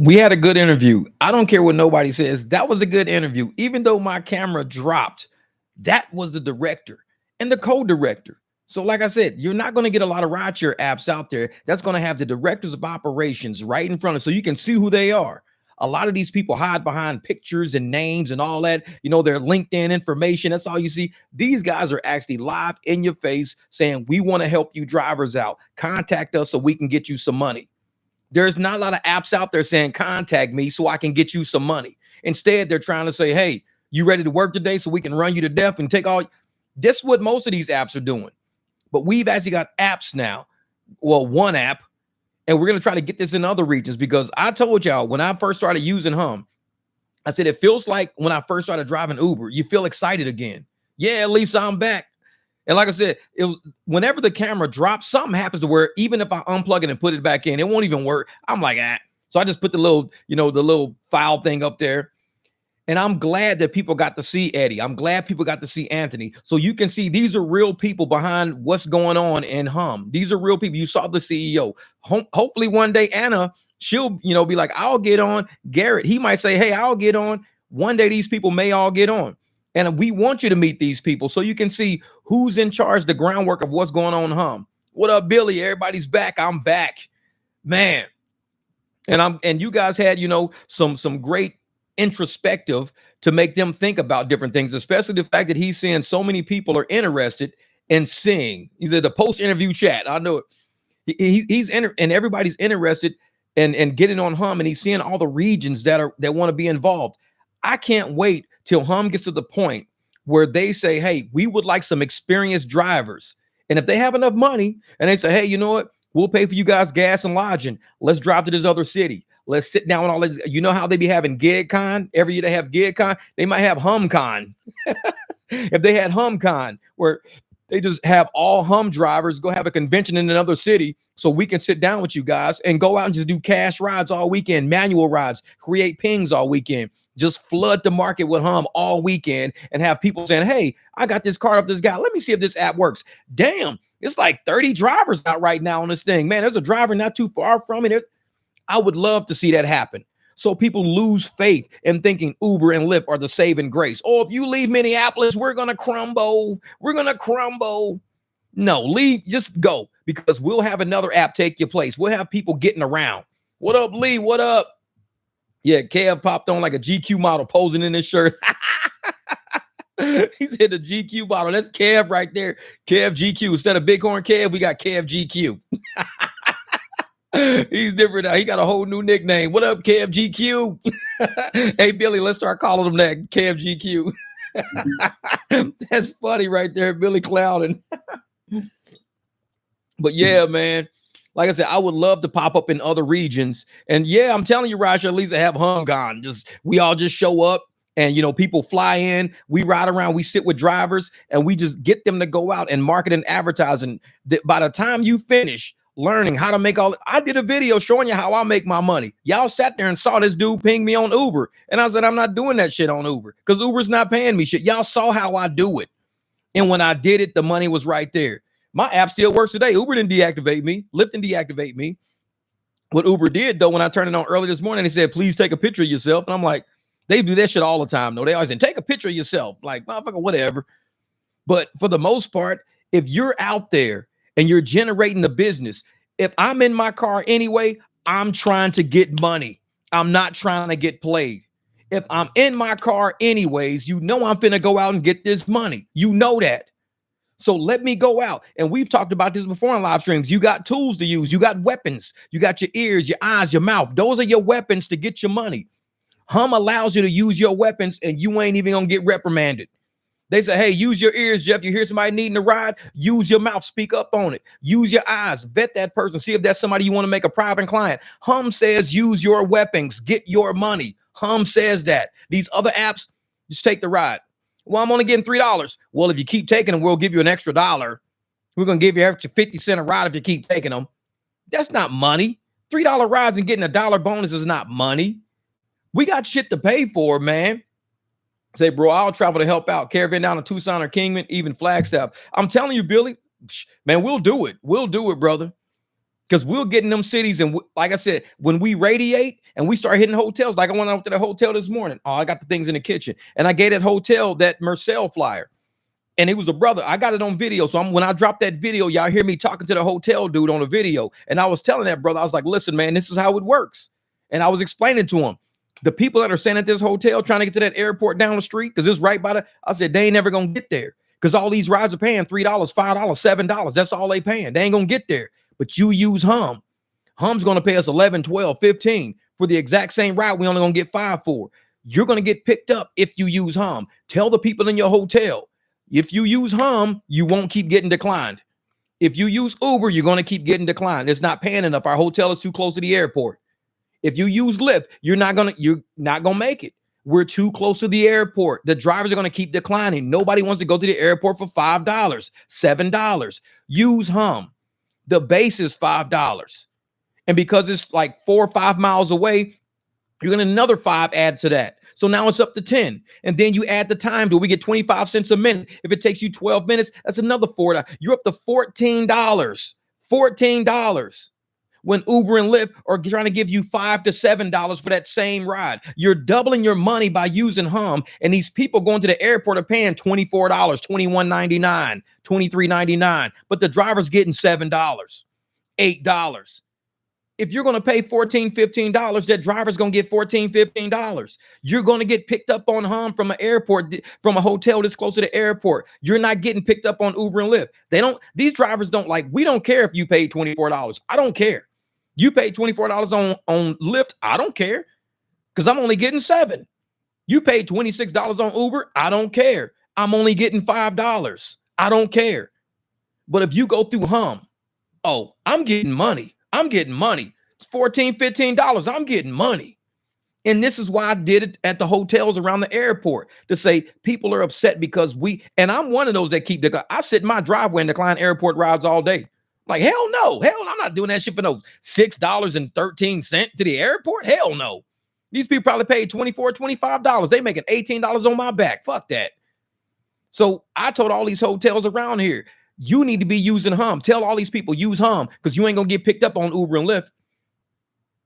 We had a good interview. I don't care what nobody says. That was a good interview. Even though my camera dropped, that was the director and the co-director. So like I said, you're not going to get a lot of rideshare apps out there that's going to have the directors of operations right in front of, so you can see who they are. A lot of these people hide behind pictures and names and all that, their LinkedIn information. That's all you see. These guys are actually live in your face saying, we want to help you drivers out. Contact us so we can get you some money. There's not a lot of apps out there saying, contact me so I can get you some money. Instead, they're trying to say, hey, you ready to work today so we can run you to death and take all. This is what most of these apps are doing. But we've actually got apps now. Well, one app, and we're going to try to get this in other regions, because I told y'all when I first started using Hum, I said, it feels like when I first started driving Uber, you feel excited again. Yeah, at least I'm back. And like I said, it was whenever the camera drops, something happens to where even if I unplug it and put it back in, it won't even work. I'm like, ah. So I just put the little file thing up there. And I'm glad that people got to see Eddie. I'm glad people got to see Anthony. So you can see these are real people behind what's going on in Hum. These are real people. You saw the CEO. Hopefully one day Anna, she'll, be like, I'll get on. Garrett, he might say, hey, I'll get on. One day these people may all get on. And we want you to meet these people so you can see who's in charge, the groundwork of what's going on in Hum. What up, Billy? Everybody's back. I'm back, man. And you guys had, some great introspective to make them think about different things, especially the fact that he's seeing so many people are interested in seeing. He said the post-interview chat. I know it. And everybody's interested in getting on Hum, and he's seeing all the regions that want to be involved. I can't wait till Hum gets to the point where they say, hey, we would like some experienced drivers. And if they have enough money and they say, hey, you know what? We'll pay for you guys gas and lodging. Let's drive to this other city. Let's sit down with all this. You know how they be having GigCon? Every year they have GigCon. They might have HumCon. If they had HumCon, where they just have all Hum drivers go have a convention in another city so we can sit down with you guys and go out and just do cash rides all weekend, manual rides, create pings all weekend. Just flood the market with Hum all weekend and have people saying, hey, I got this card up this guy. Let me see if this app works. Damn, it's like 30 drivers out right now on this thing. Man, there's a driver not too far from me. I would love to see that happen. So people lose faith in thinking Uber and Lyft are the saving grace. Oh, if you leave Minneapolis, we're going to crumble. We're going to crumble. No, leave, just go, because we'll have another app take your place. We'll have people getting around. What up, Lee? What up? Yeah, Kev popped on like a GQ model posing in his shirt. He said the GQ model. That's Kev right there. Kev GQ. Instead of Bighorn Kev, we got Kev GQ. He's different now. He got a whole new nickname. What up, Kev GQ? Hey, Billy, let's start calling him that, Kev GQ. That's funny right there, Billy Cloudon. But yeah, man. Like I said, I would love to pop up in other regions. And yeah, I'm telling you, Rasha, at least I have Hum gone. We all just show up and, people fly in. We ride around. We sit with drivers and we just get them to go out and market and advertise. And by the time you finish learning how to make I did a video showing you how I make my money. Y'all sat there and saw this dude ping me on Uber. And I said, I'm not doing that shit on Uber because Uber's not paying me shit. Y'all saw how I do it. And when I did it, the money was right there. My app still works today. Uber didn't deactivate me. Lyft didn't deactivate me. What Uber did, though, when I turned it on early this morning, they said, please take a picture of yourself. And I'm like, they do that shit all the time, though. They always say, take a picture of yourself. Like, motherfucker, whatever. But for the most part, if you're out there and you're generating the business, if I'm in my car anyway, I'm trying to get money. I'm not trying to get played. If I'm in my car anyways, I'm finna go out and get this money. You know that. So let me go out. And we've talked about this before in live streams. You got tools to use. You got weapons. You got your ears, your eyes, your mouth. Those are your weapons to get your money. Hum allows you to use your weapons and you ain't even going to get reprimanded. They say, hey, use your ears, Jeff. You hear somebody needing a ride? Use your mouth. Speak up on it. Use your eyes. Vet that person. See if that's somebody you want to make a private client. Hum says use your weapons. Get your money. Hum says that. These other apps, just take the ride. Well, I'm only getting $3. Well, if you keep taking them, we'll give you an extra $1. We're going to give you an extra 50 cents a ride if you keep taking them. That's not money. $3 rides and getting $1 bonus is not money. We got shit to pay for, man. Say, bro, I'll travel to help out. Caravan down to Tucson or Kingman, even Flagstaff. I'm telling you, Billy, man, we'll do it. We'll do it, brother. Because we'll get in them cities, and like I said, when we radiate and we start hitting hotels, like I went out to the hotel this morning. Oh, I got the things in the kitchen, and I gave that hotel that Marcel flyer, and it was a brother. I got it on video, so when I drop that video, y'all hear me talking to the hotel dude on the video, and I was telling that brother, I was like, "Listen, man, this is how it works," and I was explaining to him the people that are staying at this hotel trying to get to that airport down the street because it's right by the. I said they ain't never gonna get there because all these rides are paying $3, $5, $7. That's all they paying. They ain't gonna get there. But you use Hum. Hum's going to pay us 11, 12, 15 for the exact same ride. We only going to get 5 for. You're going to get picked up if you use Hum. Tell the people in your hotel, if you use Hum, you won't keep getting declined. If you use Uber, you're going to keep getting declined. It's not paying enough. Our hotel is too close to the airport. If you use Lyft, you're not going to make it. We're too close to the airport. The drivers are going to keep declining. Nobody wants to go to the airport for $5, $7. Use Hum. The base is $5. And because it's like 4 or 5 miles away, you're going to another 5 add to that. So now it's up to 10. And then you add the time to it. We get 25 cents a minute. If it takes you 12 minutes, that's another $4. You're up to $14. $14. When Uber and Lyft are trying to give you $5 to $7 for that same ride. You're doubling your money by using Hum. And these people going to the airport are paying $24, $21.99, $23.99. But the driver's getting $7, $8. If you're going to pay $14, $15, that driver's going to get $14, $15. You're going to get picked up on Hum from an airport, from a hotel that's close to the airport. You're not getting picked up on Uber and Lyft. These drivers don't we don't care if you paid $24. I don't care. You paid $24 on Lyft. I don't care because I'm only getting $7. You paid $26 on Uber. I don't care. I'm only getting $5. I don't care. But if you go through Hum, oh, I'm getting money. I'm getting money. It's $14, $15. I'm getting money. And this is why I did it at the hotels around the airport to say people are upset because and I'm one of those that keep I sit in my driveway and decline airport rides all day. Like, hell no. I'm not doing that shit for no $6.13 to the airport. Hell no. These people probably paid $24, $25. They making $18 on my back. Fuck that. So I told all these hotels around here, you need to be using Hum. Tell all these people use Hum because you ain't going to get picked up on Uber and Lyft.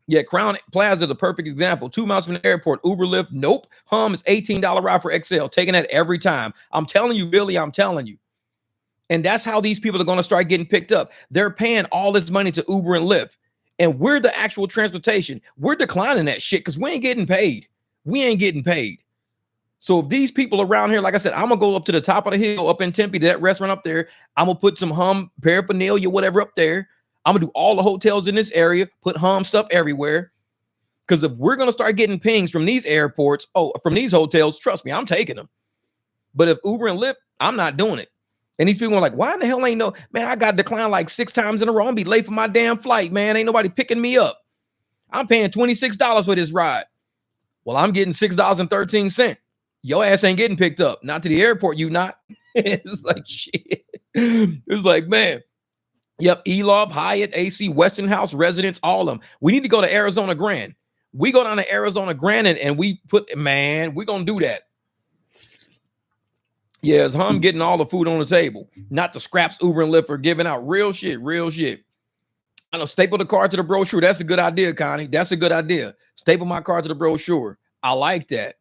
Yeah, Crown Plaza is the perfect example. 2 miles from the airport, Uber, Lyft. Nope. Hum is $18 ride for XL. Taking that every time. I'm telling you, Billy, I'm telling you. And that's how these people are going to start getting picked up. They're paying all this money to Uber and Lyft. And we're the actual transportation. We're declining that shit because we ain't getting paid. We ain't getting paid. So if these people around here, like I said, I'm going to go up to the top of the hill up in Tempe, to that restaurant up there. I'm going to put some Hum paraphernalia, whatever up there. I'm going to do all the hotels in this area, put Hum stuff everywhere. Because if we're going to start getting pings from these airports, from these hotels, trust me, I'm taking them. But if Uber and Lyft, I'm not doing it. And these people are like, why in the hell ain't man, I got declined like 6 times in a row. I'm going to be late for my damn flight, man. Ain't nobody picking me up. I'm paying $26 for this ride. Well, I'm getting $6.13. Your ass ain't getting picked up. Not to the airport, you not. It's like shit. It's like, man. Yep, Elov, Hyatt, AC, Westin House, Residence, all of them. We need to go to Arizona Grand. We go down to Arizona Grand and we we're going to do that. Yeah, it's Hum getting all the food on the table. Not the scraps Uber and Lyft are giving out. Real shit. I know, staple the card to the brochure. That's a good idea, Connie. That's a good idea. Staple my card to the brochure. I like that.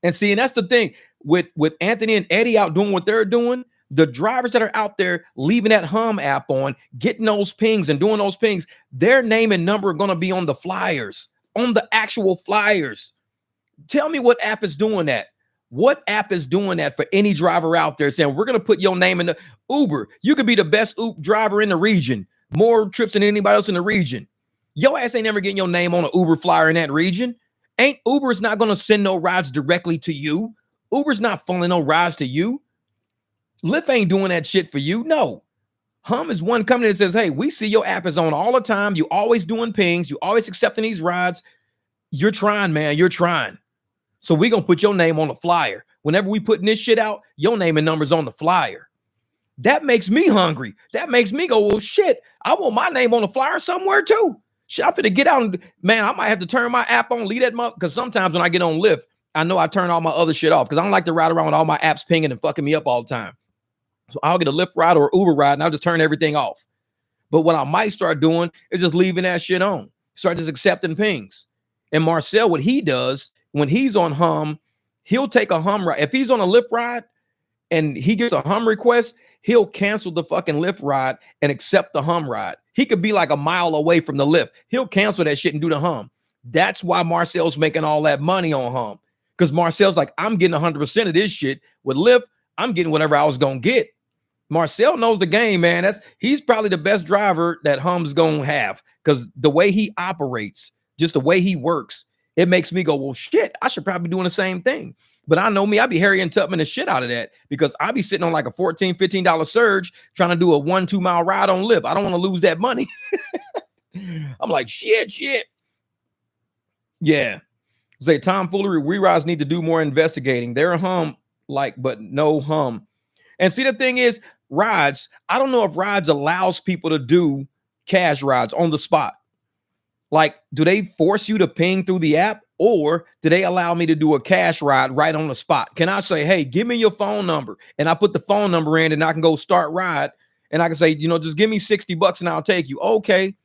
And see, and that's the thing. With Anthony and Eddie out doing what they're doing, the drivers that are out there leaving that Hum app on, getting those pings and doing those pings, their name and number are going to be on the flyers, on the actual flyers. Tell me what app is doing that. What app is doing that for any driver out there saying, we're going to put your name in the Uber. You could be the best Uber driver in the region. More trips than anybody else in the region. Your ass ain't never getting your name on an Uber flyer in that region. Uber's not going to send no rides directly to you. Uber's not funneling no rides to you. Lyft ain't doing that shit for you. No. Hum is one company that says, hey, we see your app is on all the time. You always doing pings. You always accepting these rides. You're trying, man. You're trying. So we're going to put your name on the flyer. Whenever we putting this shit out, your name and number's on the flyer. That makes me hungry. That makes me go, well, shit, I want my name on the flyer somewhere too. Shit, I'm finna get out and, man, I might have to turn my app on, leave that month. Because sometimes when I get on Lyft, I know I turn all my other shit off because I don't like to ride around with all my apps pinging and fucking me up all the time. So I'll get a Lyft ride or Uber ride and I'll just turn everything off. But what I might start doing is just leaving that shit on. Start just accepting pings. And Marcel, what he does when he's on Hum, he'll take a Hum ride. If he's on a Lyft ride and he gets a Hum request, he'll cancel the fucking Lyft ride and accept the Hum ride. He could be like a mile away from the Lyft. He'll cancel that shit and do the Hum. That's why Marcel's making all that money on Hum. Because Marcel's like, I'm getting 100% of this shit. With Lyft, I'm getting whatever I was going to get. Marcel knows the game, man. He's probably the best driver that Hum's going to have, because the way he operates, just the way he works, it makes me go, well, shit, I should probably be doing the same thing. But I know me, I'd be Harry and Tubman the shit out of that, because I'd be sitting on like a $14, $15 surge trying to do a 1-2 mile ride on Lyft. I don't want to lose that money. I'm like, shit. Yeah. Say tomfoolery, we rides need to do more investigating. They're a Hum like, but no Hum. And see, the thing is, rides, I don't know if rides allows people to do cash rides on the spot. Like, do they force you to ping through the app, or do they allow me to do a cash ride right on the spot? Can I say, hey, give me your phone number, and I put the phone number in, and I can go start ride, and I can say, just give me $60 and I'll take you. Okay.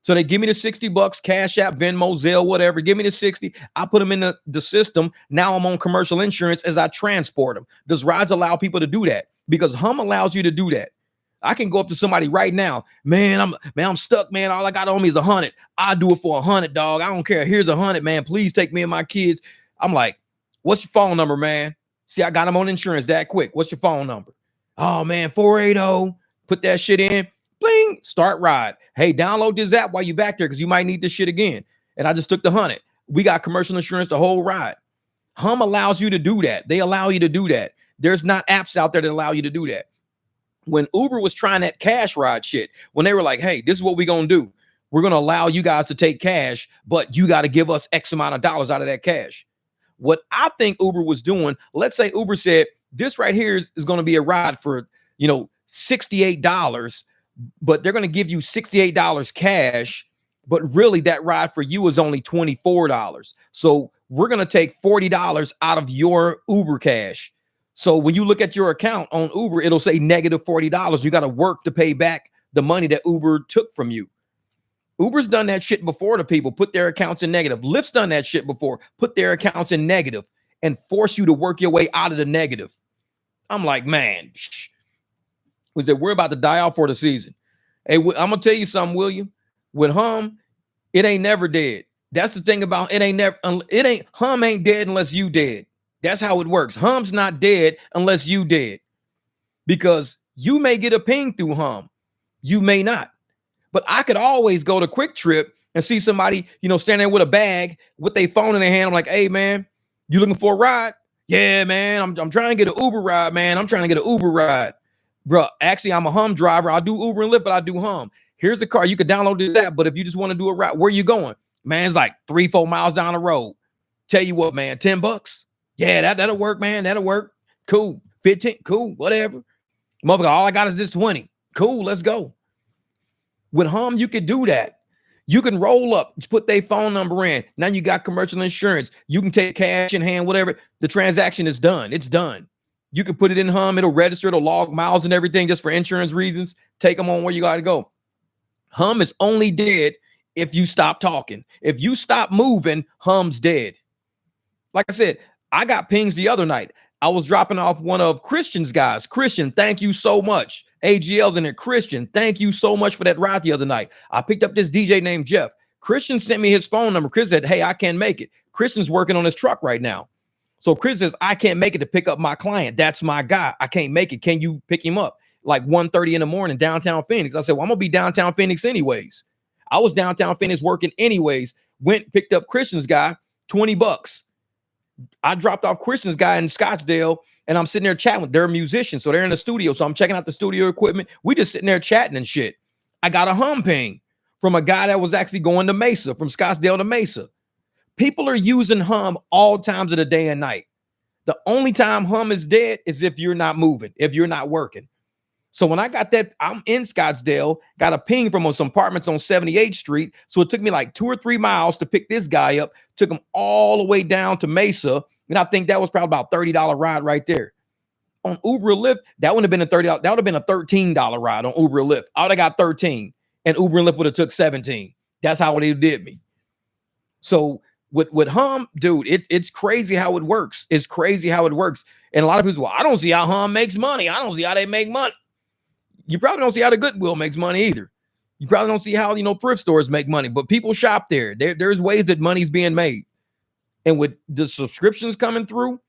So they give me the $60, CashApp, Venmo, Zelle, whatever. Give me the 60. I put them in the system. Now I'm on commercial insurance as I transport them. Does rides allow people to do that? Because Hum allows you to do that. I can go up to somebody right now. Man, I'm stuck, man. All I got on me is 100. I'll do it for 100, dog. I don't care. Here's 100, man. Please take me and my kids. I'm like, what's your phone number, man? See, I got them on insurance that quick. What's your phone number? Oh, man, 480. Put that shit in. Bling, start ride. Hey, download this app while you're back there, because you might need this shit again. And I just took the 100. We got commercial insurance the whole ride. Hum allows you to do that. They allow you to do that. There's not apps out there that allow you to do that. When Uber was trying that cash ride shit, when they were like, hey, this is what we're going to do. We're going to allow you guys to take cash, but you got to give us X amount of dollars out of that cash. What I think Uber was doing, let's say Uber said, this right here is going to be a ride for, $68, but they're going to give you $68 cash, but really that ride for you is only $24. So we're going to take $40 out of your Uber cash. So when you look at your account on Uber, it'll say negative $40. You got to work to pay back the money that Uber took from you. Uber's done that shit before to people, put their accounts in negative. Lyft's done that shit before, put their accounts in negative and force you to work your way out of the negative. I'm like, man, was that we're about to die out for the season. Hey, I'm going to tell you something, William. With Hum, it ain't never dead. That's the thing about Hum ain't dead unless you dead. That's how it works. Hum's not dead unless you dead, because you may get a ping through Hum. You may not. But I could always go to Quick Trip and see somebody, standing there with a bag with their phone in their hand. I'm like, hey, man, you looking for a ride? Yeah, man, I'm trying to get an Uber ride, man. I'm trying to get an Uber ride. Bro, actually, I'm a Hum driver. I do Uber and Lyft, but I do Hum. Here's the car. You can download this app, but if you just want to do a ride, where you going? Man, it's like 3-4 miles down the road. Tell you what, man, $10. Yeah, that'll work, man. That'll work. Cool. 15. Cool. Whatever. Motherfucker, all I got is this 20. Cool. Let's go. With Hum, you could do that. You can roll up, put their phone number in. Now you got commercial insurance. You can take cash in hand, whatever. The transaction is done. It's done. You can put it in Hum. It'll register. It'll log miles and everything just for insurance reasons. Take them on where you got to go. Hum is only dead if you stop talking. If you stop moving, Hum's dead. Like I said, I got pings the other night. I was dropping off one of Christian's guys. Christian, thank you so much. AGL's in there. Christian, thank you so much for that ride the other night. I picked up this DJ named Jeff. Christian sent me his phone number. Chris said, hey, I can't make it. Christian's working on his truck right now. So Chris says, I can't make it to pick up my client. That's my guy. I can't make it. Can you pick him up? Like 1:30 in the morning, downtown Phoenix. I said, well, I'm going to be downtown Phoenix anyways. I was downtown Phoenix working anyways. Went, picked up Christian's guy, $20. I dropped off Christian's guy in Scottsdale, and I'm sitting there chatting with their musicians. So they're in the studio. So I'm checking out the studio equipment. We just sitting there chatting and shit. I got a Hum ping from a guy that was actually going to Mesa, from Scottsdale to Mesa. People are using Hum all times of the day and night. The only time Hum is dead is if you're not moving, if you're not working. So when I got that, I'm in Scottsdale, got a ping from some apartments on 78th Street. So it took me like 2 or 3 miles to pick this guy up, took him all the way down to Mesa. And I think that was probably about $30 ride right there. On Uber or Lyft, that wouldn't have been a $30. That would have been a $13 ride on Uber or Lyft. I would have got 13, and Uber and Lyft would have took 17. That's how they did me. So with Hum, dude, it's crazy how it works. It's crazy how it works. And a lot of people, well, I don't see how Hum makes money. I don't see how they make money. You probably don't see how the Goodwill makes money either. You probably don't see how, thrift stores make money, but people shop there. There's ways that money's being made. And with the subscriptions coming through,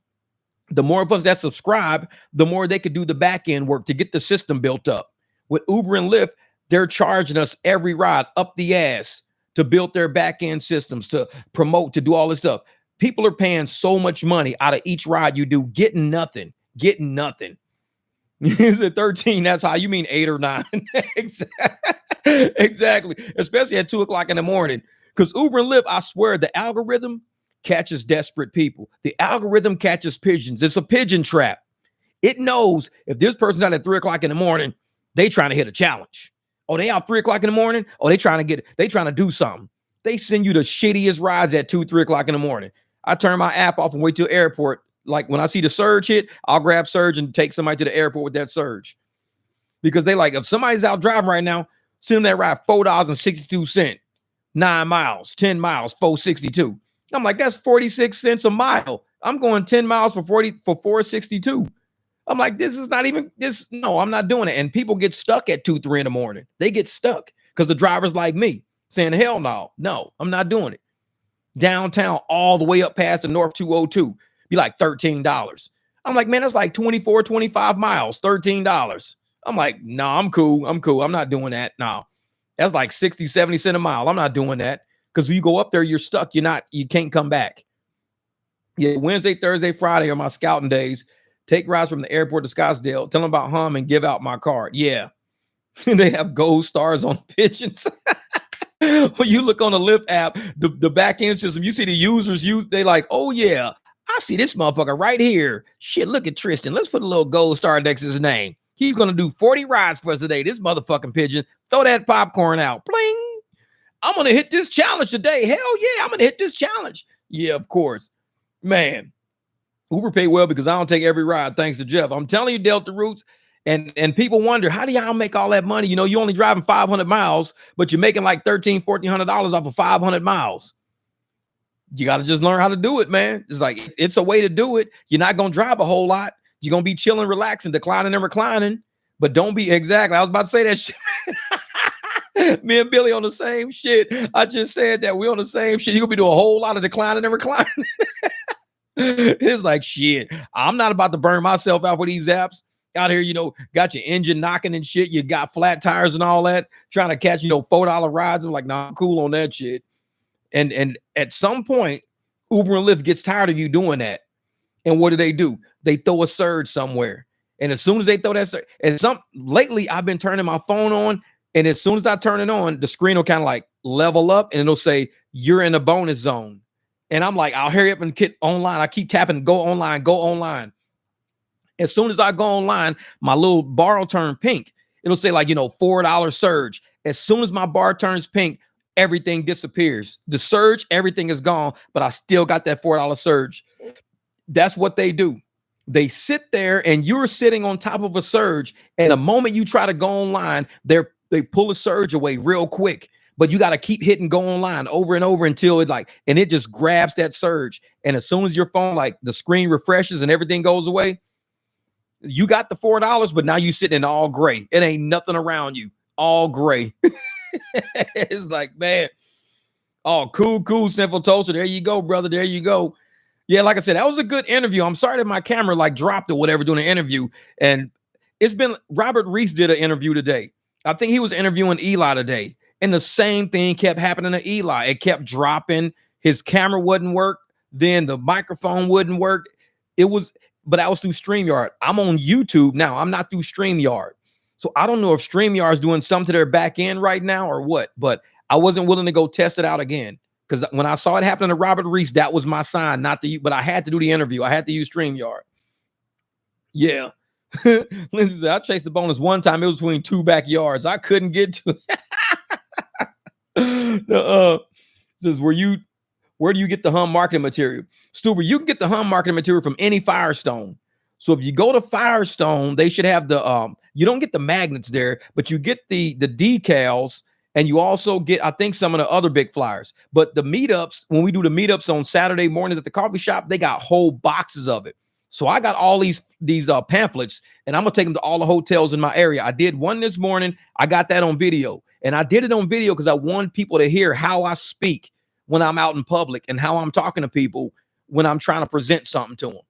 the more of us that subscribe, the more they could do the back end work to get the system built up. With Uber and Lyft, they're charging us every ride up the ass to build their back end systems, to promote, to do all this stuff. People are paying so much money out of each ride you do, getting nothing. Is it 13? That's how you mean 8 or 9. Exactly. Especially at 2:00 in the morning. Because Uber and Lyft, I swear, the algorithm catches desperate people. The algorithm catches pigeons. It's a pigeon trap. It knows if this person's out at 3:00 in the morning, they trying to hit a challenge. Oh, they out 3:00 in the morning. Oh, they trying to do something. They send you the shittiest rides at 2-3 o'clock in the morning. I turn my app off and wait till airport. Like when I see the surge hit, I'll grab surge and take somebody to the airport with that surge. Because they like, if somebody's out driving right now, send them that ride $4.62, 9 miles, 10 miles, $4.62. I'm like, that's 46 cents a mile. I'm going 10 miles for $4.62. I'm like, this is not even this. No, I'm not doing it. And people get stuck at 2-3 in the morning. They get stuck because the drivers like me saying, hell no, I'm not doing it. Downtown all the way up past the North 202, be like $13. I'm like, man, that's like 24, 25 miles, $13. I'm like, no, I'm cool. I'm not doing that. No, that's like 60, 70 cents a mile. I'm not doing that. Because when you go up there, you're stuck. You can't come back. Yeah, Wednesday, Thursday, Friday are my scouting days. Take rides from the airport to Scottsdale. Tell them about Hum and give out my card. Yeah. They have gold stars on pigeons. When you look on the Lyft app, the back end system, you see the users they like, oh yeah, I see this motherfucker right here. Shit, look at Tristan. Let's put a little gold star next to his name. He's going to do 40 rides for us today. This motherfucking pigeon. Throw that popcorn out. Bling. I'm going to hit this challenge today. Hell yeah, I'm going to hit this challenge. Yeah, of course. Man, Uber pay well because I don't take every ride, thanks to Jeff. I'm telling you, Delta Roots, and people wonder, how do y'all make all that money? You only driving 500 miles, but you're making like $1,300, $1,400 off of 500 miles. You got to just learn how to do it, man. It's like, it's a way to do it. You're not going to drive a whole lot. You're going to be chilling, relaxing, declining and reclining, but don't be exactly. I was about to say that shit. Me and Billy on the same shit. I just said that we're on the same shit. You're going to be doing a whole lot of declining and reclining. It's like, shit, I'm not about to burn myself out with these apps out here. Got your engine knocking and shit. You got flat tires and all that, trying to catch, $4 rides. I'm like, nah, I'm cool on that shit. And at some point, Uber and Lyft gets tired of you doing that. And what do? They throw a surge somewhere. And as soon as they throw that surge, and lately I've been turning my phone on. And as soon as I turn it on, the screen will kind of like level up and it'll say, you're in a bonus zone. And I'm like, I'll hurry up and get online. I keep tapping, go online. As soon as I go online, my little bar will turn pink. It'll say like, $4 surge. As soon as my bar turns pink, everything disappears. The surge, everything is gone, but I still got that $4 surge. That's what they do. They sit there and you're sitting on top of a surge. And the moment you try to go online, they pull a surge away real quick. But you got to keep hitting go online over and over until it just grabs that surge. And as soon as your phone, like the screen refreshes and everything goes away, you got the $4, but now you sitting in all gray. It ain't nothing around you. All gray. It's like, man. Oh, cool, Simple Toaster. There you go, brother. There you go. Yeah, like I said, that was a good interview. I'm sorry that my camera dropped or whatever doing the interview. And Robert Reese did an interview today. I think he was interviewing Eli today. And the same thing kept happening to Eli. It kept dropping. His camera wouldn't work. Then the microphone wouldn't work. But that was through StreamYard. I'm on YouTube now. I'm not through StreamYard. So I don't know if StreamYard is doing something to their back end right now or what. But I wasn't willing to go test it out again. Because when I saw it happen to Robert Reese, that was my sign not to use. But I had to do the interview. I had to use StreamYard. Yeah. Lindsay said, I chased the bonus one time. It was between 2 backyards. I couldn't get to it. Says, where do you get the Hum marketing material? Stuber, you can get the Hum marketing material from any Firestone. So if you go to Firestone, they should have the you don't get the magnets there, but you get the decals, and you also get, I think, some of the other big flyers. But the meetups, when we do the meetups on Saturday mornings at the coffee shop, they got whole boxes of it. So I got all these pamphlets, and I'm gonna take them to all the hotels in my area. I did one this morning. I got that on video, and I did it on video because I want people to hear how I speak when I'm out in public and how I'm talking to people when I'm trying to present something to them.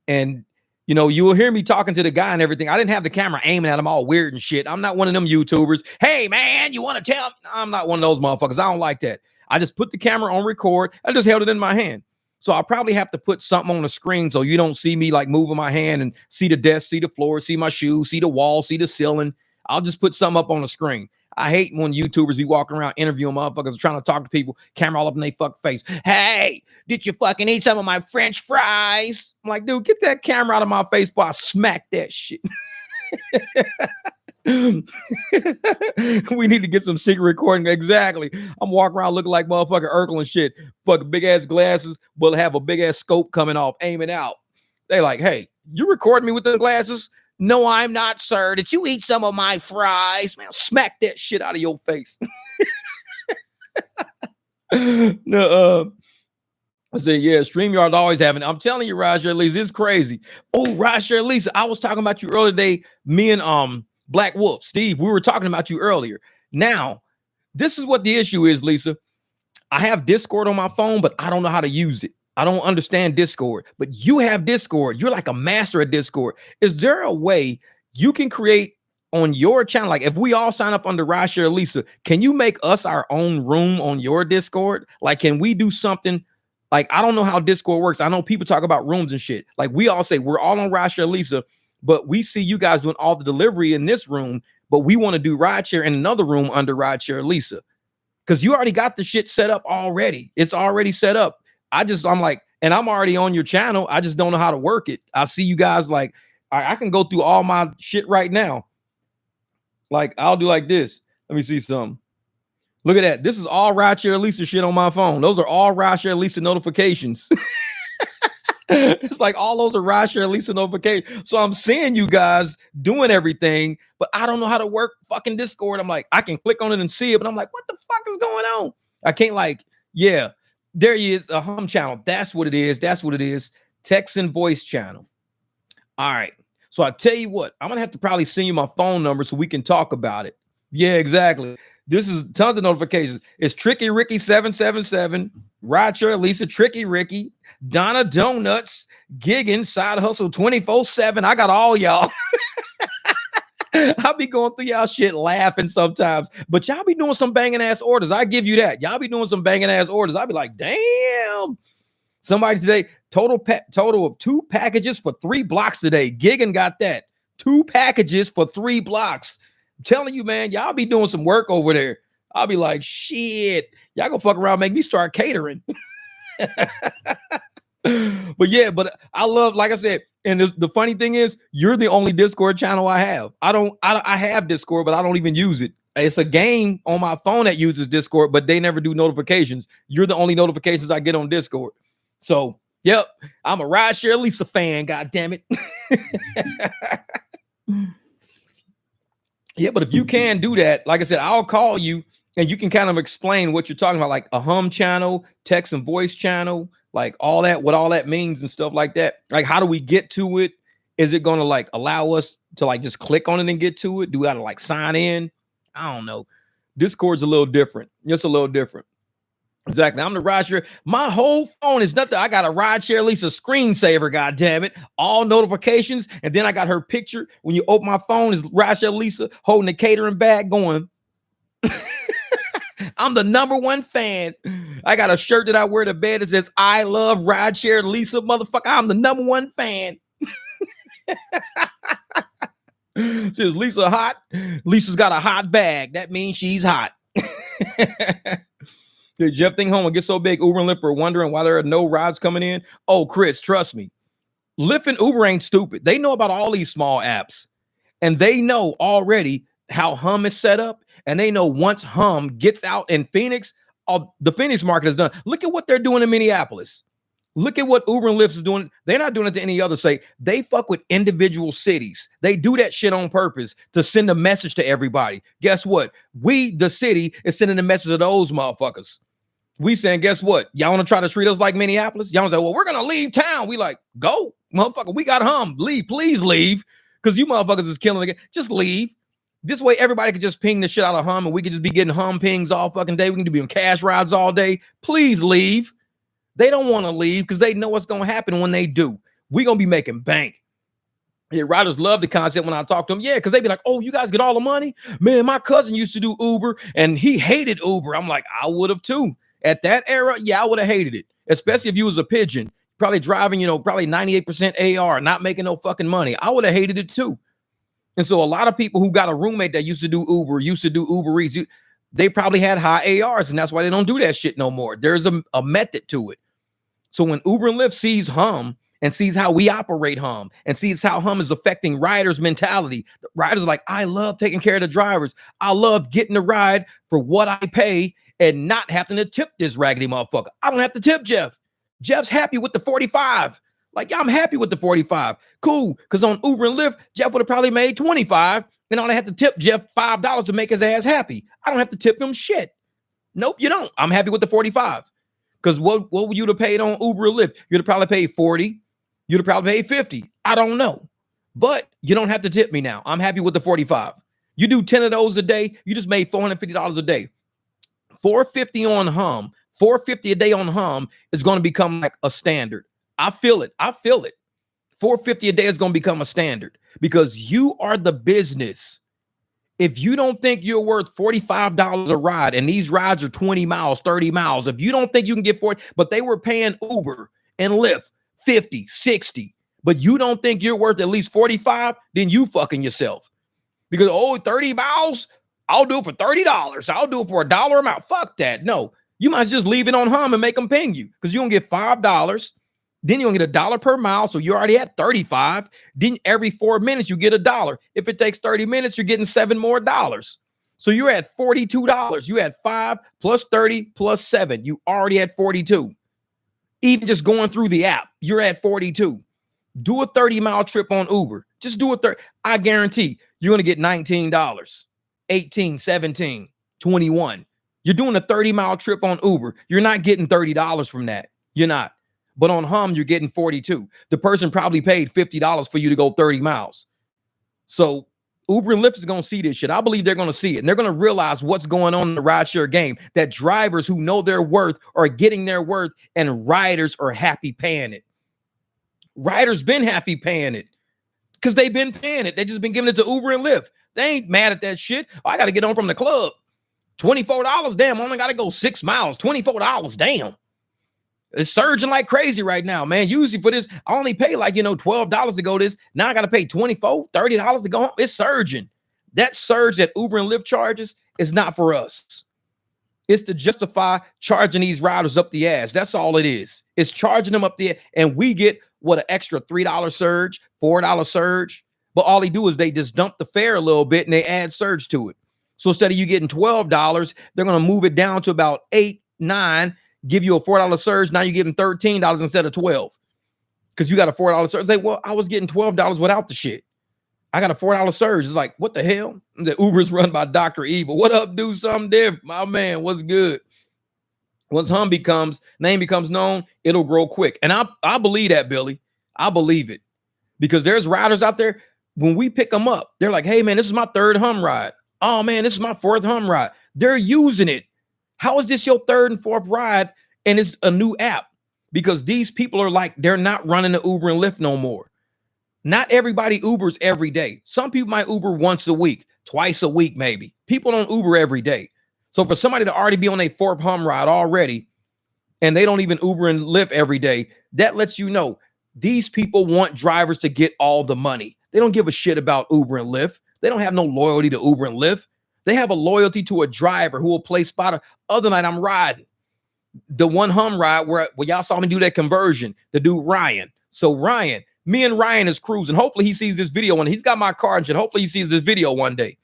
And you know, you will hear me talking to the guy and everything. I didn't have the camera aiming at him all weird and shit. I'm not one of them YouTubers. Hey, man, you want to tell? I'm not one of those motherfuckers. I don't like that. I just put the camera on record. I just held it in my hand. So I'll probably have to put something on the screen so you don't see me like moving my hand and see the desk, see the floor, see my shoes, see the wall, see the ceiling. I'll just put something up on the screen. I hate when YouTubers be walking around interviewing motherfuckers trying to talk to people, camera all up in their fucking face. Hey, did you fucking eat some of my French fries? I'm like, dude, get that camera out of my face before I smack that shit. We need to get some secret recording. Exactly. I'm walking around looking like motherfucking Urkel and shit. Fucking big ass glasses, but have a big ass scope coming off, aiming out. They like, hey, you recording me with the glasses? No, I'm not, sir. Did you eat some of my fries? Man, smack that shit out of your face. No, I said, yeah, StreamYard's always having. I'm telling you, Roger Lisa, it's crazy. Oh, Roger Lisa, I was talking about you earlier today. Me and Black Wolf, Steve, we were talking about you earlier. Now, this is what the issue is, Lisa. I have Discord on my phone, but I don't know how to use it. I don't understand Discord, but you have Discord. You're like a master at Discord. Is there a way you can create on your channel? Like if we all sign up under Rasha Lisa, can you make us our own room on your Discord? Like, can we do something? Like, I don't know how Discord works. I know people talk about rooms and shit. Like we all say we're all on Rasha Lisa, but we see you guys doing all the delivery in this room, but we want to do rideshare in another room under Rideshare Lisa. Because you already got the shit set up already. It's already set up. I'm like, and I'm already on your channel. I just don't know how to work it. I see you guys like, I can go through all my shit right now. Like, I'll do like this. Let me see something. Look at that. This is all Rideshare Lisa shit on my phone. Those are all Rideshare Lisa notifications. It's like all those are Rideshare Lisa notifications. So I'm seeing you guys doing everything, but I don't know how to work fucking Discord. I'm like, I can click on it and see it, but I'm like, what the fuck is going on? I can't like, yeah. There he is, a hum channel. That's what it is. That's what it is. Text and voice channel. All right. So I tell you what, I'm gonna have to probably send you my phone number so we can talk about it. Yeah, exactly. This is tons of notifications. It's Tricky Ricky 777, Rideshare Lisa, Tricky Ricky, Donna Donuts, Giggin, Side Hustle 24/7. I got all y'all. I'll be going through y'all shit laughing sometimes, but y'all be doing some banging ass orders. I give you that. Y'all be doing some banging ass orders. I'll be like, damn. Somebody today, total of 2 packages for 3 blocks today. Giggin got that. 2 packages for 3 blocks. I'm telling you, man, y'all be doing some work over there. I'll be like, shit. Y'all gonna fuck around, make me start catering. But yeah, but I love, like I said, and the funny thing is, you're the only Discord channel I have. I have Discord, but I don't even use it. It's a game on my phone that uses Discord, but they never do notifications. You're the only notifications I get on Discord. So, yep, I'm a Rideshare Lisa fan, god damn it. Yeah, but if you can do that, like I said, I'll call you and you can kind of explain what you're talking about, like a hum channel, text and voice channel, like all that, what all that means and stuff like that. Like, how do we get to it? Is it going to like allow us to like just click on it and get to it? Do we got to like sign in? I don't know. Discord's a little different. Just a little different. Exactly. I'm the Rideshare. My whole phone is nothing. I got a Rideshare Lisa screensaver, god damn it. All notifications. And then I got her picture. When you open my phone, is Rideshare Lisa holding a catering bag going. I'm the #1 fan. I got a shirt that I wear to bed that says, I love Rideshare Lisa, motherfucker. I'm the #1 fan. Says Lisa hot. Lisa's got a hot bag. That means she's hot. Did Jeff think home and get so big? Uber and Lyft are wondering why there are no rides coming in. Oh, Chris, trust me. Lyft and Uber ain't stupid. They know about all these small apps. And they know already how Hum is set up. And they know once Hum gets out in Phoenix, the Phoenix market is done. Look at what they're doing in Minneapolis. Look at what Uber and Lyft is doing. They're not doing it to any other site. They fuck with individual cities. They do that shit on purpose to send a message to everybody. Guess what? We, the city, is sending a message to those motherfuckers. We saying, guess what? Y'all want to try to treat us like Minneapolis? Y'all say, well, we're going to leave town. We like, go, motherfucker. We got leave. Please leave. Because you motherfuckers is killing again. Just leave. This way, everybody can just ping the shit out of and we can just be getting pings all fucking day. We can be on cash rides all day. Please leave. They don't want to leave because they know what's going to happen when they do. We're going to be making bank. Yeah, riders love the concept when I talk to them. Yeah, because they be like, oh, you guys get all the money? Man, my cousin used to do Uber and he hated Uber. I'm like, I would have too. At that era, yeah, I would have hated it. Especially if you was a pigeon, probably driving, probably 98% AR, not making no fucking money. I would have hated it too. And so a lot of people who got a roommate that used to do Uber Eats, they probably had high ARs, and that's why they don't do that shit no more. There's a method to it. So when Uber and Lyft sees and sees how we operate and sees how is affecting riders' mentality, the riders are like, I love taking care of the drivers. I love getting a ride for what I pay and not having to tip this raggedy motherfucker. I don't have to tip Jeff. Jeff's happy with the 45. Like, yeah, I'm happy with the 45. Cool. Because on Uber and Lyft, Jeff would have probably made 25. And all I had to tip Jeff $5 to make his ass happy. I don't have to tip him shit. Nope, you don't. I'm happy with the 45. Because what would you have paid on Uber or Lyft? You'd have probably paid 40. You'd have probably paid 50. I don't know. But you don't have to tip me now. I'm happy with the 45. You do 10 of those a day, you just made $450 a day. $450 on $450 a day on is going to become like a standard. I feel it. $450 a day is going to become a standard because you are the business. If you don't think you're worth $45 a ride and these rides are 20 miles, 30 miles, if you don't think you can get 40, but they were paying Uber and Lyft 50, 60, but you don't think you're worth at least 45, then you fucking yourself. Because, 30 miles, I'll do it for $30. I'll do it for $1 amount. Fuck that. No, you might just leave it on and make them ping you because you're going to get $5. Then you're going to get $1 per mile. So you already at 35. Then every 4 minutes, you get $1. If it takes 30 minutes, you're getting $7 more. So you're at $42. You had 5 plus 30 plus 7. You already at 42. Even just going through the app, you're at 42. Do a 30-mile trip on Uber. Just do a 30. I guarantee you're going to get $19, 18, 17, 21. You're doing a 30-mile trip on Uber. You're not getting $30 from that. You're not. But on you're getting 42. The person probably paid $50 for you to go 30 miles. So Uber and Lyft is going to see this shit. I believe they're going to see it. And they're going to realize what's going on in the rideshare game. That drivers who know their worth are getting their worth and riders are happy paying it. Riders been happy paying it because they've been paying it. They just been giving it to Uber and Lyft. They ain't mad at that shit. Oh, I got to get on from the club. $24. Damn, I only got to go 6 miles. $24. Damn. It's surging like crazy right now, man. Usually for this, I only pay like, $12 to go this. Now I got to pay $24, $30 to go home. It's surging. That surge that Uber and Lyft charges is not for us. It's to justify charging these riders up the ass. That's all it is. It's charging them up the ass. And we get an extra $3 surge, $4 surge. But all they do is they just dump the fare a little bit and they add surge to it. So instead of you getting $12, they're going to move it down to about $8, $9, give you a $4 surge. Now you're getting $13 instead of $12 because you got a $4 surge. It's like, well, I was getting $12 without the shit. I got a $4 surge. It's like, what the hell? The Uber's run by Dr. Evil. What up, do something different? My man, what's good? Once name becomes known, it'll grow quick. And I believe that, Billy. I believe it. Because there's riders out there, when we pick them up, they're like, hey, man, this is my 3rd ride. Oh, man, this is my 4th ride. They're using it. How is this your 3rd and 4th ride and it's a new app? Because these people are like, they're not running the Uber and Lyft no more. Not everybody Ubers every day. Some people might Uber once a week, twice a week maybe. People don't Uber every day. So for somebody to already be on a 4th ride already, and they don't even Uber and Lyft every day, that lets you know these people want drivers to get all the money. They don't give a shit about Uber and Lyft. They don't have no loyalty to Uber and Lyft. They have a loyalty to a driver who will play spotter. Other night I'm riding the one ride where y'all saw me do that conversion, the dude Ryan. So Ryan, me and Ryan is cruising. Hopefully he sees this video and he's got my car and shit. Hopefully he sees this video one day.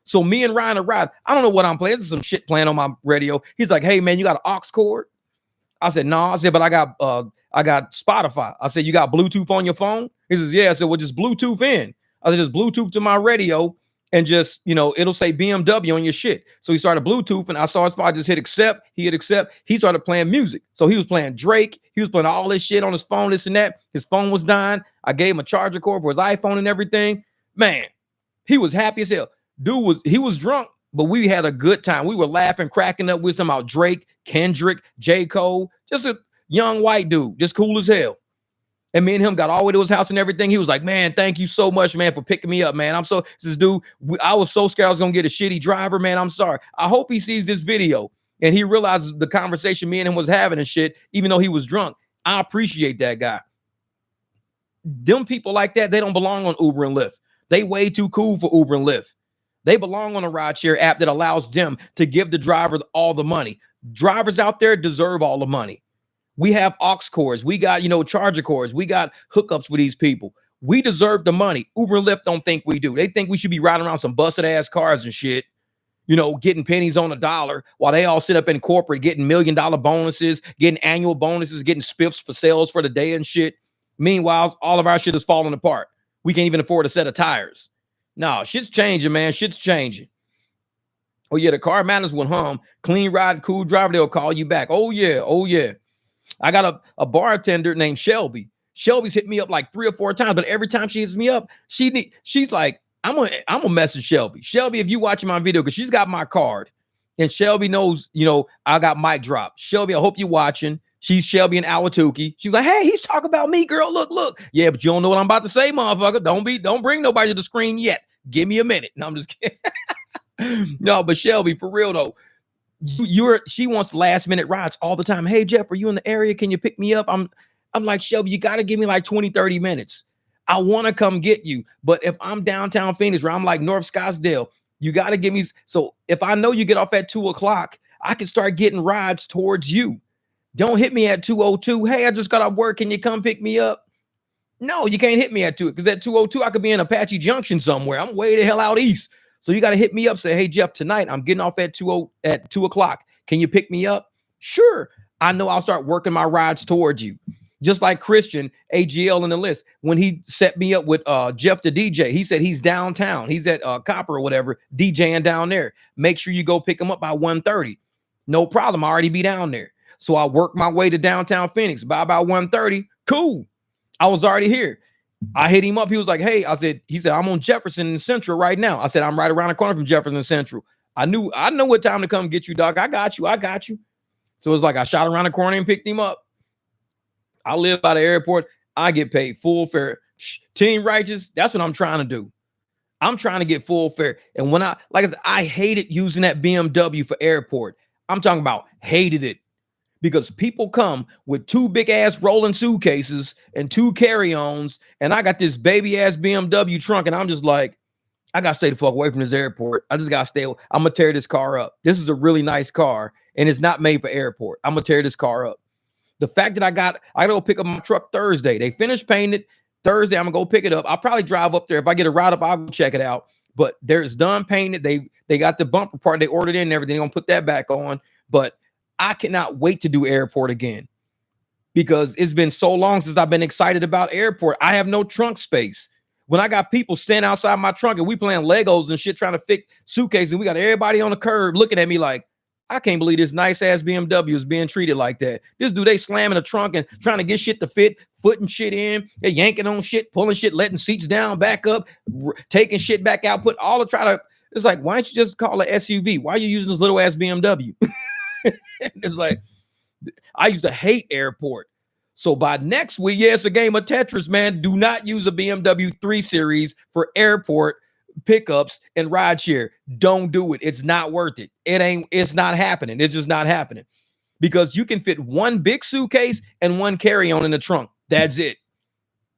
So me and Ryan are riding. I don't know what I'm playing. This is some shit playing on my radio. He's like, hey man, you got an aux cord? I said, no. I said, but I I got Spotify. I said, you got Bluetooth on your phone? He says, yeah. I said, well, just Bluetooth in. I said, just Bluetooth to my radio and just, it'll say BMW on your shit. So he started Bluetooth and I saw his spot. I just hit accept. He hit accept. He started playing music. So he was playing Drake. He was playing all this shit on his phone, this and that. His phone was dying. I gave him a charger cord for his iPhone and everything. Man, he was happy as hell. He was drunk, but we had a good time. We were laughing, cracking up with him about Drake, Kendrick, J. Cole, just a young white dude, just cool as hell. And me and him got all the way to his house and everything. He was like, man, thank you so much, man, for picking me up, man. This dude, I was so scared I was going to get a shitty driver, man. I'm sorry. I hope he sees this video and he realizes the conversation me and him was having and shit, even though he was drunk. I appreciate that guy. Them people like that, they don't belong on Uber and Lyft. They way too cool for Uber and Lyft. They belong on a rideshare app that allows them to give the driver all the money. Drivers out there deserve all the money. We have aux cords. We got, charger cords. We got hookups for these people. We deserve the money. Uber and Lyft don't think we do. They think we should be riding around some busted ass cars and shit, getting pennies on a dollar while they all sit up in corporate getting $1 million bonuses, getting annual bonuses, getting spiffs for sales for the day and shit. Meanwhile, all of our shit is falling apart. We can't even afford a set of tires. No, shit's changing, man. Shit's changing. Oh, yeah, the car matters went home. Clean ride, cool driver, they'll call you back. Oh, yeah. Oh, yeah. I got a bartender named Shelby. Shelby's hit me up like 3 or 4 times, but every time she hits me up, she's like, I'm gonna message Shelby. Shelby, if you watching my video, because she's got my card, and Shelby knows, I got mic drop. Shelby, I hope you're watching. She's Shelby in Awatuki. She's like, hey, he's talking about me, girl. Look. Yeah, but you don't know what I'm about to say, motherfucker. Don't bring nobody to the screen yet. Give me a minute. No, I'm just kidding. No, but Shelby, for real though. She wants last minute rides all the time. Hey, Jeff, are you in the area? Can you pick me up? I'm like, Shelby, you got to give me like 20, 30 minutes. I want to come get you. But if I'm downtown Phoenix, where I'm like North Scottsdale, you got to give me. So if I know you get off at 2:00, I can start getting rides towards you. Don't hit me at 2:02. Hey, I just got off work. Can you come pick me up? No, you can't hit me at 2 because at 2:02, I could be in Apache Junction somewhere. I'm way the hell out east. So you got to hit me up. Say, hey, Jeff, tonight I'm getting off at 2:00. Can you pick me up? Sure. I know I'll start working my rides towards you. Just like Christian, AGL in the list. When he set me up with Jeff the DJ, he said he's downtown. He's at Copper or whatever, DJing down there. Make sure you go pick him up by 1:30. No problem. I already be down there. So I work my way to downtown Phoenix by about 1:30. Cool. I was already here. I hit him up. He was like, hey, he said, I'm on Jefferson and Central right now. I said, I'm right around the corner from Jefferson and Central. I know what time to come get you, dog. I got you. So it was like I shot around the corner and picked him up. I live by the airport. I get paid full fare. Team Righteous, that's what I'm trying to do. I'm trying to get full fare. And when I hated using that BMW for airport. I'm talking about hated it. Because people come with 2 big ass rolling suitcases and 2 carry-ons, and I got this baby ass BMW trunk, and I'm just like, I gotta stay the fuck away from this airport. I just gotta stay. I'm gonna tear this car up. This is a really nice car, and it's not made for airport. I'm gonna tear this car up. The fact that I gotta go pick up my truck Thursday. They finished painting it Thursday. I'm gonna go pick it up. I'll probably drive up there. If I get a ride up, I'll go check it out. But it's done painted. They got the bumper part. They ordered in and everything. They're gonna put that back on, but I cannot wait to do airport again because it's been so long since I've been excited about airport. I have no trunk space. When I got people standing outside my trunk and we playing Legos and shit trying to fix suitcases, and we got everybody on the curb looking at me like, I can't believe this nice ass BMW is being treated like that. This dude, they slamming the trunk and trying to get shit to fit, putting shit in, they're yanking on shit, pulling shit, letting seats down, back up, taking shit back out, put all the it's like, why don't you just call it SUV? Why are you using this little ass BMW? It's like, I used to hate airport. So by next week, it's a game of Tetris, man. Do not use a BMW 3 Series for airport pickups and rideshare. Don't do it. It's not worth it. It's not happening. It's just not happening because you can fit 1 big suitcase and 1 carry-on in the trunk. That's it.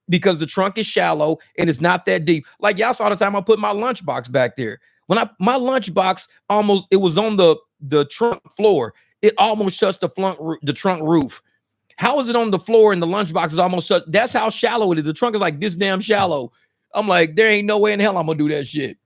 Because the trunk is shallow and it's not that deep. Like y'all saw the time I put my lunchbox back there. When my lunchbox it was on the trunk floor. It almost touched the trunk roof. How is it on the floor and the lunchbox is almost touched? That's how shallow it is. The trunk is like this damn shallow. I'm like, there ain't no way in hell I'm gonna do that shit.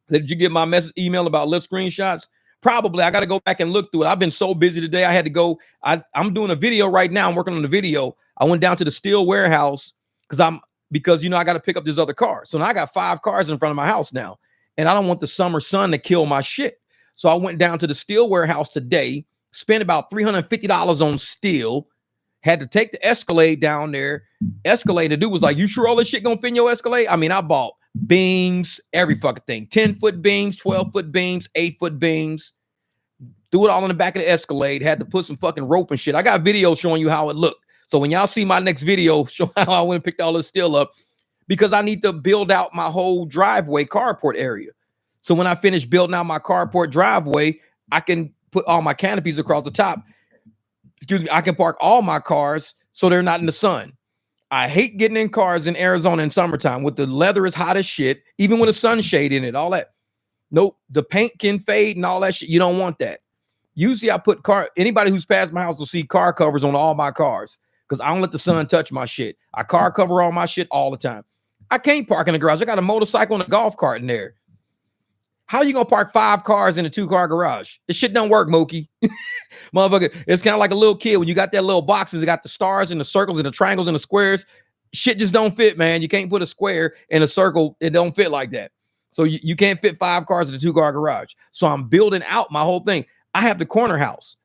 Did you get my email about Lyft screenshots? Probably. I got to go back and look through it. I've been so busy today. I had to go. I'm doing a video right now. I'm working on the video. I went down to the steel warehouse because I got to pick up this other car. So now I got 5 cars in front of my house now. And I don't want the summer sun to kill my shit. So I went down to the steel warehouse today, spent about $350 on steel, had to take the Escalade down there. Escalade, the dude was like, you sure all this shit gonna fit in your Escalade? I mean, I bought beams, every fucking thing, 10-foot beams, 12-foot beams, 8-foot beams, threw it all in the back of the Escalade, had to put some fucking rope and shit. I got videos showing you how it looked. So when y'all see my next video, show how I went and picked all this steel up, because I need to build out my whole driveway carport area. So when I finish building out my carport driveway, I can put all my canopies across the top. Excuse me, I can park all my cars so they're not in the sun. I hate getting in cars in Arizona in summertime with the leather is hot as shit, even with a sunshade in it, all that. Nope, the paint can fade and all that shit. You don't want that. Usually I put anybody who's passed my house will see car covers on all my cars because I don't let the sun touch my shit. I car cover all my shit all the time. I can't park in the garage. I got a motorcycle and a golf cart in there. How you gonna park 5 cars in a 2-car garage? This shit don't work, Mookie. Motherfucker, it's kind of like a little kid when you got that little box and it got the stars and the circles and the triangles and the squares. Shit just don't fit, man. You can't put a square in a circle. It don't fit like that. So you can't fit 5 cars in a 2-car garage. So I'm building out my whole thing. I have the corner house.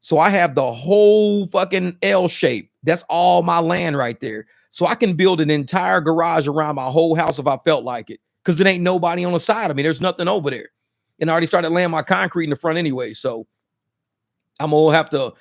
So I have the whole fucking L shape. That's all my land right there. So I can build an entire garage around my whole house if I felt like it. Because there ain't nobody on the side of me. There's nothing over there. And I already started laying my concrete in the front anyway. So I'm going to have to,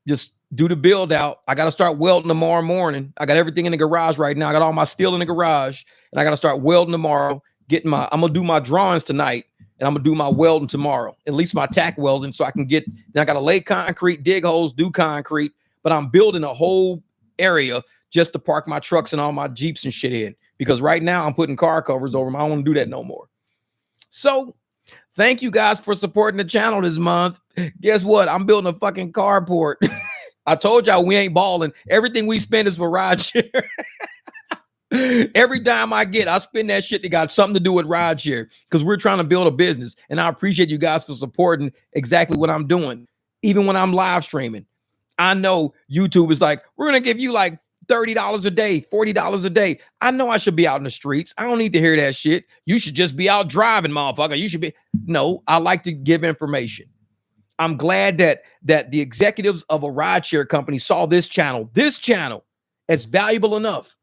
just do the build out. I got to start welding tomorrow morning. I got everything in the garage right now. I got all my steel in the garage. And I got to start welding tomorrow. I'm going to do my drawings tonight. And I'm going to do my welding tomorrow. At least my tack welding so I can then I got to lay concrete, dig holes, do concrete. But I'm building a whole area just to park my trucks and all my Jeeps and shit in. Because right now I'm putting car covers over them. I don't want to do that no more. So thank you guys for supporting the channel this month. Guess what? I'm building a fucking carport. I told y'all we ain't balling. Everything we spend is for rideshare. Every dime I get, I spend that shit that got something to do with rideshare because we're trying to build a business. And I appreciate you guys for supporting exactly what I'm doing. Even when I'm live streaming. I know YouTube is like, we're going to give you like $30 a day, $40 a day. I know I should be out in the streets. I don't need to hear that shit. You should just be out driving, motherfucker. You should be. No, I like to give information. I'm glad that the executives of a rideshare company saw this channel as valuable enough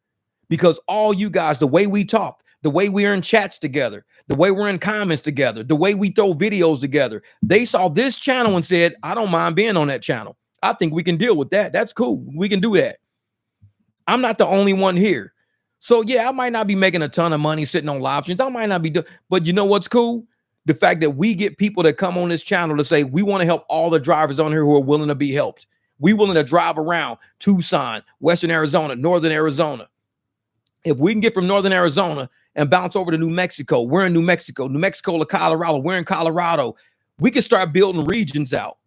because all you guys, the way we talk, the way we're in chats together, the way we're in comments together, the way we throw videos together, they saw this channel and said, I don't mind being on that channel. I think we can deal with that. That's cool. We can do that. I'm not the only one here. So yeah, I might not be making a ton of money sitting on live streams. I might not be doing, but you know what's cool? The fact that we get people that come on this channel to say, we want to help all the drivers on here who are willing to be helped. We willing to drive around Tucson, Western Arizona, Northern Arizona. If we can get from Northern Arizona and bounce over to New Mexico, we're in New Mexico to Colorado, we're in Colorado. We can start building regions out.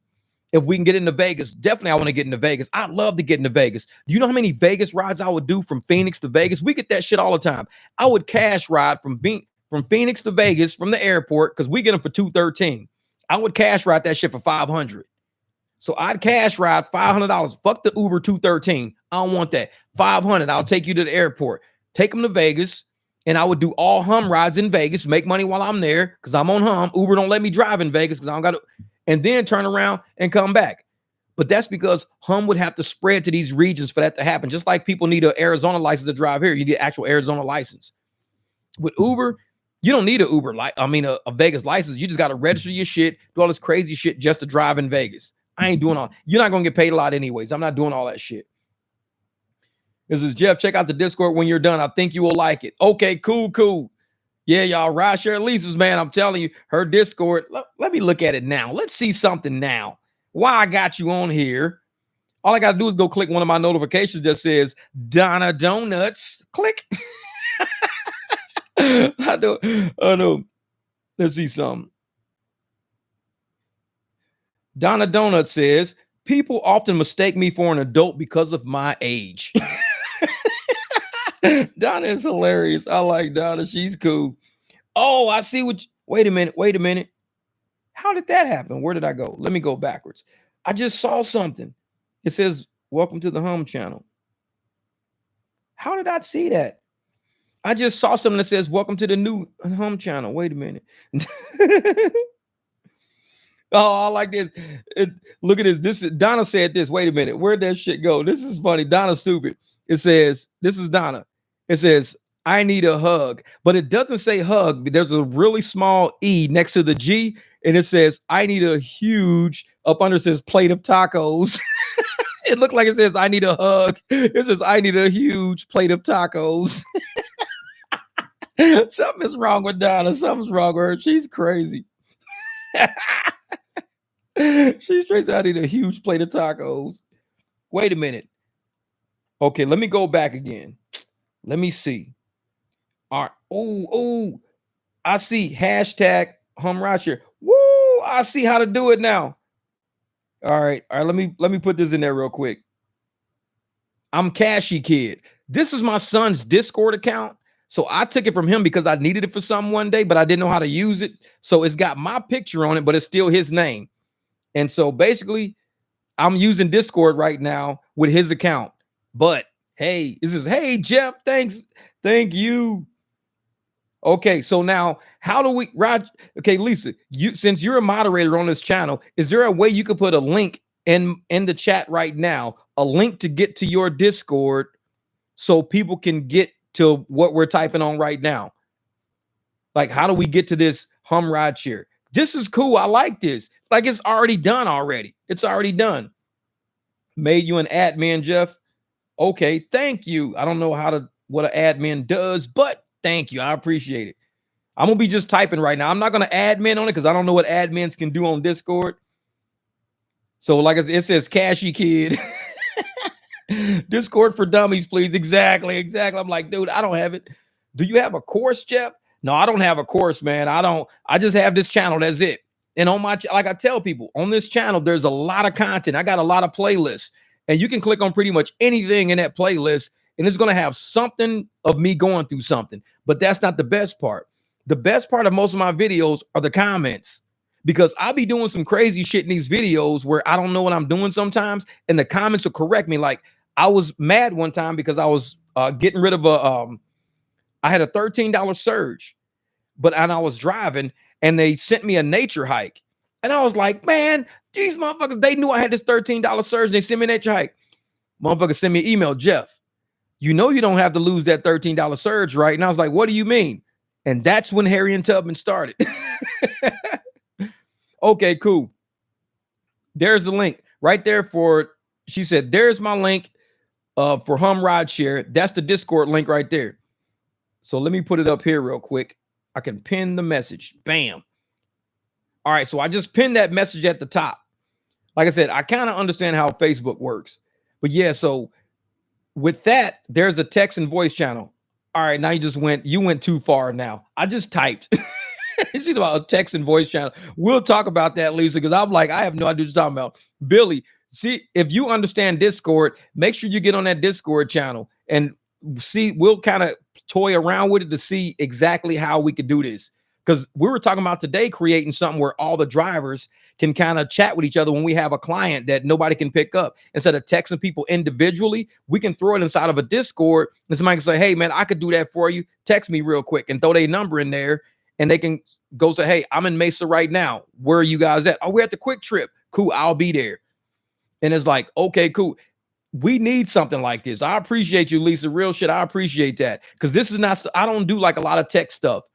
If we can get into Vegas, definitely I want to get into Vegas. I'd love to get into Vegas. Do you know how many Vegas rides I would do from Phoenix to Vegas? We get that shit all the time. I would cash ride from Phoenix to Vegas from the airport because we get them for $213. I would cash ride that shit for $500. So I'd cash ride $500. Fuck the Uber $213. I don't want that. $500. I'll take you to the airport. Take them to Vegas. And I would do all hum rides in Vegas. Make money while I'm there because I'm on hum. Uber don't let me drive in Vegas because I don't got to. And then turn around and come back. But that's because hum would have to spread to these regions for that to happen. Just like people need an Arizona license to drive here. You need an actual Arizona license. With Uber, you don't need a Vegas license. You just got to register your shit, do all this crazy shit just to drive in Vegas. I ain't doing all. You're not going to get paid a lot anyways. I'm not doing all that shit. This is Jeff. Check out the Discord when you're done. I think you will like it. Okay, cool. Yeah, y'all, rideshare leases, man. I'm telling you, her Discord. Let me look at it now. Let's see something now. Why I got you on here. All I got to do is go click one of my notifications that says Donna Donuts. Click. I know. Let's see something. Donna Donuts says, people often mistake me for an adult because of my age. Donna is hilarious. I like Donna. She's cool. Oh, I see wait a minute. How did that happen? Where did I go? Let me go backwards. I just saw something. It says, welcome to the home channel. How did I see that? I just saw something that says, welcome to the new home channel. Wait a minute. Oh, I like this. Look at this. This is Donna said this. Wait a minute. Where'd that shit go? This is funny. Donna's stupid. It says, this is Donna. It says, I need a hug. But it doesn't say hug. There's a really small E next to the G. And it says, I need a huge, up under says plate of tacos. It looked like it says, I need a hug. It says, I need a huge plate of tacos. Something is wrong with Donna. Something's wrong with her. She's crazy. She straight said, I need a huge plate of tacos. Wait a minute. Okay, let me go back again. Let me see. All right. Oh, I see hashtag HumRideshare. Woo! I see how to do it now. All right. Let me put this in there real quick. I'm Cashy Kid. This is my son's Discord account. So I took it from him because I needed it for something one day, but I didn't know how to use it. So it's got my picture on it, but it's still his name. And so basically, I'm using Discord right now with his account. But hey, this is, hey, Jeff, thanks. Thank you. Okay, so now how do we, Raj? Okay, Lisa, since you're a moderator on this channel, is there a way you could put a link in the chat right now, a link to get to your Discord so people can get to what we're typing on right now? Like, how do we get to this HumRideshare? This is cool. I like this. Like, it's already done already. It's already done. Made you an admin, Jeff. Okay, thank you. I don't know what an admin does, but thank you. I appreciate it. I'm gonna be just typing right now. I'm not gonna admin on it because I don't know what admins can do on Discord. So, like it says, Cashy Kid. Discord for dummies, please. Exactly. I'm like, dude, I don't have it. Do you have a course, Jeff? No, I don't have a course, man. I just have this channel. That's it. And on my, like I tell people, on this channel, there's a lot of content. I got a lot of playlists, and you can click on pretty much anything in that playlist, and it's going to have something of me going through something. But that's not the best part. The best part of most of my videos are the comments, because I'll be doing some crazy shit in these videos where I don't know what I'm doing sometimes, and the comments will correct me. Like, I was mad one time because I was getting rid of I had a $13 surge, and I was driving, and they sent me a nature hike. And I was like, man, these motherfuckers, they knew I had this $13 surge. And they sent me a nature hike. Motherfuckers sent me an email, Jeff, you know you don't have to lose that $13 surge, right? And I was like, what do you mean? And that's when Harry and Tubman started. Okay, cool. There's the link right there she said, there's my link for HumRideshare. That's the Discord link right there. So let me put it up here real quick. I can pin the message. Bam. All right, so I just pinned that message at the top. Like I said, I kind of understand how Facebook works. But yeah, so with that, there's a text and voice channel. All right, now you went too far now. I just typed. You see about a text and voice channel. We'll talk about that, Lisa, because I'm like, I have no idea what you're talking about. Billy, see, if you understand Discord, make sure you get on that Discord channel and see, we'll kind of toy around with it to see exactly how we could do this. Because we were talking about today creating something where all the drivers can kind of chat with each other when we have a client that nobody can pick up. Instead of texting people individually, we can throw it inside of a Discord, and somebody can say, hey, man, I could do that for you. Text me real quick, and throw their number in there, and they can go say, hey, I'm in Mesa right now. Where are you guys at? Oh, we're at the Quick Trip. Cool, I'll be there. And it's like, okay, cool. We need something like this. I appreciate you, Lisa. Real shit. I appreciate that. Because this is not, I don't do like a lot of tech stuff.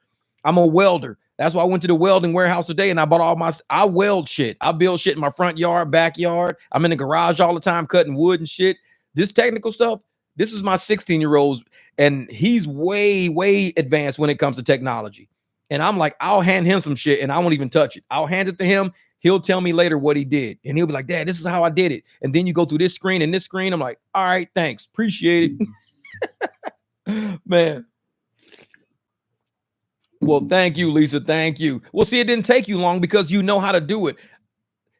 I'm a welder. That's why I went to the welding warehouse today and I bought I weld shit. I build shit in my front yard, backyard. I'm in the garage all the time cutting wood and shit. This technical stuff, this is my 16-year-old, and he's way, way advanced when it comes to technology. And I'm like, I'll hand him some shit and I won't even touch it. I'll hand it to him. He'll tell me later what he did. And he'll be like, Dad, this is how I did it. And then you go through this screen and this screen. I'm like, all right, thanks. Appreciate it. Man. Well, thank you, Lisa. Thank you. Well, see, it didn't take you long because you know how to do it.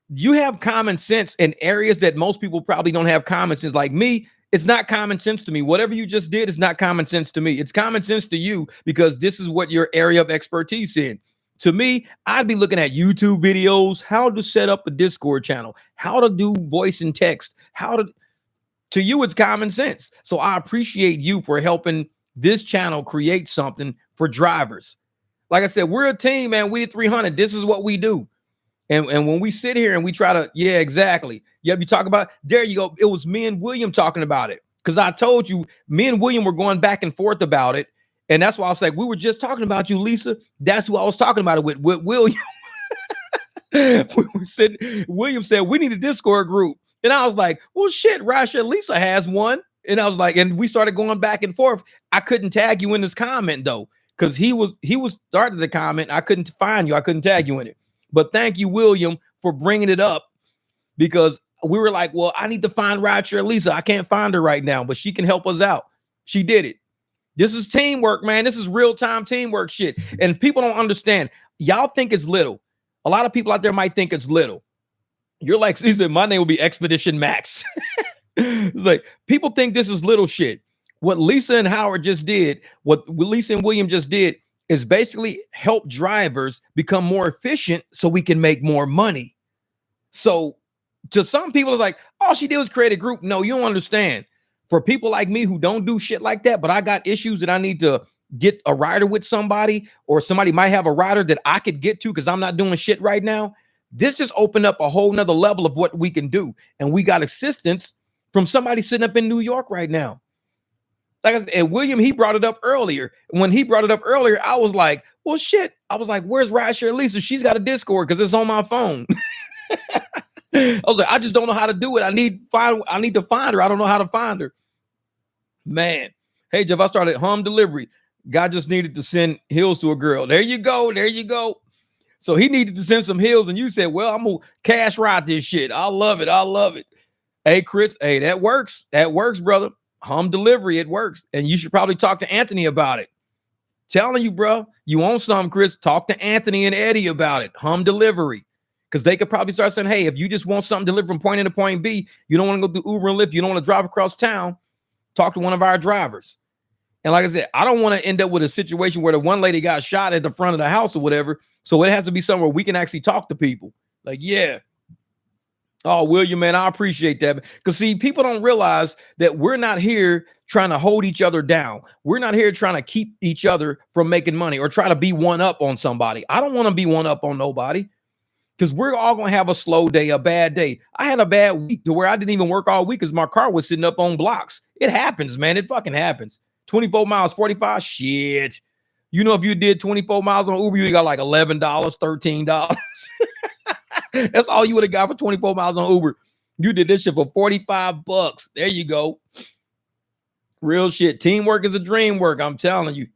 You have common sense in areas that most people probably don't have common sense. Like me, it's not common sense to me. Whatever you just did is not common sense to me. It's common sense to you because this is what your area of expertise in. To me, I'd be looking at YouTube videos, how to set up a Discord channel, how to do voice and text, to you, it's common sense. So I appreciate you for helping this channel create something for drivers. Like I said, we're a team, man. We did 300. This is what we do. And when we sit here and we try to, yeah, exactly. Yep, you talk about, there you go. It was me and William talking about it. Because I told you, me and William were going back and forth about it. And that's why I was like, we were just talking about you, Lisa. That's who I was talking about it with William. William said, we need a Discord group. And I was like, well, shit, Rasha, Lisa has one. And I was like, and we started going back and forth. I couldn't tag you in this comment, though, because he was started the comment. I couldn't find you. I couldn't tag you in it. But thank you, William, for bringing it up, because we were like, well, I need to find Rideshare Lisa. I can't find her right now, but she can help us out. She did it. This is teamwork, man. This is real-time teamwork shit. And people don't understand. Y'all think it's little. A lot of people out there might think it's little. You're like, he said, my name will be Expedition Max. It's like, people think this is little shit. What Lisa and Howard just did, what Lisa and William just did, is basically help drivers become more efficient so we can make more money. So to some people, it's like, all she did was create a group. No, you don't understand. For people like me who don't do shit like that, but I got issues that I need to get a rider with somebody, or somebody might have a rider that I could get to because I'm not doing shit right now. This just opened up a whole nother level of what we can do. And we got assistance from somebody sitting up in New York right now. Like I said, and William, he brought it up earlier. When he brought it up earlier, I was like, well, shit. I was like, where's Rideshare Lisa? She's got a Discord because it's on my phone. I was like, I just don't know how to do it. I need to find her. I don't know how to find her. Man. Hey, Jeff, I started home delivery. God just needed to send heels to a girl. There you go. There you go. So he needed to send some heels, and you said, well, I'm going to cash ride this shit. I love it. I love it. Hey, Chris. Hey, that works. That works, brother. Home delivery, it works. And you should probably talk to Anthony about it. Telling you, bro, you want something, Chris, talk to Anthony and Eddie about it. Home delivery. Because they could probably start saying, hey, if you just want something delivered from point A to point B, you don't want to go through Uber and Lyft, you don't want to drive across town, talk to one of our drivers. And like I said, I don't want to end up with a situation where the one lady got shot at the front of the house or whatever. So it has to be somewhere we can actually talk to people. Like, yeah. Oh, William, man, I appreciate that. Because, see, people don't realize that we're not here trying to hold each other down. We're not here trying to keep each other from making money or try to be one up on somebody. I don't want to be one up on nobody, because we're all going to have a slow day, a bad day. I had a bad week to where I didn't even work all week because my car was sitting up on blocks. It happens, man. It fucking happens. 24 miles, 45, shit. You know, if you did 24 miles on Uber, you got like $11, $13. That's all you would have got for 24 miles on Uber. You did this shit for $45. There you go. Real shit. Teamwork is a dream work, I'm telling you.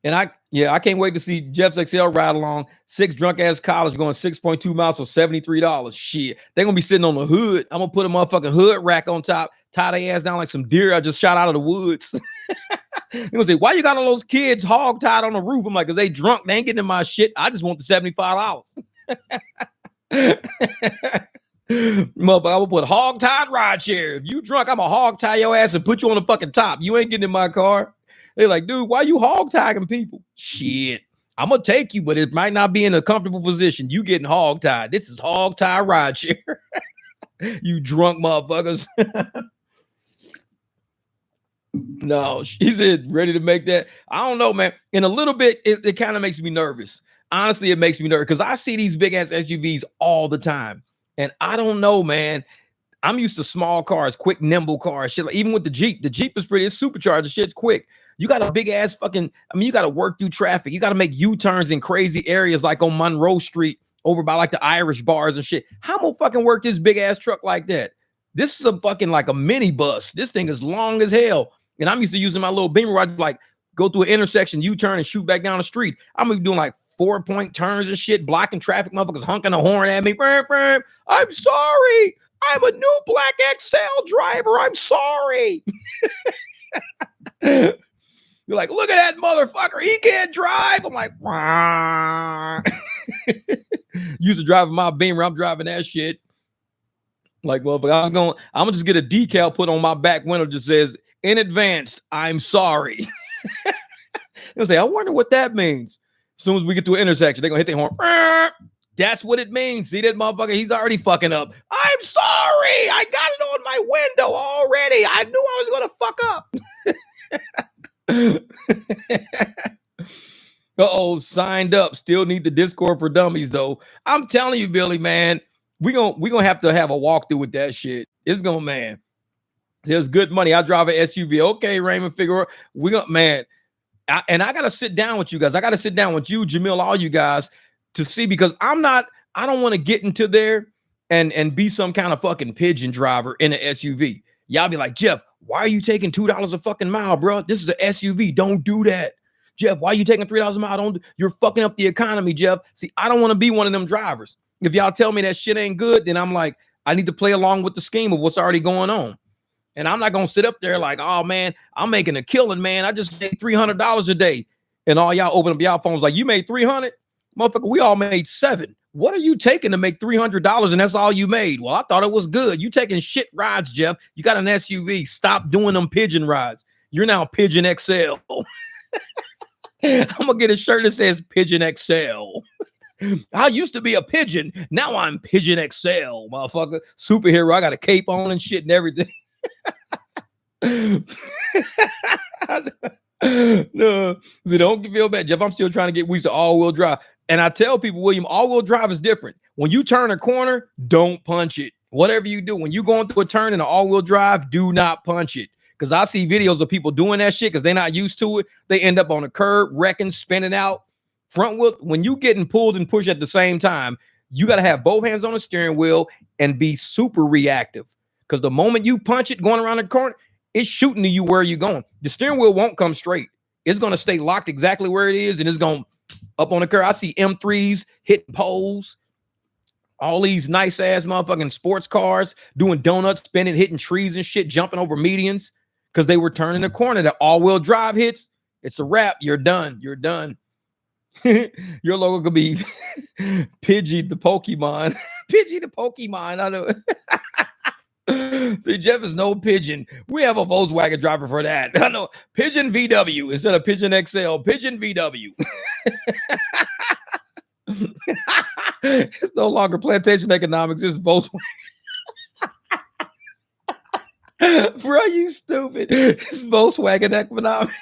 And I can't wait to see Jeff's XL ride along. 6 drunk ass college going 6.2 miles for $73. Shit. They're going to be sitting on the hood. I'm going to put a motherfucking hood rack on top, tie their ass down like some deer I just shot out of the woods. They're going to say, why you got all those kids hog tied on the roof? I'm like, because they drunk. They ain't getting in my shit. I just want the $75. Motherfucker, I will put hog tied ride share. If you drunk, I'm going to hog tie your ass and put you on the fucking top. You ain't getting in my car. They're like, dude, why you hog tagging people? Shit. I'm going to take you, but it might not be in a comfortable position. You getting hog tied. This is hog tie ride share. You drunk motherfuckers. No, she said, ready to make that. I don't know, man. In a little bit, it kind of makes me nervous. Honestly, it makes me nervous because I see these big ass SUVs all the time. And I don't know, man. I'm used to small cars, quick, nimble cars. Shit, like, even with the Jeep is pretty, it's supercharged. The shit's quick. You got a big ass you got to work through traffic. You got to make U-turns in crazy areas like on Monroe Street over by like the Irish bars and shit. How am I fucking work this big ass truck like that? This is a fucking like a mini bus. This thing is long as hell. And I'm used to using my little Beamer where I just like go through an intersection, U-turn and shoot back down the street. I'm gonna be doing like 4-point turns and shit, blocking traffic, motherfuckers honking a horn at me. I'm sorry. I'm a new black XL driver. I'm sorry. You're like, look at that motherfucker. He can't drive. I'm like, wah. Used to drive my Beamer. I'm driving that shit. Like, well, but I'm gonna just get a decal put on my back window that just says, in advance, I'm sorry. They'll say, I wonder what that means. As soon as we get to an intersection, they're gonna hit their horn. That's what it means. See that motherfucker? He's already fucking up. I'm sorry. I got it on my window already. I knew I was gonna fuck up. Uh-oh, signed up. Still need the Discord for Dummies, though. I'm telling you, Billy, man, we gonna have to have a walkthrough with that shit. It's gonna, man. There's good money. I drive an SUV. Okay, Raymond Figueroa. We gonna, man. I gotta sit down with you guys. I gotta sit down with you, Jamil, all you guys, to see, because I don't want to get into there and be some kind of fucking pigeon driver in an SUV. Y'all be like, Jeff, why are you taking $2 a fucking mile, bro? This is an SUV. Don't do that. Jeff, why are you taking $3 a mile? You're fucking up the economy, Jeff. See, I don't want to be one of them drivers. If y'all tell me that shit ain't good, then I'm like, I need to play along with the scheme of what's already going on. And I'm not going to sit up there like, oh, man, I'm making a killing, man. I just made $300 a day. And all y'all open up y'all phones like, you made 300? Motherfucker, we all made 7. What are you taking to make $300 and that's all you made? Well, I thought it was good. You taking shit rides, Jeff. You got an SUV. Stop doing them pigeon rides. You're now Pigeon XL. I'm going to get a shirt that says Pigeon XL. I used to be a pigeon. Now I'm Pigeon XL, motherfucker. Superhero. I got a cape on and shit and everything. No, so don't feel bad, Jeff. I'm still trying to get used to all-wheel drive. And I tell people, William, all-wheel drive is different. When you turn a corner, don't punch it. Whatever you do, when you're going through a turn in an all-wheel drive, do not punch it. Because I see videos of people doing that shit because they're not used to it. They end up on a curb, wrecking, spinning out. Front wheel, when you getting pulled and pushed at the same time, you got to have both hands on the steering wheel and be super reactive. Because the moment you punch it going around the corner, it's shooting to you where you're going. The steering wheel won't come straight. It's going to stay locked exactly where it is, and it's going up on the curb. I see M3s hitting poles. All these nice-ass motherfucking sports cars doing donuts, spinning, hitting trees and shit, jumping over medians because they were turning the corner. The all-wheel drive hits, it's a wrap. You're done. You're done. Your logo could be Pidgey the Pokemon. Pidgey the Pokemon. I know. See, Jeff is no pigeon. We have a Volkswagen driver for that. I know. Pigeon VW instead of Pigeon XL. Pigeon VW. It's no longer plantation economics. It's Volkswagen. Bro, you stupid. It's Volkswagen economics.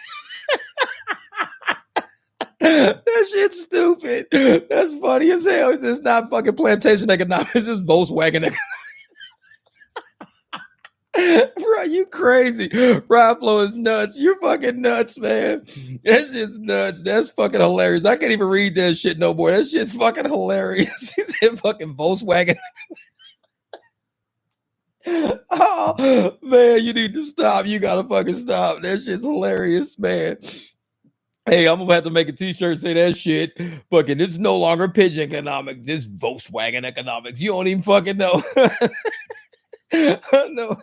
That shit's stupid. That's funny as hell. It's not fucking plantation economics. It's Volkswagen economics. Bro, you crazy. Rob Flo is nuts. You're fucking nuts, man. That's just nuts. That's fucking hilarious. I can't even read that shit no more. That shit's fucking hilarious. He said fucking Volkswagen. Oh, man, you need to stop. You gotta fucking stop. That shit's hilarious, man. Hey, I'm gonna have to make a t-shirt say that shit. Fucking, it's no longer pigeon economics. It's Volkswagen economics. You don't even fucking know. No,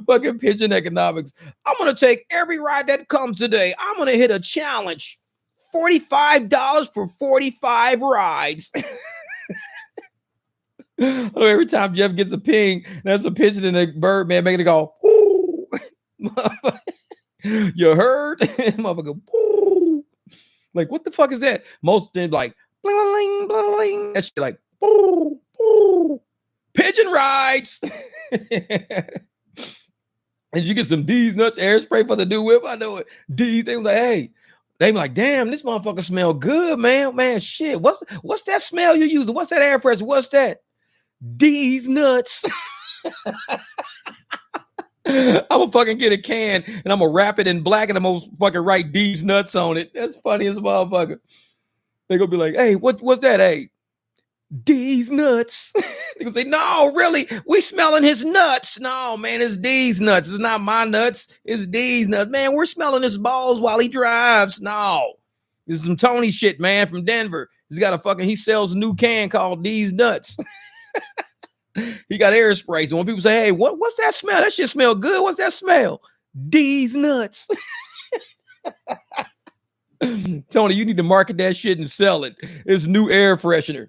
fucking pigeon economics. I'm gonna take every ride that comes today. I'm gonna hit a challenge. $45 for 45 rides. Every time Jeff gets a ping, that's a pigeon and a bird, man, making it go, ooh. You heard? Motherfucker, ooh. Like, what the fuck is that? Most of them like, bling, bling, bling, bling. That shit like, ooh, ooh. Pigeon rides. And you get some D's nuts air spray for the new whip. I know it. D's, they was like, hey, they be like, damn, this motherfucker smell good, man. Man, shit. What's that smell you're using? What's that air freshener? What's that? D's nuts. I'm gonna fucking get a can and I'm gonna wrap it in black and I'm gonna fucking write D's nuts on it. That's funny as a motherfucker. They gonna be like, hey, what's that? Hey, D's nuts. They gonna say, no, really, we smelling his nuts. No, man, it's D's nuts. It's not my nuts. It's D's nuts. Man, we're smelling his balls while he drives. No, this is some Tony shit, man, from Denver. He sells a new can called D's nuts. He got air spray. So when people say, hey, what's that smell? That shit smell good. What's that smell? D's nuts. Tony, you need to market that shit and sell it. It's new air freshener.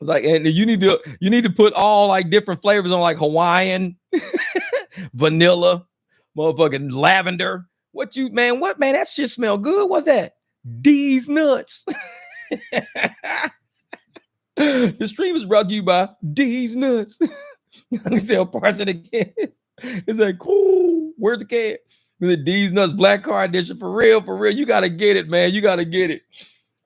Like, and you need to put all like different flavors on, like Hawaiian, vanilla, motherfucking lavender. What man, that shit smell good? What's that? These nuts. The stream is brought to you by These nuts. I sell parts of the can. It's like, cool. Where's the can? The These nuts black card edition. For real, for real. You gotta get it, man. You gotta get it.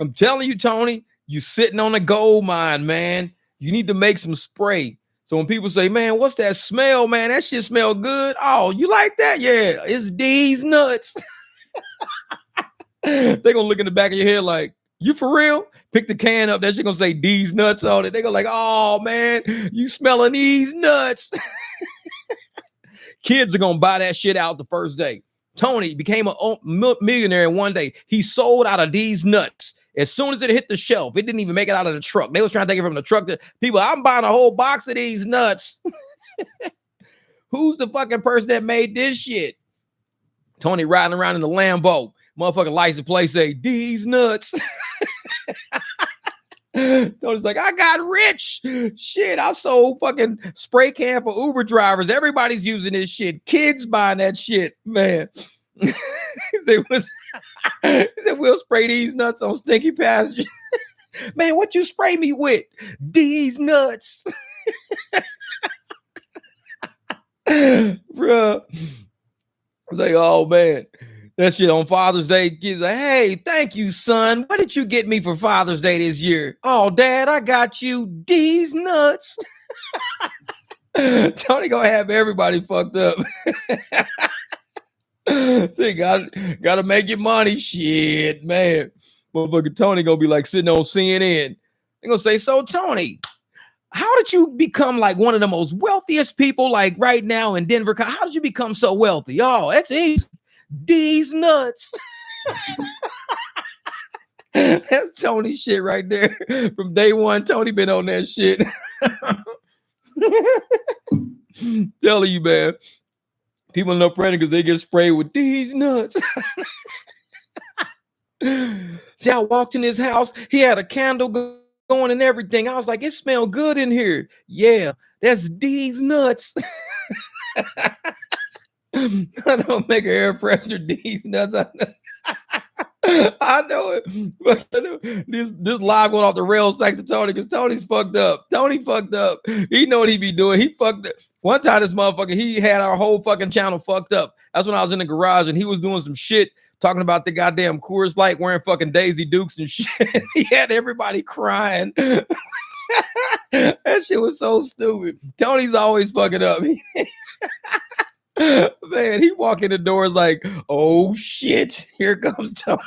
I'm telling you, Tony, you sitting on a gold mine, man. You need to make some spray. So when people say, man, what's that smell, man? That shit smell good. Oh, you like that? Yeah, it's These nuts. They're gonna look in the back of your head like, you for real? Pick the can up. That shit gonna say These nuts on it. They go like, oh man, you smelling these nuts. Kids are gonna buy that shit out the first day. Tony became a millionaire in one day. He sold out of these nuts. As soon as it hit the shelf, it didn't even make it out of the truck. They was trying to take it from the truck to people. I'm buying a whole box of these nuts. Who's the fucking person that made this shit? Tony riding around in the Lambo. Motherfucking license plate say, These nuts. Tony's like, I got rich. Shit, I sold fucking spray can for Uber drivers. Everybody's using this shit. Kids buying that shit, man. He said, we'll spray these nuts on stinky passengers. Man, what you spray me with? These nuts. Bruh. I was like, oh, man. That shit on Father's Day. Kids like, hey, thank you, son. What did you get me for Father's Day this year? Oh, Dad, I got you these nuts. Tony gonna have everybody fucked up. See, gotta make your money. Shit, man. Motherfucker Tony gonna be like sitting on CNN. They're gonna say, so Tony, how did you become like one of the most wealthiest people like right now in Denver? How did you become so wealthy? Oh, that's easy. These nuts. That's Tony shit right there. From day one, Tony been on that shit. Telling you, man. People are not pregnant because they get sprayed with these nuts. See, I walked in his house. He had a candle going and everything. I was like, it smelled good in here. Yeah, that's these nuts. I don't make an air freshener. These nuts. I know it. But this live going off the rails thanks to Tony because Tony's fucked up. Tony fucked up. He know what he be doing. He fucked up. One time this motherfucker, he had our whole fucking channel fucked up. That's when I was in the garage and he was doing some shit talking about the goddamn Coors Light wearing fucking Daisy Dukes and shit. He had everybody crying. That shit was so stupid. Tony's always fucking up. Man, he walk in the doors like, oh shit, here comes Tony.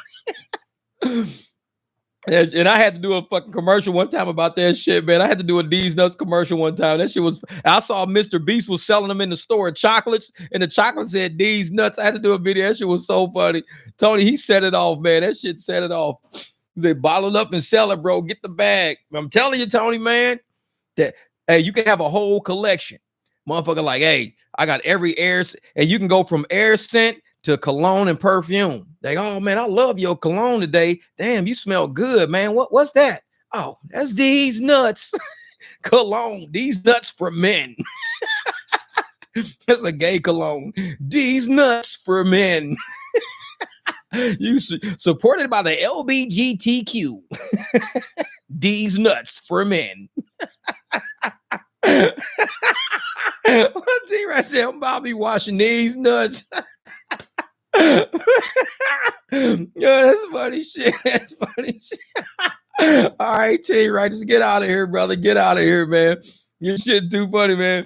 And I had to do a fucking commercial one time about that shit, man. I had to do a These Nuts commercial one time. That shit was, I saw Mr. Beast was selling them in the store, chocolates, and the chocolate said These Nuts. I had to do a video. That shit was so funny. Tony, he set it off, man. That shit set it off. He said, bottle it up and sell it, bro. Get the bag. I'm telling you, Tony, man, that, hey, you can have a whole collection. Motherfucker like, hey, I got every air, and you can go from air scent to cologne and perfume. Like, oh man, I love your cologne today. Damn, you smell good, man. What's that? Oh, that's These Nuts. Cologne. These Nuts for men. That's a gay cologne. These Nuts for men. You supported by the LBGTQ. These Nuts for men. T-Rex said, I'm about to be washing these nuts. Yo, that's funny shit. That's funny shit. All right, T-Rex, just get out of here, brother. Get out of here, man. Your shit too funny, man.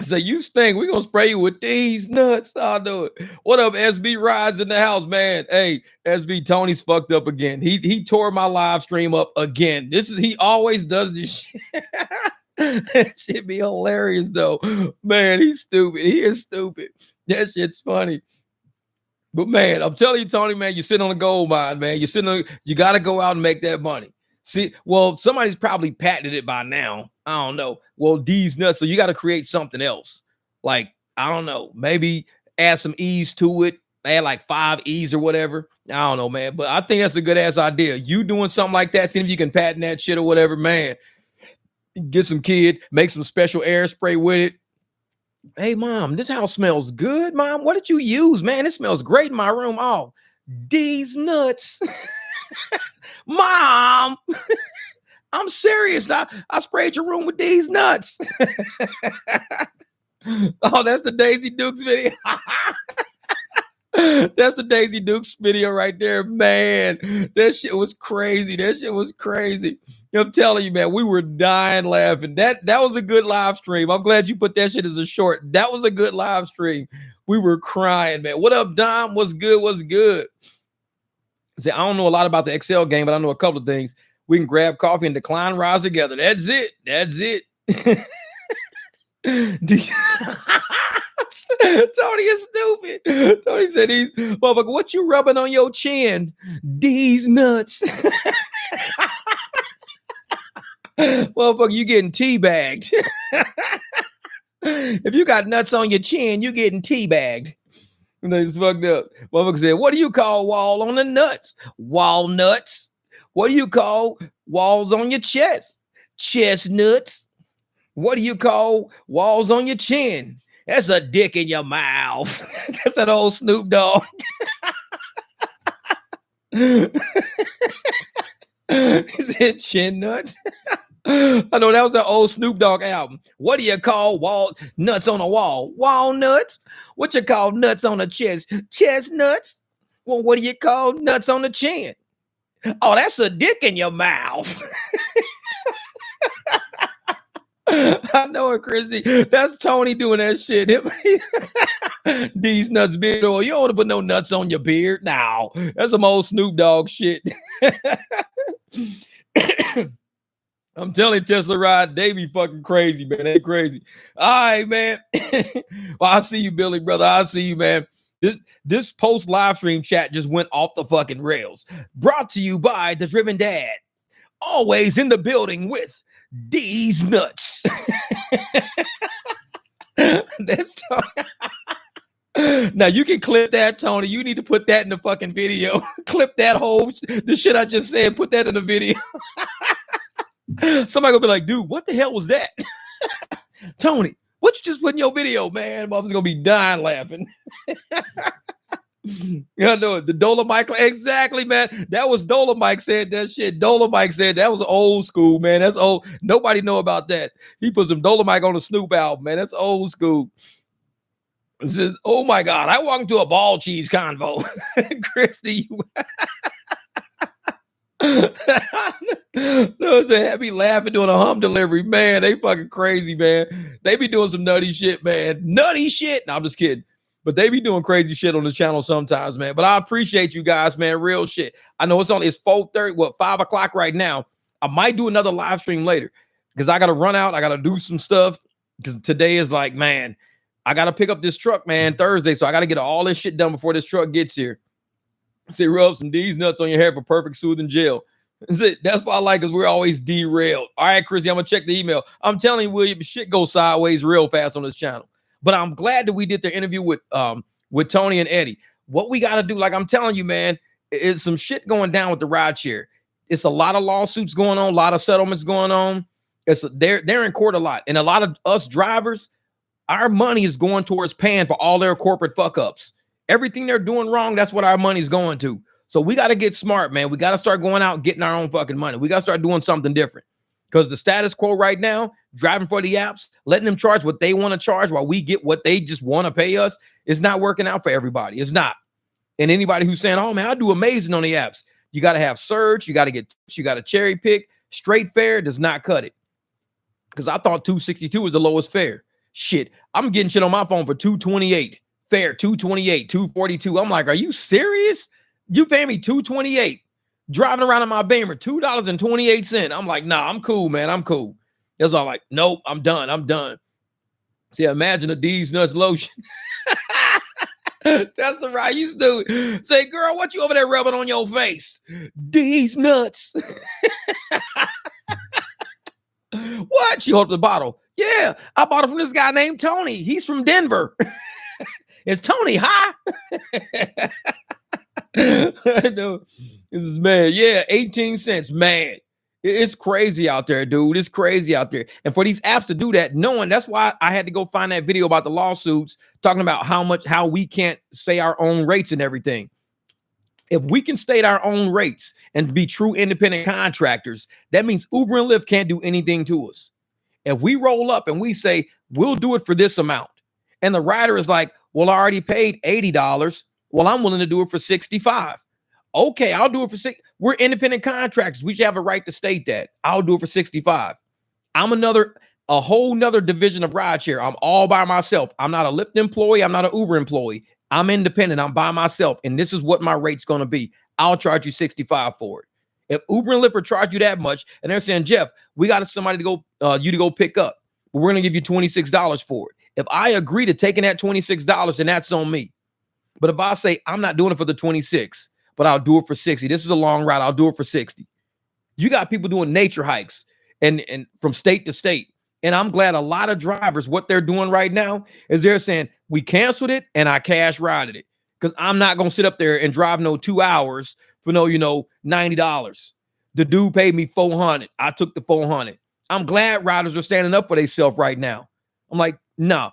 So you stink. We're gonna spray you with these nuts. I'll do it. What up, SB Rides in the house, man? Hey, SB, Tony's fucked up again. He tore my live stream up again. He always does this shit. That shit be hilarious though. Man, he's stupid. He is stupid. That shit's funny. But man, I'm telling you, Tony, man, you're sitting on a gold mine, man. You got to go out and make that money. See, well, somebody's probably patented it by now. I don't know. Well, These Nuts. So you got to create something else. Like, I don't know, maybe add some E's to it. Add like 5 E's or whatever. I don't know, man. But I think that's a good ass idea. You doing something like that, seeing if you can patent that shit or whatever, man. Get some kid, make some special air spray with it. Hey, mom, this house smells good, mom. What did you use, man? It smells great in my room. Oh, These nuts. Mom, I'm serious. I sprayed your room with these nuts. Oh, that's the Daisy Dukes video. That's the Daisy Dukes video right there, man. That shit was crazy. That shit was crazy. I'm telling you, man, we were dying laughing. That was a good live stream. I'm glad you put that shit as a short. That was a good live stream. We were crying, man. What up, Dom? What's good? What's good? See, I don't know a lot about the Excel game, but I know a couple of things. We can grab coffee and decline rise together. That's it. That's it. Tony is stupid. Tony said, "These motherfucker, what you rubbing on your chin? These nuts." Motherfucker, you getting teabagged. If you got nuts on your chin, you getting teabagged. And they just fucked up. Motherfucker said, "What do you call wall on the nuts? Walnuts. What do you call walls on your chest? Chestnuts. What do you call walls on your chin? That's a dick in your mouth." That's that old Snoop Dogg. He said chin nuts. I know that was the old Snoop Dogg album. What do you call nuts on a wall? Walnuts. What you call nuts on the chest? Chestnuts. Well, what do you call nuts on the chin? Oh, that's a dick in your mouth. I know it, Chrissy. That's Tony doing that shit. These nuts beard oil. You don't want to put no nuts on your beard. No, that's some old Snoop Dogg shit. I'm telling you, Tesla Ride, they be fucking crazy, man. They crazy. All right, man. Well, I see you, Billy, brother. I see you, man. This post live stream chat just went off the fucking rails. Brought to you by the Driven Dad. Always in the building with these nuts. That's now you can clip that, Tony. You need to put that in the fucking video. Clip that whole the shit I just said. Put that in the video. Somebody gonna be like, "Dude, what the hell was that?" Tony, what you just put in your video, man? Mom's gonna be dying laughing. You know, the Dolomite, exactly, man. That was Dolomite said that shit. Dolomite said that was old school, man. That's old. Nobody know about that. He put some Dolomite on the Snoop album, man. That's old school. It says, "Oh my God, I walked into a ball cheese convo." Christy, no, it's a happy laughing doing a hum delivery, man. They fucking crazy, man. They be doing some nutty shit, man. Nutty shit. No, I'm just kidding. But they be doing crazy shit on the channel sometimes, man. But I appreciate you guys, man. Real shit. I know it's 4:30, 5 o'clock right now. I might do another live stream later because I got to run out. I got to do some stuff because today is like, man, I got to pick up this truck, man, Thursday. So I got to get all this shit done before this truck gets here. Say, rub some D's nuts on your hair for perfect soothing gel. That's why I like because we're always derailed. All right, Chrissy, I'm going to check the email. I'm telling you, William, shit goes sideways real fast on this channel. But I'm glad that we did the interview with Tony and Eddie. What we got to do, like I'm telling you, man, is some shit going down with the rideshare. It's a lot of lawsuits going on, a lot of settlements going on. They're in court a lot. And a lot of us drivers, our money is going towards paying for all their corporate fuck-ups. Everything they're doing wrong, that's what our money's going to. So we got to get smart, man. We got to start going out and getting our own fucking money. We got to start doing something different. Because the status quo right now, driving for the apps, letting them charge what they want to charge while we get what they just want to pay us, is not working out for everybody. It's not. And anybody who's saying, "Oh, man, I do amazing on the apps," you got to have surge. You got to get tips. You got to cherry pick. Straight fare does not cut it. Because I thought $262 was the lowest fare. Shit, I'm getting shit on my phone for $228. Fare $228, $242. I'm like, are you serious? You pay me $228. Driving around in my Beamer, $2.28. I'm like, nah, I'm cool, man. I'm cool. That's all like, nope, I'm done. I'm done. See, imagine a D's nuts lotion. That's the right. You do. Say, girl, what you over there rubbing on your face? D's nuts. What? She holds the bottle. Yeah, I bought it from this guy named Tony. He's from Denver. It's Tony, huh? I know. This is mad. Yeah, 18 cents, man. It's crazy out there, dude. It's crazy out there. And for these apps to do that, knowing that's why I had to go find that video about the lawsuits, talking about how we can't say our own rates and everything. If we can state our own rates and be true independent contractors, that means Uber and Lyft can't do anything to us. If we roll up and we say, we'll do it for this amount, and the rider is like, well, I already paid $80. Well, I'm willing to do it for 65. Okay, I'll do it for six. We're independent contractors. We should have a right to state that. I'll do it for 65. I'm a whole nother division of rideshare. I'm all by myself. I'm not a Lyft employee. I'm not an Uber employee. I'm independent. I'm by myself. And this is what my rate's going to be. I'll charge you 65 for it. If Uber and Lyft charge you that much, and they're saying, Jeff, we got somebody to go, you to go pick up, but we're going to give you $26 for it. If I agree to taking that $26, then that's on me. But if I say, I'm not doing it for the 26, but I'll do it for 60. This is a long ride. I'll do it for 60. You got people doing nature hikes and from state to state. And I'm glad a lot of drivers, what they're doing right now is they're saying, we canceled it and I cash rided it. Because I'm not going to sit up there and drive no 2 hours for no, $90. The dude paid me $400. I took the $400. I'm glad riders are standing up for themselves right now. I'm like, no,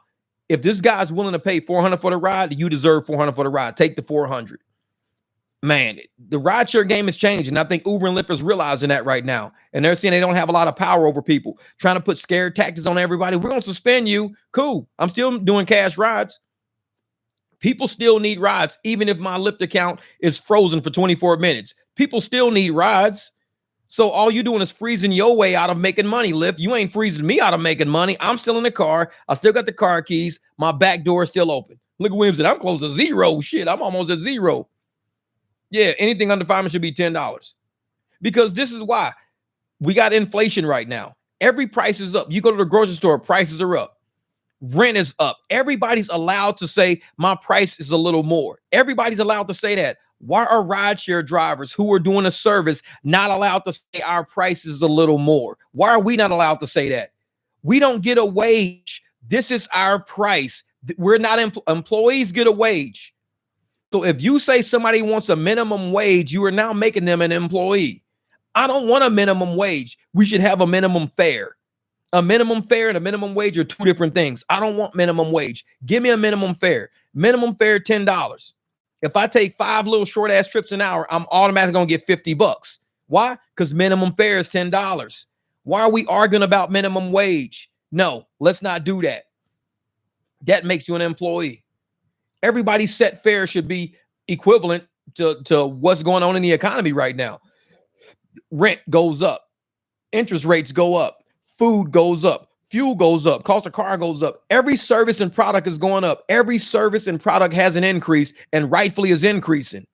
if this guy's willing to pay $400 for the ride, you deserve $400 for the ride. Take the $400. Man, the rideshare game is changing. I think Uber and Lyft is realizing that right now. And they're saying they don't have a lot of power over people, trying to put scare tactics on everybody. We're going to suspend you. Cool. I'm still doing cash rides. People still need rides, even if my Lyft account is frozen for 24 minutes. People still need rides. So all you're doing is freezing your way out of making money, Lyft. You ain't freezing me out of making money. I'm still in the car. I still got the car keys. My back door is still open. Look at Williams said, I'm close to zero. Shit, I'm almost at zero. Yeah, anything under $5 should be $10. Because this is why we got inflation right now. Every price is up. You go to the grocery store, prices are up. Rent is up. Everybody's allowed to say my price is a little more. Everybody's allowed to say that. Why are rideshare drivers who are doing a service not allowed to say our price is a little more? Why are we not allowed to say that? We don't get a wage. This is our price. We're not employees get a wage. So if you say somebody wants a minimum wage, you are now making them an employee. I don't want a minimum wage. We should have a minimum fare. A minimum fare and a minimum wage are two different things. I don't want minimum wage. Give me a minimum fare. Minimum fare, $10. If I take 5 little short ass trips an hour, I'm automatically going to get $50. Why? Because minimum fare is $10. Why are we arguing about minimum wage? No, let's not do that. That makes you an employee. Everybody's set fare should be equivalent to what's going on in the economy right now. Rent goes up. Interest rates go up. Food goes up. Fuel goes up. Cost of car goes up. Every service and product is going up. Every service and product has an increase and rightfully is increasing.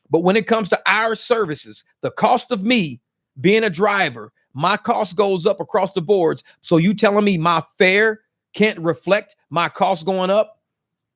But when it comes to our services, the cost of me being a driver, my cost goes up across the boards. So you telling me my fare can't reflect my cost going up?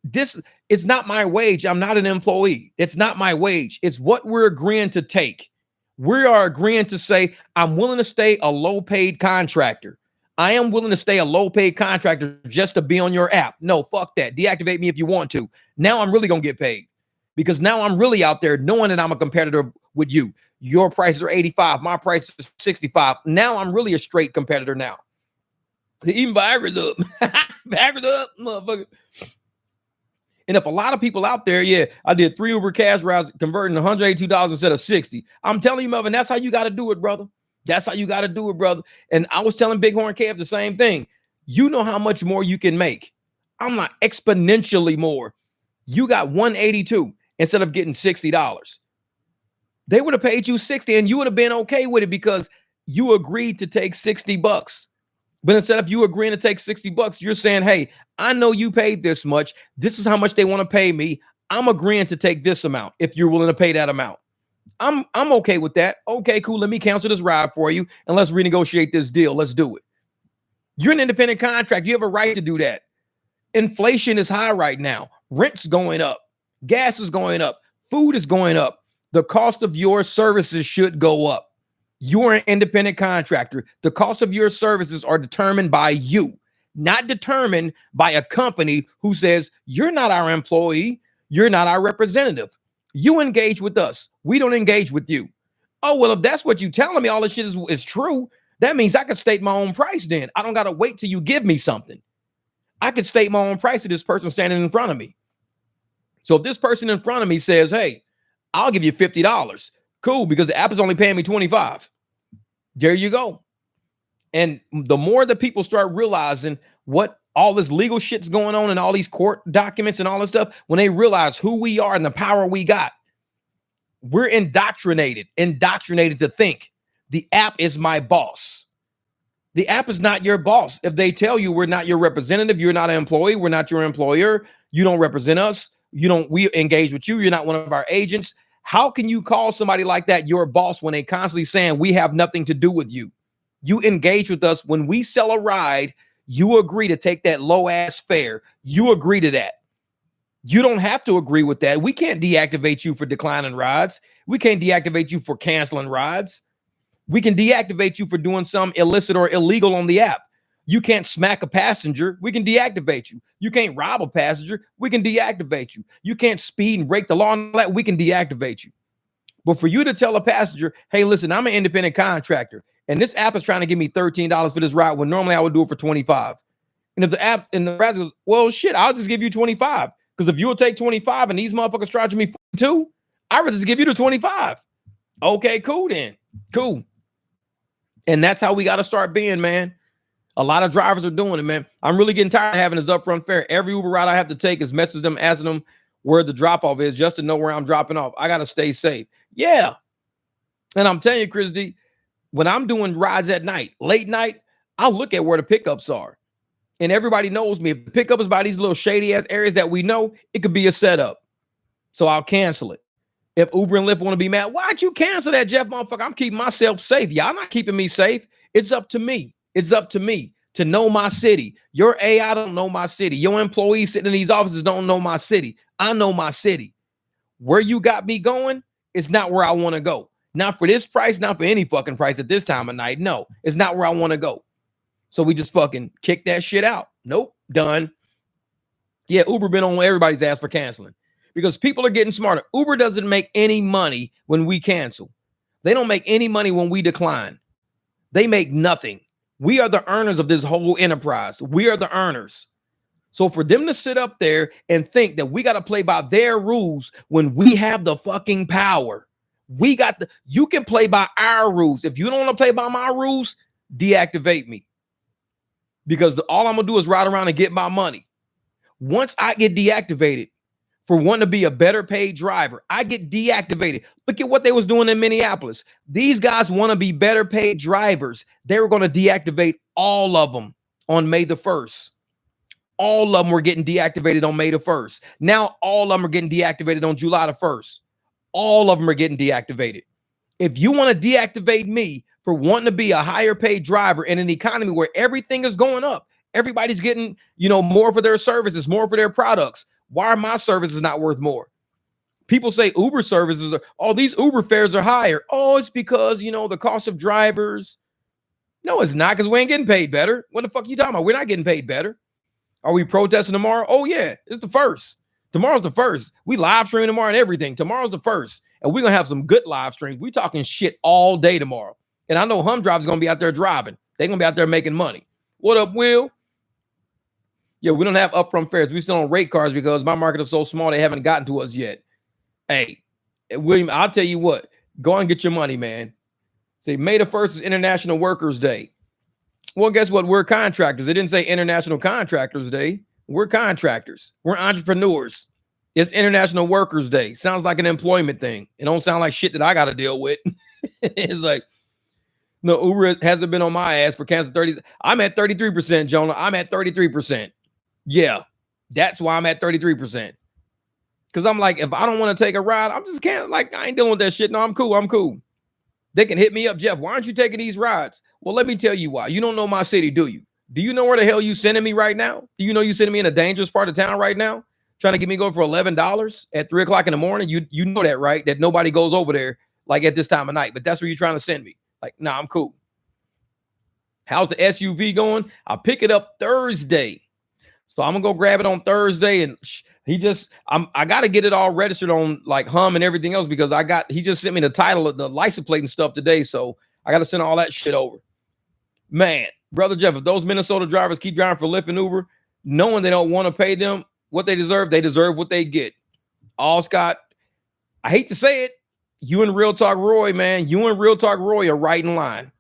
This is not my wage. I'm not an employee. It's not my wage. It's what we're agreeing to take. We are agreeing to say, I'm willing to stay a low paid contractor. I am willing to stay a low paid contractor just to be on your app. No, fuck that. Deactivate me if you want to. Now I'm really going to get paid because now I'm really out there knowing that I'm a competitor with you. Your prices are 85. My price is 65. Now I'm really a straight competitor now. Even Viagra's up. Viagra's up, motherfucker. And if a lot of people out there, yeah, I did 3 Uber cash rides converting $182 instead of 60. I'm telling you, Melvin, that's how you got to do it, brother. That's how you got to do it, brother. And I was telling Bighorn Kev the same thing. You know how much more you can make. I'm not exponentially more. You got 182 instead of getting $60. They would have paid you 60 and you would have been okay with it because you agreed to take $60. But instead of you agreeing to take $60, you're saying, hey, I know you paid this much. This is how much they want to pay me. I'm agreeing to take this amount if you're willing to pay that amount. I'm okay with that. Okay, cool. Let me cancel this ride for you and let's renegotiate this deal. Let's do it. You're an independent contractor. You have a right to do that. Inflation is high right now. Rent's going up. Gas is going up. Food is going up. The cost of your services should go up. You're an independent contractor. The cost of your services are determined by you, not determined by a company who says, you're not our employee. You're not our representative. You engage with us. We don't engage with you. Oh, well, if that's what you're telling me, all this shit is true, that means I can state my own price then. I don't got to wait till you give me something. I could state my own price to this person standing in front of me. So if this person in front of me says, hey, I'll give you $50. Cool, because the app is only paying me 25. There you go. And the more that people start realizing what all this legal shit's going on and all these court documents and all this stuff, when they realize who we are and the power we got, we're indoctrinated to think the app is my boss. The app is not your boss. If they tell you we're not your representative, you're not an employee, we're not your employer, you don't represent us, we engage with you, you're not one of our agents. How can you call somebody like that your boss when they constantly saying we have nothing to do with you? You engage with us when we sell a ride, you agree to take that low ass fare. You agree to that. You don't have to agree with that. We can't deactivate you for declining rides. We can't deactivate you for canceling rides. We can deactivate you for doing some illicit or illegal on the app. You can't smack a passenger. We can deactivate you. You can't rob a passenger. We can deactivate you. You can't speed and break the law and all that. We can deactivate you. But for you to tell a passenger, hey, listen, I'm an independent contractor, and this app is trying to give me $13 for this ride when normally I would do it for 25. And if the app and the ride goes, well, shit, I'll just give you 25. Because if you'll take 25 and these motherfuckers charging me 42, I'd rather just give you the 25. Okay, cool then. Cool. And that's how we got to start being, man. A lot of drivers are doing it, man. I'm really getting tired of having this upfront fare. Every Uber ride I have to take is message them, asking them where the drop off is just to know where I'm dropping off. I got to stay safe. Yeah. And I'm telling you, Chris D, when I'm doing rides at night, late night, I'll look at where the pickups are. And everybody knows me. If the pickup is by these little shady ass areas that we know, it could be a setup. So I'll cancel it. If Uber and Lyft want to be mad, why'd you cancel that, Jeff, motherfucker? I'm keeping myself safe. Y'all not keeping me safe. It's up to me. It's up to me to know my city. Your AI don't know my city. Your employees sitting in these offices don't know my city. I know my city. Where you got me going is not where I want to go. Not for this price, not for any fucking price at this time of night. No, it's not where I want to go. So we just fucking kick that shit out. Nope, done. Yeah, Uber been on everybody's ass for canceling because people are getting smarter. Uber doesn't make any money when we cancel. They don't make any money when we decline. They make nothing. We are the earners of this whole enterprise. We are the earners. So for them to sit up there and think that we got to play by their rules when we have the fucking power, you can play by our rules. If you don't want to play by my rules, deactivate me. Because all I'm going to do is ride around and get my money. Once I get deactivated for wanting to be a better paid driver, I get deactivated. Look at what they was doing in Minneapolis. These guys want to be better paid drivers. They were going to deactivate all of them on May the 1st. All of them were getting deactivated on May the 1st. Now all of them are getting deactivated on July the 1st. All of them are getting deactivated. If you want to deactivate me for wanting to be a higher paid driver in an economy where everything is going up, everybody's getting, more for their services, more for their products. Why are my services not worth more? People say Uber services these Uber fares are higher. Oh, it's because, the cost of drivers. No, it's not, because we ain't getting paid better. What the fuck are you talking about? We're not getting paid better. Are we protesting tomorrow? Oh, yeah, it's the 1st. Tomorrow's the 1st. We live stream tomorrow and everything. Tomorrow's the 1st. And we're going to have some good live streams. We talking shit all day tomorrow. And I know Humdrive's going to be out there driving. They're going to be out there making money. What up, Will? Yeah, we don't have upfront fares. We still on rate cards because my market is so small they haven't gotten to us yet. Hey, William, I'll tell you what. Go and get your money, man. See, May the 1st is International Workers' Day. Well, guess what? We're contractors. It didn't say International Contractors Day. We're contractors. We're entrepreneurs. It's International Workers' Day. Sounds like an employment thing. It don't sound like shit that I got to deal with. It's like, no, Uber hasn't been on my ass for cancel 30. I'm at 33%, Jonah. I'm at 33%. Yeah, that's why I'm at 33%. Because I'm like, if I don't want to take a ride, I'm just can't, I ain't dealing with that shit. No, I'm cool. They can hit me up, Jeff. Why aren't you taking these rides? Well, let me tell you why. You don't know my city, do you? Do you know where the hell you sending me right now? Do you know you sending me in a dangerous part of town right now? Trying to get me go for $11 at 3 o'clock in the morning? You know that, right? That nobody goes over there at this time of night. But that's where you're trying to send me. Nah, I'm cool. How's the SUV going? I'll pick it up Thursday. So I'm going to go grab it on Thursday. And I got to get it all registered on Hum and everything else because he just sent me the title of the license plate and stuff today. So I got to send all that shit over. Man, Brother Jeff, if those Minnesota drivers keep driving for Lyft and Uber, knowing they don't want to pay them what they deserve what they get. All Scott, I hate to say it, you and Real Talk Roy, man, you and Real Talk Roy are right in line.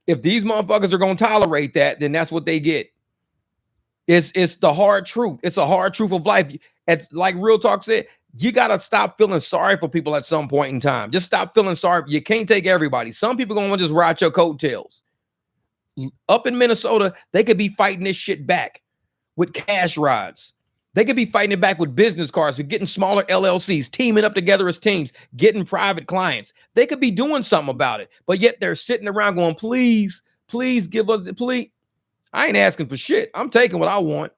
If these motherfuckers are going to tolerate that, then that's what they get. It's the hard truth. It's a hard truth of life. It's like Real Talk said, you got to stop feeling sorry for people at some point in time. Just stop feeling sorry. You can't take everybody. Some people going to just ride your coattails. Up in Minnesota, they could be fighting this shit back with cash rides. They could be fighting it back with business cards, with getting smaller LLCs, teaming up together as teams, getting private clients. They could be doing something about it, but yet they're sitting around going, please, please give us the please. I ain't asking for shit. I'm taking what I want.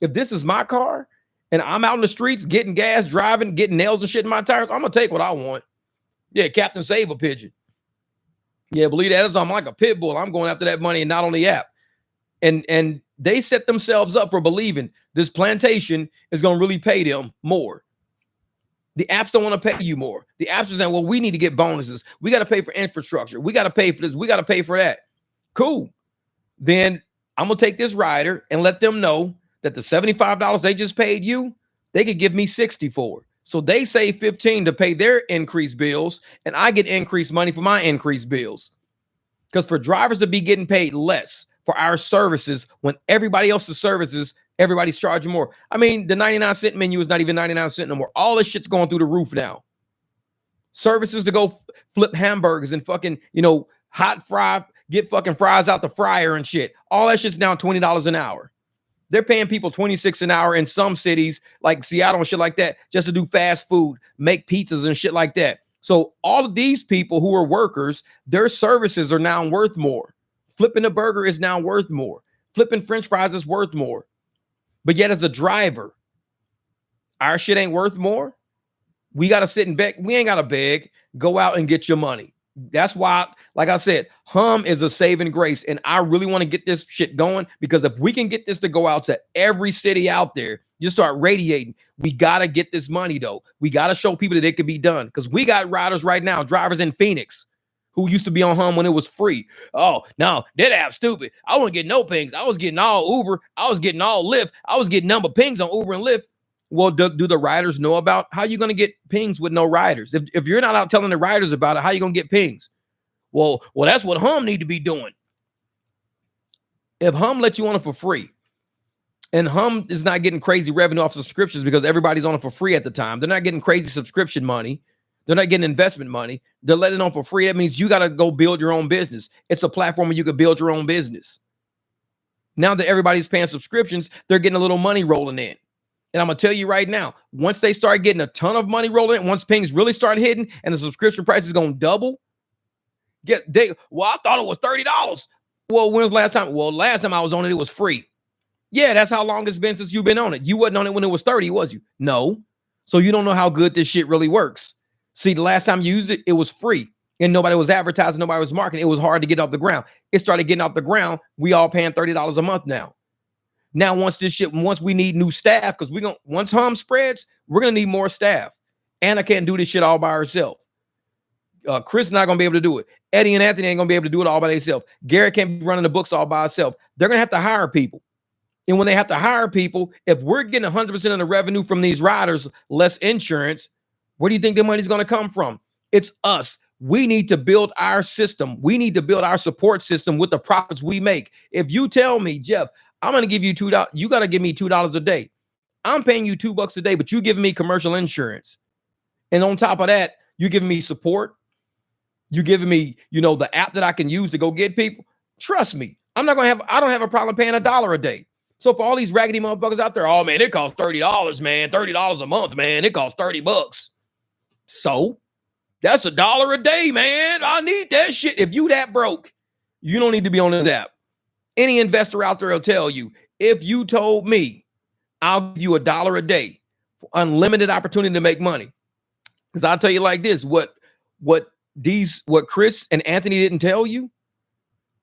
If this is my car and I'm out in the streets getting gas, driving, getting nails and shit in my tires, I'm going to take what I want. Yeah, Captain Save a Pigeon. Yeah, believe that. I'm like a pit bull. I'm going after that money and not on the app. And they set themselves up for believing this plantation is going to really pay them more. The apps don't want to pay you more. The apps are saying, well, we need to get bonuses. We got to pay for infrastructure. We got to pay for this. We got to pay for that. Cool. Then I'm going to take this rider and let them know that the $75 they just paid you, they could give me 60 for. So they save 15 to pay their increased bills, and I get increased money for my increased bills. Because for drivers to be getting paid less for our services when everybody else's services, everybody's charging more. I mean, the 99-cent menu is not even 99 cents no more. All this shit's going through the roof now. Services to go flip hamburgers and fucking, hot fry, get fucking fries out the fryer and shit. All that shit's now $20 an hour. They're paying people $26 an hour in some cities like Seattle and shit like that just to do fast food, make pizzas and shit like that. So all of these people who are workers, their services are now worth more. Flipping a burger is now worth more. Flipping French fries is worth more. But yet as a driver, our shit ain't worth more. We got to sit and beg. We ain't got to beg. Go out and get your money. That's why, like I said, Hum is a saving grace. And I really want to get this shit going, because if we can get this to go out to every city out there, you start radiating. We got to get this money, though. We got to show people that it could be done, because we got riders right now, drivers in Phoenix, who used to be on Hum when it was free. Oh, no, that app's stupid. I wouldn't get no pings. I was getting all Uber. I was getting all Lyft. I was getting number pings on Uber and Lyft. Well, do the riders know about how you going to get pings with no riders? If you're not out telling the riders about it, how you going to get pings? Well, that's what Hum need to be doing. If Hum lets you on it for free, and Hum is not getting crazy revenue off subscriptions because everybody's on it for free at the time. They're not getting crazy subscription money. They're not getting investment money. They're letting on for free. That means you got to go build your own business. It's a platform where you could build your own business. Now that everybody's paying subscriptions, they're getting a little money rolling in. And I'm going to tell you right now, once they start getting a ton of money rolling in, once pings really start hitting and the subscription price is going to double, I thought it was $30. Well, when was the last time? Well, last time I was on it, it was free. Yeah, that's how long it's been since you've been on it. You wasn't on it when it was 30, was you? No. So you don't know how good this shit really works. See, the last time you used it, it was free. And nobody was advertising, nobody was marketing. It was hard to get off the ground. It started getting off the ground. We all paying $30 a month now. Now, once we need new staff, because once Hum spreads, we're gonna need more staff. Anna can't do this shit all by herself. Chris is not gonna be able to do it. Eddie and Anthony ain't gonna be able to do it all by themselves. Garrett can't be running the books all by himself. They're gonna have to hire people. And when they have to hire people, if we're getting 100% of the revenue from these riders, less insurance, where do you think the money's gonna come from? It's us. We need to build our system. We need to build our support system with the profits we make. If you tell me, Jeff, I'm going to give you $2. You got to give me $2 a day. I'm paying you $2 a day, but you giving me commercial insurance. And on top of that, you giving me support. You giving me, the app that I can use to go get people. Trust me, I don't have a problem paying $1 a day. So for all these raggedy motherfuckers out there, oh man, it costs $30, man. $30 a month, man. It costs $30. So that's $1 a day, man. I need that shit. If you that broke, you don't need to be on this app. Any investor out there will tell you, if you told me I'll give you $1 a day for unlimited opportunity to make money. Because I'll tell you like this, what Chris and Anthony didn't tell you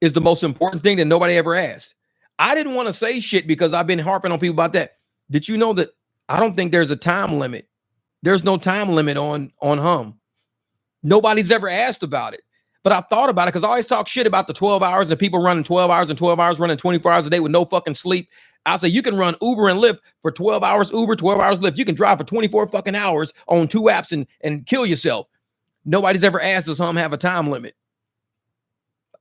is the most important thing that nobody ever asked. I didn't want to say shit because I've been harping on people about that. Did you know that I don't think there's a time limit? There's no time limit on Hum. Nobody's ever asked about it. But I thought about it because I always talk shit about the 12 hours and people running 12 hours and 12 hours, running 24 hours a day with no fucking sleep. I'll say you can run Uber and Lyft for 12 hours Uber, 12 hours Lyft. You can drive for 24 fucking hours on 2 apps and kill yourself. Nobody's ever asked us have a time limit.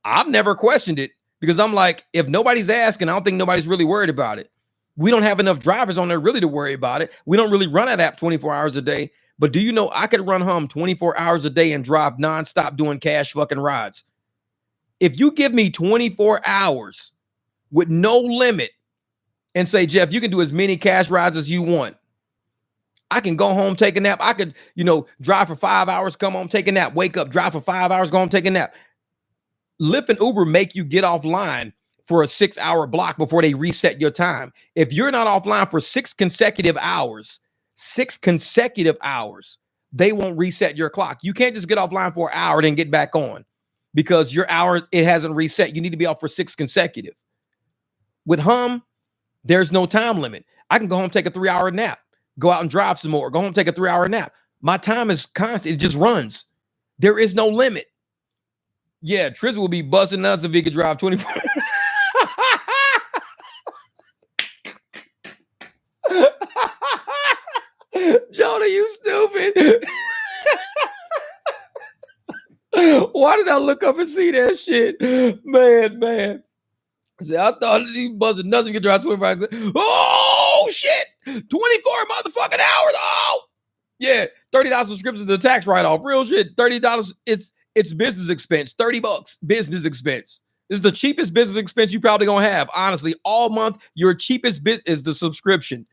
I've never questioned it because I'm like, if nobody's asking, I don't think nobody's really worried about it. We don't have enough drivers on there really to worry about it. We don't really run that app 24 hours a day. But do you know I could run Hum 24 hours a day and drive nonstop doing cash fucking rides? If you give me 24 hours with no limit and say, Jeff, you can do as many cash rides as you want. I can go home, take a nap. I could, drive for 5 hours, come home, take a nap, wake up, drive for 5 hours, go home, take a nap. Lyft and Uber make you get offline for a 6-hour block before they reset your time. If you're not offline for 6 consecutive hours, they won't reset your clock. You can't just get offline for an hour then get back on because your hour, it hasn't reset. You need to be off for 6 consecutive. With Hum, there's no time limit. I can go home, take a 3-hour nap, go out and drive some more, go home, take a 3-hour nap. My time is constant. It just runs. There is no limit. Yeah, Triz will be busting nuts if he could drive 24. Jonah, you stupid. Why did I look up and see that shit? Man. See, I thought he buzzing nuts if he could drive 25. Oh, shit. 24 motherfucking hours. Oh, yeah. $30 subscription to the tax write-off. Real shit. $30. It's business expense. $30 business expense. This is the cheapest business expense you probably gonna have. Honestly, all month, your cheapest bit is the subscription.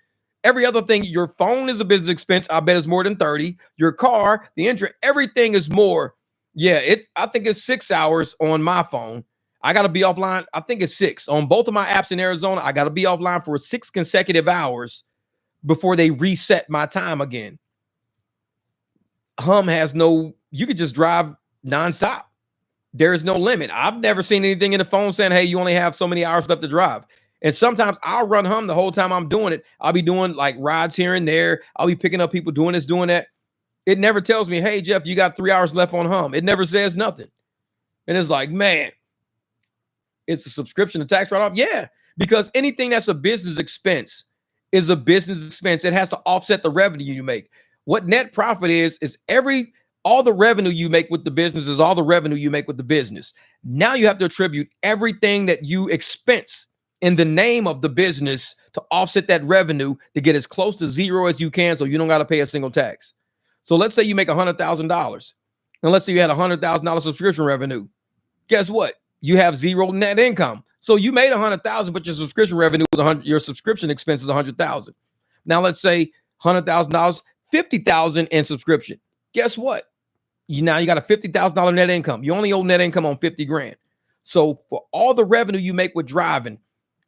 Every other thing, your phone is a business expense. I bet it's more than 30. Your car, the interest, everything is more. Yeah, I think it's 6 hours on my phone. I gotta be offline. I think it's 6 on both of my apps in Arizona. I gotta be offline for 6 consecutive hours before they reset my time again. Hum has you could just drive nonstop. There is no limit. I've never seen anything in the phone saying, hey, you only have so many hours left to drive. And sometimes I'll run Hum the whole time I'm doing it. I'll be doing like rides here and there. I'll be picking up people doing this, doing that. It never tells me, hey, Jeff, you got 3 hours left on Hum. It never says nothing. And it's like, man, it's a subscription to tax write-off. Yeah, because anything that's a business expense is a business expense. It has to offset the revenue you make. What net profit is all the revenue you make with the business is all the revenue you make with the business. Now you have to attribute everything that you expense in the name of the business to offset that revenue to get as close to zero as you can so you don't got to pay a single tax. So let's say you make $100,000 and let's say you had $100,000 subscription revenue. Guess what? You have zero net income. So you made $100,000, but your subscription revenue was your subscription expense is $100,000. Now let's say $100,000, $50,000 in subscription. Guess what? Now you got a $50,000 net income. You only owe net income on 50 grand. So for all the revenue you make with driving,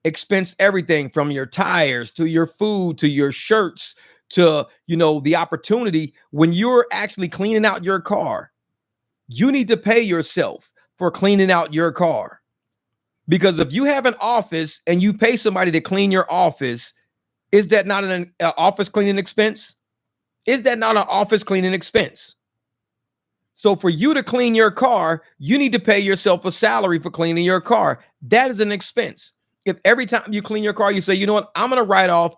expense everything from your tires to your food to your shirts to, the opportunity when you're actually cleaning out your car. You need to pay yourself for cleaning out your car. Because if you have an office and you pay somebody to clean your office, is that not an office cleaning expense? Is that not an office cleaning expense? So for you to clean your car, you need to pay yourself a salary for cleaning your car. That is an expense. If every time you clean your car, you say, you know what, I'm going to write off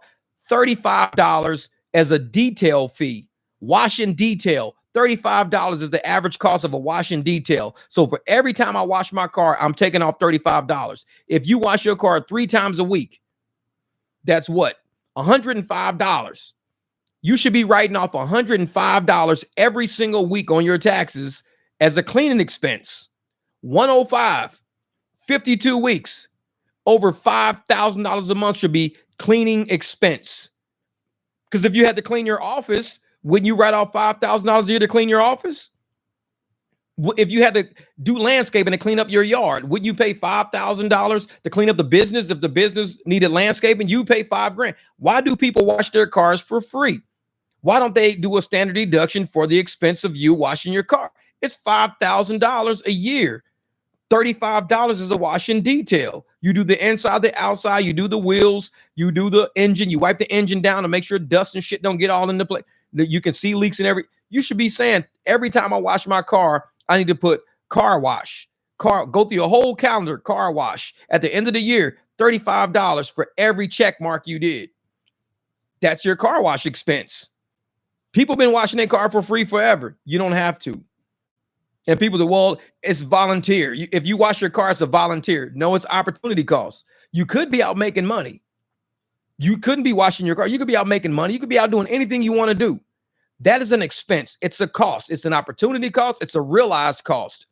$35 as a detail fee. Wash and detail. $35 is the average cost of a wash and detail. So for every time I wash my car, I'm taking off $35. If you wash your car 3 times a week, that's what? $105. You should be writing off $105 every single week on your taxes as a cleaning expense. 105, 52 weeks, over $5,000 a month should be cleaning expense. Because if you had to clean your office, wouldn't you write off $5,000 a year to clean your office? If you had to do landscaping to clean up your yard, would you pay $5,000 to clean up the business? If the business needed landscaping, you pay $5 grand. Why do people wash their cars for free? Why don't they do a standard deduction for the expense of you washing your car? It's $5,000 a year. $35 is a wash and detail. You do the inside, the outside, you do the wheels, you do the engine, you wipe the engine down to make sure dust and shit don't get all in the place. You can see leaks and you should be saying every time I wash my car, I need to put car wash, go through a whole calendar, car wash. At the end of the year, $35 for every check mark you did. That's your car wash expense. People been washing their car for free forever. You don't have to. And people say, well, it's volunteer. If you wash your car, it's a volunteer. No, it's opportunity cost. You could be out making money. You couldn't be washing your car. You could be out making money. You could be out doing anything you want to do. That is an expense. It's a cost. It's an opportunity cost. It's a realized cost.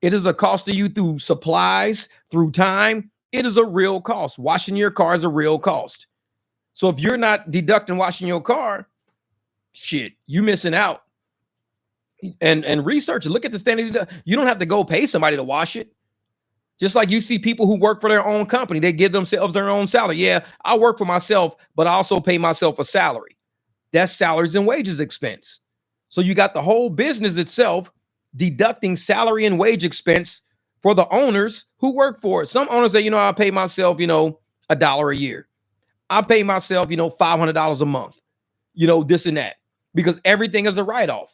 It is a cost to you through supplies, through time. It is a real cost. Washing your car is a real cost. So if you're not deducting washing your car, shit, you missing out. And research, look at the standard. You don't have to go pay somebody to wash it. Just like you see people who work for their own company, they give themselves their own salary. Yeah, I work for myself, but I also pay myself a salary. That's salaries and wages expense. So you got the whole business itself deducting salary and wage expense for the owners who work for it. Some owners say, I pay myself, $1 a year. I pay myself, $500 a month, this and that, because everything is a write-off.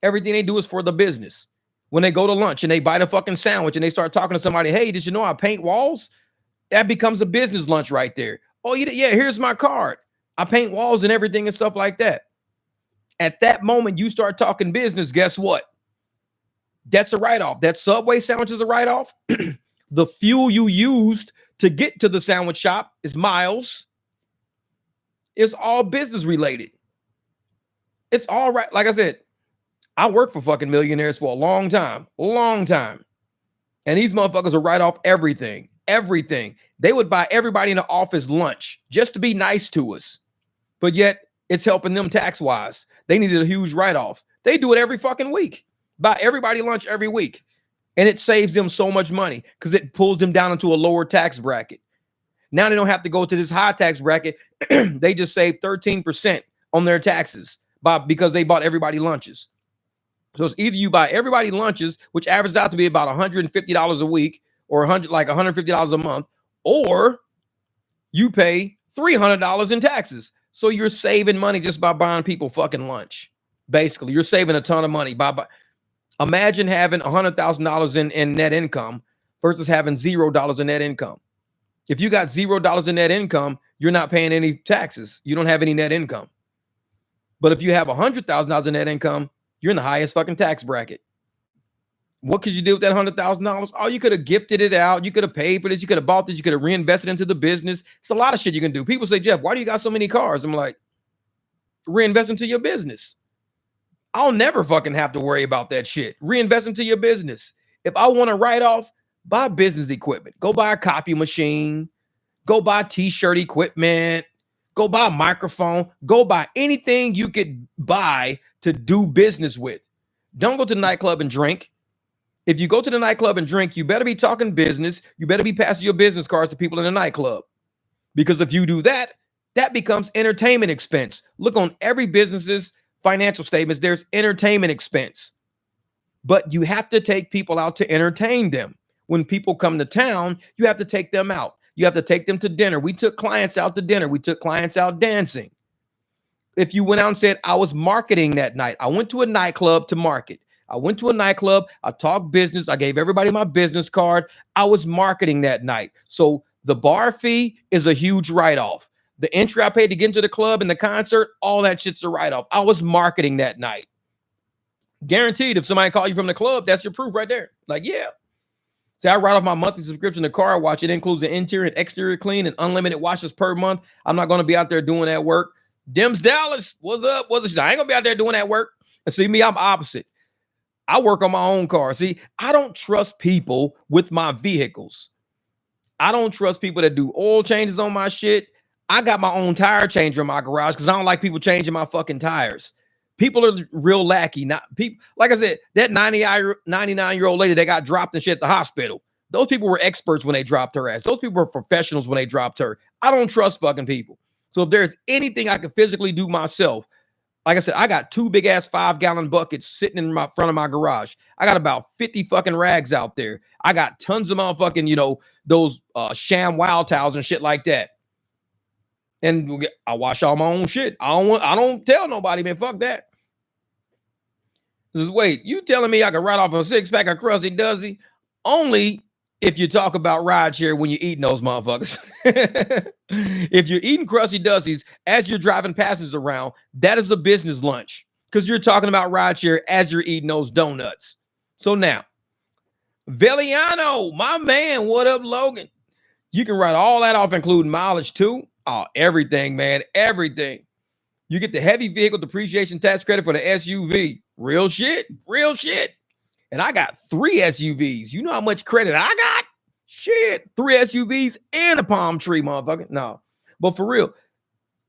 Everything they do is for the business. When they go to lunch and they buy the fucking sandwich and they start talking to somebody, hey, did you know I paint walls? That becomes a business lunch right there. Oh, yeah, here's my card. I paint walls and everything and stuff like that. At that moment, you start talking business, guess what? That's a write-off. That Subway sandwich is a write-off. The fuel you used to get to the sandwich shop is miles. It's all business related. It's all right. Like I said, I worked for fucking millionaires for a long time. And these motherfuckers will write off everything. They would buy everybody in the office lunch just to be nice to us. But yet it's helping them tax-wise. They needed a huge write-off. They do it every fucking week. Buy everybody lunch every week. And it saves them so much money because it pulls them down into a lower tax bracket. Now they don't have to go to this high tax bracket. They just save 13% on their taxes because they bought everybody lunches. So it's either you buy everybody lunches, which averages out to be about $150 a week or $150 a month, or you pay $300 in taxes. So you're saving money just by buying people fucking lunch. Basically, you're saving a ton of money. Imagine having $100,000 in net income versus having $0 in net income. If you got $0 in net income, you're not paying any taxes. You don't have any net income. But if you have $100,000 in net income, you're in the highest fucking tax bracket. What could you do with that $100,000? Oh, you could have gifted it out. You could have paid for this. You could have bought this. You could have reinvested into the business. It's a lot of shit you can do. People say, Jeff, why do you got so many cars? I'm like, reinvest into your business. I'll never fucking have to worry about that shit. Reinvest into your business. If I want to write off, buy business equipment. Go buy a copy machine. Go buy t-shirt equipment. Go buy a microphone. Go buy anything you could buy to do business with. Don't go to the nightclub and drink. If you go to the nightclub and drink, you better be talking business. You better be passing your business cards to people in the nightclub. Because if you do that, that becomes entertainment expense. Look on every business's financial statements, there's entertainment expense. But you have to take people out to entertain them. When people come to town, you have to take them out. You have to take them to dinner. We took clients out to dinner. We took clients out dancing. If you went out and said, I was marketing that night, I went to a nightclub to market. I went to a nightclub. I talked business. I gave everybody my business card. I was marketing that night. So the bar fee is a huge write-off. The entry I paid to get into the club and the concert, all that shit's a write-off. I was marketing that night. Guaranteed, if somebody call you from the club, that's your proof right there. Like, yeah. See, I write off my monthly subscription to car wash. It includes an interior and exterior clean and unlimited washes per month. I'm not going to be out there doing that work. Dims Dallas, what's up? I ain't going to be out there doing that work. And see me, I'm opposite. I work on my own car. See, I don't trust people with my vehicles. I don't trust people that do oil changes on my shit. I got my own tire changer in my garage because I don't like people changing my fucking tires. People are real lackey. Not people. Like I said, that 99-year-old lady that got dropped and shit at the hospital. Those people were experts when they dropped her ass. Those people were professionals when they dropped her. I don't trust fucking people. So if there's anything I can physically do myself, like I said, I got 2 big ass 5-gallon buckets sitting in my front of my garage. I got about 50 fucking rags out there. I got tons of motherfucking, those sham wild towels and shit like that. And I wash all my own shit. I don't tell nobody, man. Fuck that. Wait, you telling me I can write off a 6-pack of Crusty Duzzy? Only if you talk about rideshare when you're eating those motherfuckers. If you're eating crusty dussies as you're driving passengers around, that is a business lunch because you're talking about rideshare as you're eating those donuts. So now, Veliano, my man, what up, Logan? You can write all that off, including mileage too. Oh, everything, man, everything. You get the heavy vehicle depreciation tax credit for the SUV. Real shit, real shit. And I got 3 SUVs. You know how much credit I got? Shit, 3 SUVs and a palm tree, motherfucker. No, but for real,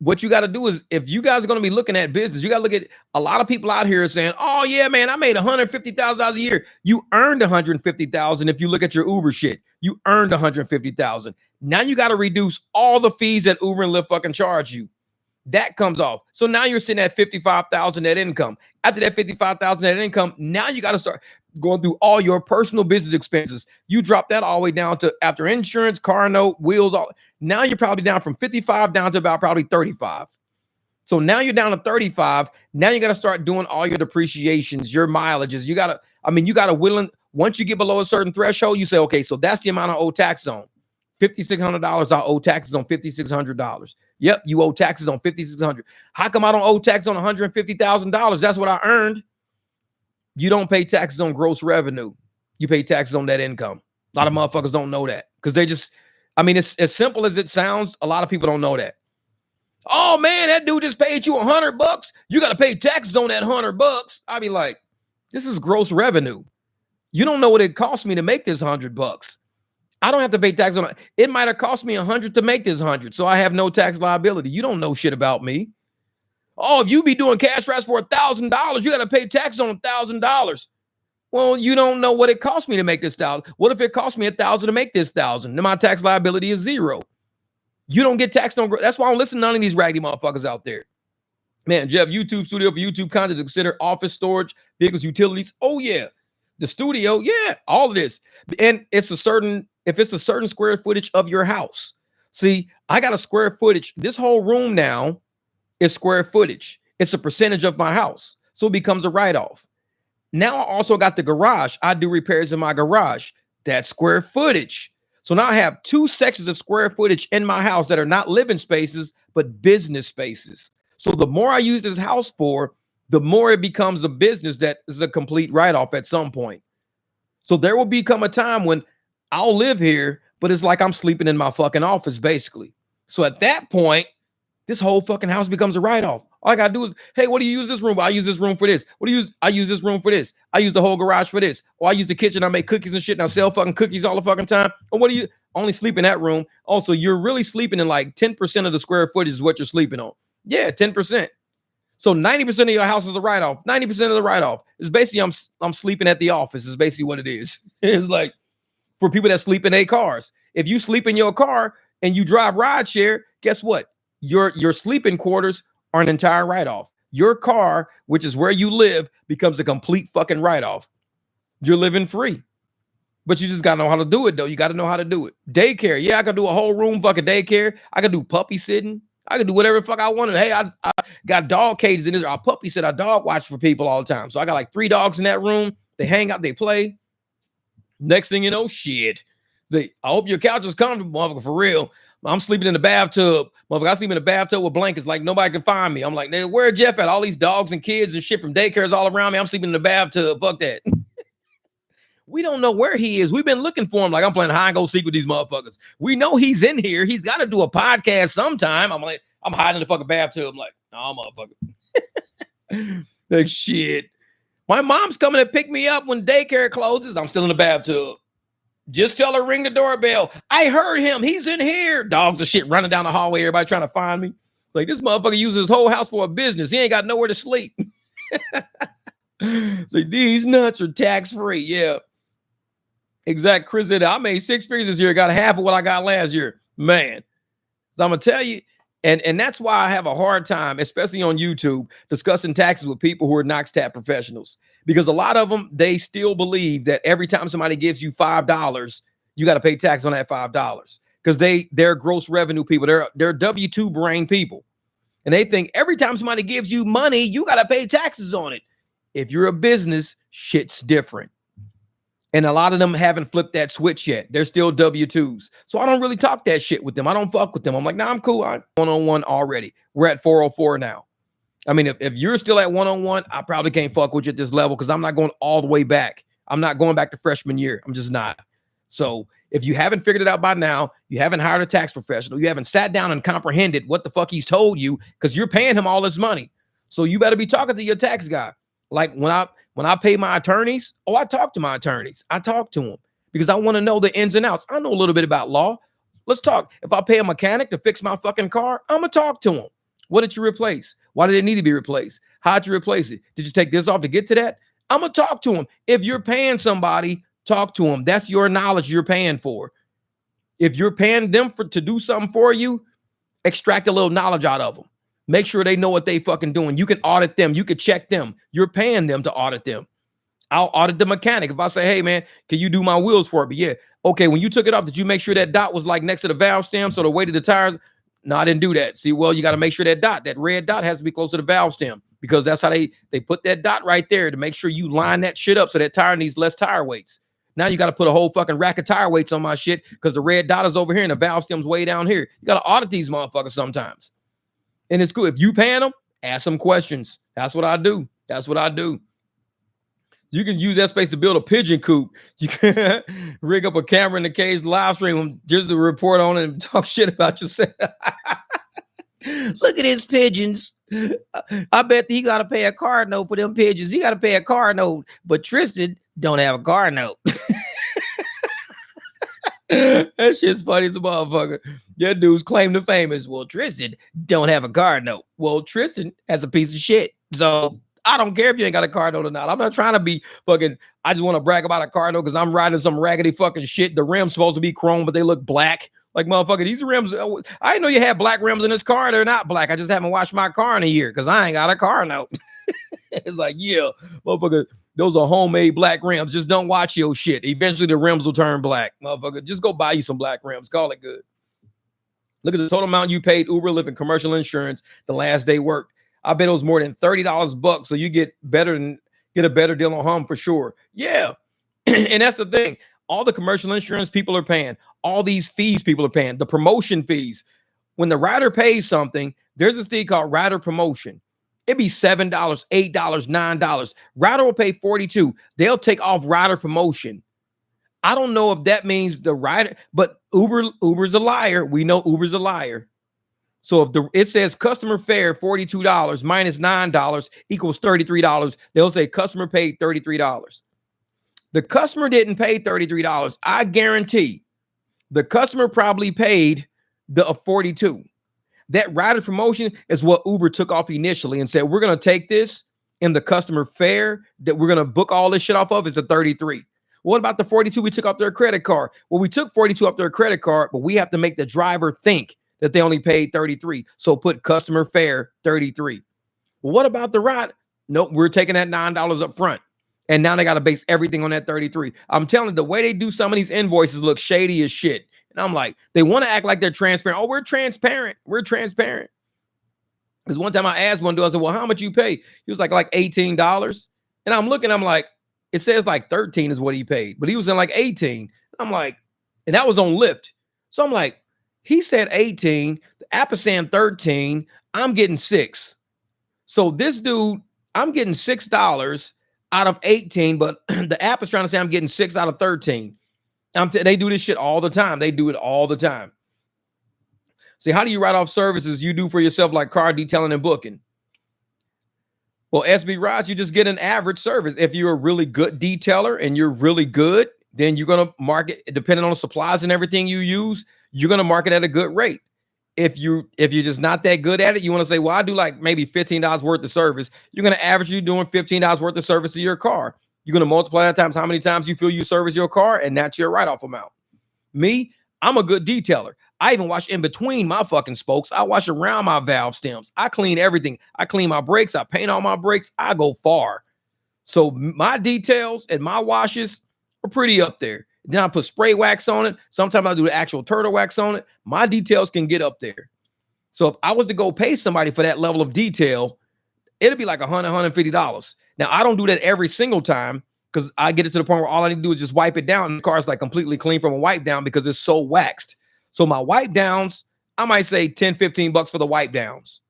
what you got to do is, if you guys are going to be looking at business, you got to look at a lot of people out here saying, oh yeah, man, I made $150,000 a year. You earned $150,000. If you look at your Uber shit, you earned $150,000. Now you got to reduce all the fees that Uber and Lyft fucking charge you. That comes off. So now you're sitting at $55,000 net income. After that $55,000 net income, now you got to start going through all your personal business expenses. You drop that all the way down to, after insurance, car note, wheels, all. Now you're probably down from 55 down to about probably 35. So now you're down to 35. Now you got to start doing all your depreciations, your mileages. You got to, you got to once you get below a certain threshold, you say, okay, so that's the amount I owe tax on. $5,600, I owe taxes on $5,600. Yep, you owe taxes on $5,600. How come I don't owe tax on $150,000? That's what I earned. You don't pay taxes on gross revenue. You pay taxes on net income. A lot of motherfuckers don't know that because they just, it's as simple as it sounds. A lot of people don't know that. Oh man, that dude just paid you $100. You got to pay taxes on that $100. I be like, this is gross revenue. You don't know what it cost me to make this $100. I don't have to pay tax on it. It might have cost me $100 to make this $100, so I have no tax liability. You don't know shit about me. Oh, if you be doing cash wraps for $1,000, you got to pay tax on $1,000. Well, you don't know what it cost me to make this $1,000. What if it cost me $1,000 to make this $1,000? Then my tax liability is $0. You don't get taxed on. That's why I don't listen to none of these raggedy motherfuckers out there. Man, Jeff, YouTube studio for YouTube content to consider office storage, vehicles, utilities. Oh yeah, the studio, yeah, all of this, and if it's a certain square footage of your house. See, I got a square footage. This whole room now is square footage. It's a percentage of my house. So it becomes a write-off. Now I also got the garage. I do repairs in my garage. That's square footage. So now I have 2 sections of square footage in my house that are not living spaces, but business spaces. So the more I use this house for, the more it becomes a business that is a complete write-off at some point. So there will become a time when I'll live here, but it's like I'm sleeping in my fucking office, basically. So at that point, this whole fucking house becomes a write-off. All I gotta do is, hey, what do you use this room for? I use this room for this. What do you use? I use this room for this. I use the whole garage for this. Or I use the kitchen. I make cookies and shit, and I sell fucking cookies all the fucking time. Or what do you only sleep in that room? Also, you're really sleeping in like 10% of the square footage is what you're sleeping on. Yeah, 10%. So 90% of your house is a write-off. 90% of the write-off is basically I'm sleeping at the office is basically what it is. It's like for people that sleep in their cars. If you sleep in your car and you drive rideshare, guess what? Your sleeping quarters are an entire write-off. Your car, which is where you live, becomes a complete fucking write-off. You're living free. But you just gotta know how to do it, though. You gotta know how to do it. Daycare. Yeah, I could do a whole room fucking daycare. I could do puppy sitting. I could do whatever the fuck I wanted. Hey, I got dog cages in this. Our puppy sit. I dog watch for people all the time. So I got like 3 dogs in that room. They hang out, they play. Next thing you know, shit. I hope your couch is comfortable, motherfucker, for real. I'm sleeping in the bathtub. Motherfucker, I sleep in the bathtub with blankets like nobody can find me. I'm like, where Jeff at? All these dogs and kids and shit from daycares all around me. I'm sleeping in the bathtub. Fuck that. We don't know where he is. We've been looking for him. Like I'm playing hide and go seek with these motherfuckers. We know he's in here. He's got to do a podcast sometime. I'm like, I'm hiding in the fucking bathtub. I'm like, no, motherfucker. Like shit. My mom's coming to pick me up when daycare closes. I'm still in the bathtub. Just tell her ring the doorbell. I heard him. He's in here. Dogs and shit running down the hallway. Everybody trying to find me. Like this motherfucker uses his whole house for a business. He ain't got nowhere to sleep. Like these nuts are tax free. Yeah. Exact. Chris said, I made 6 figures this year. Got half of what I got last year. Man. So I'm going to tell you. And that's why I have a hard time, especially on YouTube, discussing taxes with people who are Knox Tap professionals. Because a lot of them, they still believe that every time somebody gives you $5, you got to pay tax on that $5. Because they're gross revenue people. They're W-2 brain people. And they think every time somebody gives you money, you got to pay taxes on it. If you're a business, shit's different. And a lot of them haven't flipped that switch yet. They're still W-2s. So I don't really talk that shit with them. I don't fuck with them. I'm like, nah, I'm cool. I'm one-on-one already. We're at 404 now. I mean, if you're still at one-on-one, I probably can't fuck with you at this level because I'm not going all the way back. I'm not going back to freshman year. I'm just not. So if you haven't figured it out by now, you haven't hired a tax professional, you haven't sat down and comprehended what the fuck he's told you because you're paying him all this money. So you better be talking to your tax guy. Like when I pay my attorneys, I talk to my attorneys. I talk to them because I want to know the ins and outs. I know a little bit about law. Let's talk. If I pay a mechanic to fix my fucking car, I'm going to talk to him. What did you replace? Why did it need to be replaced? How'd you replace it? Did you take this off to get to that? I'm going to talk to him. If you're paying somebody, talk to them. That's your knowledge you're paying for. If you're paying them to do something for you, extract a little knowledge out of them. Make sure they know what they fucking doing. You can audit them. You can check them. You're paying them to audit them. I'll audit the mechanic. If I say, hey, man, can you do my wheels for me? Yeah. Okay, when you took it off, did you make sure that dot was like next to the valve stem so the weight of the tires? No, I didn't do that. See, well, you got to make sure that red dot has to be close to the valve stem because that's how they put that dot right there to make sure you line that shit up so that tire needs less tire weights. Now you got to put a whole fucking rack of tire weights on my shit because the red dot is over here and the valve stem's way down here. You got to audit these motherfuckers sometimes. And it's cool. If you paying them, ask them questions. That's what I do. That's what I do. You can use that space to build a pigeon coop. You can rig up a camera in the cage, live stream just to report on it and talk shit about yourself. Look at his pigeons. I bet he got to pay a car note for them pigeons. He got to pay a car note, but Tristan don't have a car note. That shit's funny as a motherfucker. That dude's claim to fame is, well, Tristan don't have a car note. Well, Tristan has a piece of shit. So I don't care if you ain't got a car note or not. I'm not trying to be fucking, I just want to brag about a car note because I'm riding some raggedy fucking shit. The rims supposed to be chrome, but they look black. Like, motherfucker, these rims, I didn't know you had black rims in this car. They're not black. I just haven't washed my car in a year because I ain't got a car note. It's like, yeah, motherfucker, those are homemade black rims. Just don't watch your shit. Eventually the rims will turn black. Motherfucker, just go buy you some black rims. Call it good. Look at the total amount you paid Uber, Lyft, and commercial insurance the last day worked. I bet it was more than $30 bucks. So you get a better deal on home for sure. Yeah. And that's the thing. All the commercial insurance people are paying. All these fees people are paying. The promotion fees. When the rider pays something, there's this thing called rider promotion. It'd be $7, $8, $9. Rider will pay $42. They'll take off rider promotion. I don't know if that means the rider, but Uber's a liar. We know Uber's a liar. So if it says customer fare $42 minus $9 equals $33, they'll say customer paid $33. The customer didn't pay $33. I guarantee the customer probably paid the 42. That rider promotion is what Uber took off initially and said, we're going to take this and the customer fare that we're going to book all this shit off of is the 33. What about the 42 we took off their credit card? Well, we took 42 off their credit card, but we have to make the driver think that they only paid 33. So put customer fare 33. Well, what about the ride? Nope, we're taking that $9 up front. And now they got to base everything on that 33. I'm telling you, the way they do some of these invoices look shady as shit. And I'm like, they want to act like they're transparent. Oh, we're transparent. We're transparent. Because one time I asked one dude, I said, well, how much you pay? He was like $18. And I'm looking, I'm like, it says like 13 is what he paid, but he was in like 18. I'm like, and that was on Lyft. So I'm like, he said 18, the app is saying 13, I'm getting 6. So this dude, I'm getting $6 out of 18, but the app is trying to say I'm getting 6 out of 13. They do this shit all the time. They do it all the time. See, how do you write off services you do for yourself like car detailing and booking? Well, SBWatts, you just get an average service. If you're a really good detailer and you're really good, then you're going to market, depending on the supplies and everything you use, you're going to market at a good rate. If you're just not that good at it, you want to say, well, I do like maybe $15 worth of service. You're going to average you doing $15 worth of service to your car. You're going to multiply that times how many times you feel you service your car, and that's your write-off amount. Me, I'm a good detailer. I even wash in between my fucking spokes. I wash around my valve stems. I clean everything. I clean my brakes. I paint all my brakes. I go far. So my details and my washes are pretty up there. Then I put spray wax on it. Sometimes I do the actual turtle wax on it. My details can get up there. So if I was to go pay somebody for that level of detail, it'd be like $100, $150. Now, I don't do that every single time because I get it to the point where all I need to do is just wipe it down. And the car's like completely clean from a wipe down because it's so waxed. So my wipe downs, I might say 10, 15 bucks for the wipe downs.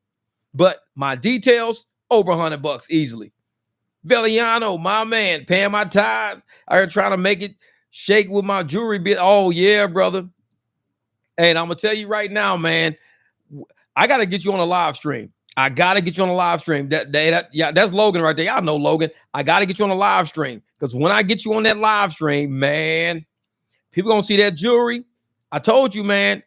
But my details, over $100 easily. Veliano, my man, paying my tithes. I heard trying to make it shake with my jewelry bit. Oh, yeah, brother. And I'm going to tell you right now, man, I got to get you on a live stream. I got to get you on a live stream. That's Logan right there. Y'all know Logan. I got to get you on a live stream because when I get you on that live stream, man, people going to see that jewelry. I told you, man,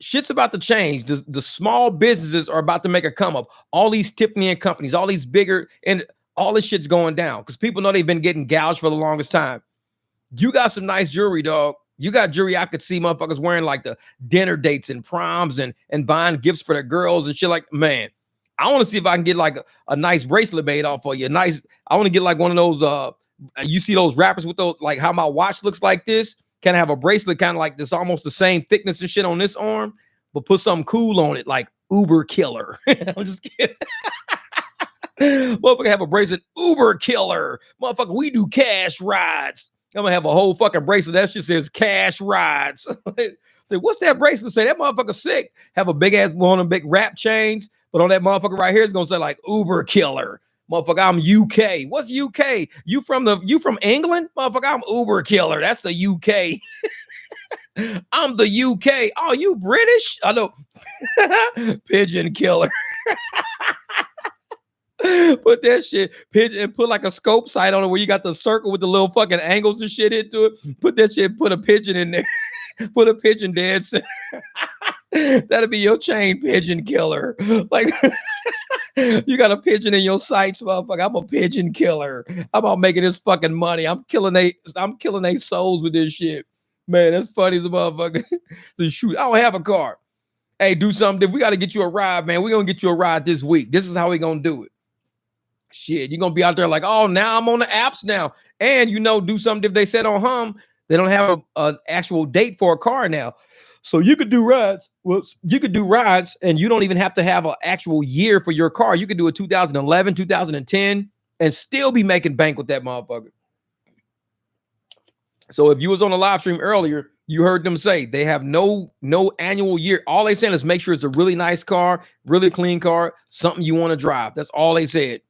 shit's about to change. The small businesses are about to make a come up. All these Tiffany and companies, all these bigger, and all this shit's going down because people know they've been getting gouged for the longest time. You got some nice jewelry, dog. You got jewelry I could see motherfuckers wearing like the dinner dates and proms and buying gifts for their girls and shit. Like, man, I want to see if I can get like a nice bracelet made off for you. I want to get like one of those, you see those rappers with those, like how my watch looks like this. Can I have a bracelet kind of like this, almost the same thickness and shit on this arm, but put something cool on it, like Uber Killer. I'm just kidding. Motherfucker have a bracelet, Uber Killer. Motherfucker, we do cash rides. I'm gonna have a whole fucking bracelet that shit says cash rides. Say, what's that bracelet say? That motherfucker sick. Have a big ass one of them big rap chains, but on that motherfucker right here, it's gonna say like Uber Killer. Motherfucker, I'm UK. What's UK? You from England? Motherfucker, I'm Uber Killer. That's the UK. I'm the UK. Oh, you British? I know. Pigeon Killer. Put that shit, pigeon, and put like a scope sight on it where you got the circle with the little fucking angles and shit into it. Put that shit, put a pigeon in there. Put a pigeon dead center. That'll be your chain, Pigeon Killer. Like you got a pigeon in your sights, motherfucker. I'm a pigeon killer. I'm about making this fucking money. I'm killing they souls with this shit. Man, that's funny as a motherfucker. So shoot, I don't have a car. Hey, do something. We got to get you a ride, man. We're going to get you a ride this week. This is how we going to do it. Shit, you're going to be out there like, oh, now I'm on the apps now. And, do something if they said on Hum, they don't have an actual date for a car now. So you could do rides. Well, you could do rides and you don't even have to have an actual year for your car. You could do a 2011, 2010 and still be making bank with that motherfucker. So if you was on a live stream earlier, you heard them say they have no annual year. All they saying is make sure it's a really nice car, really clean car, something you want to drive. That's all they said.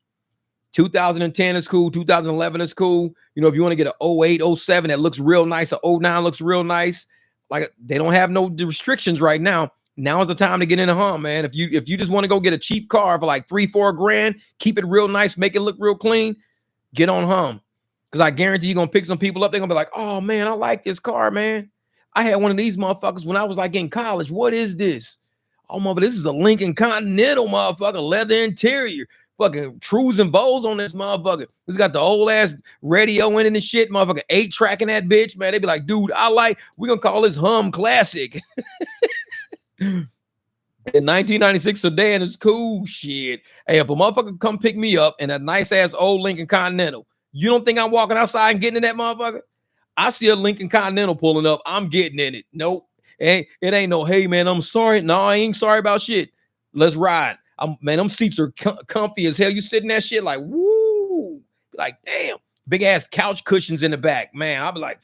2010 is cool. 2011 is cool. If you want to get an 08, 07 that looks real nice, a 09 looks real nice. Like they don't have no restrictions right now. Now is the time to get in a Hum, man. If you just want to go get a cheap car for like $3-4 grand, keep it real nice, make it look real clean, get on Hum. Because I guarantee you're going to pick some people up. They're going to be like, oh, man, I like this car, man. I had one of these motherfuckers when I was like in college. What is this? Oh, motherfucker, this is a Lincoln Continental, motherfucker, leather interior. Fucking trues and bows on this motherfucker. It's got the old ass radio in it and shit. Motherfucker 8-tracking that bitch, man. They be like, dude, we're going to call this Hum Classic. In 1996 sedan is cool shit. Hey, if a motherfucker come pick me up in a nice ass old Lincoln Continental, you don't think I'm walking outside and getting in that motherfucker? I see a Lincoln Continental pulling up. I'm getting in it. Nope. It ain't no, hey, man, I'm sorry. No, I ain't sorry about shit. Let's ride. Man, them seats are comfy as hell. You sit in that shit like, woo. Like, damn. Big ass couch cushions in the back. Man, I'll be like,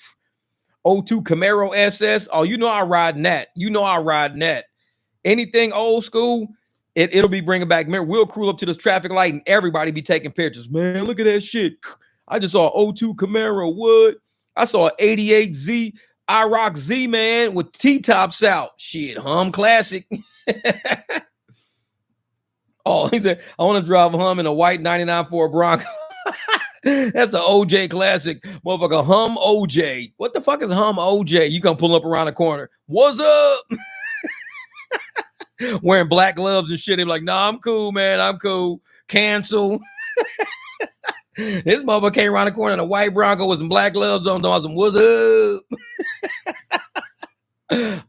02 Camaro SS. Oh, I ride in that. I ride in that. Anything old school, it'll be bringing back memory. We'll cruise up to this traffic light and everybody be taking pictures. Man, look at that shit. I just saw 02 Camaro Wood. I saw 88 Z, IROC Z, man, with T-tops out. Shit, Hum Classic. Oh, he said, I want to drive a Hum in a white 99 Ford Bronco. That's the OJ Classic. Motherfucker, Hum OJ. What the fuck is Hum OJ? You come pull up around the corner. What's up? Wearing black gloves and shit. He's like, nah, I'm cool, man. I'm cool. Cancel. This motherfucker came around the corner in a white Bronco with some black gloves on. I was like, what's up?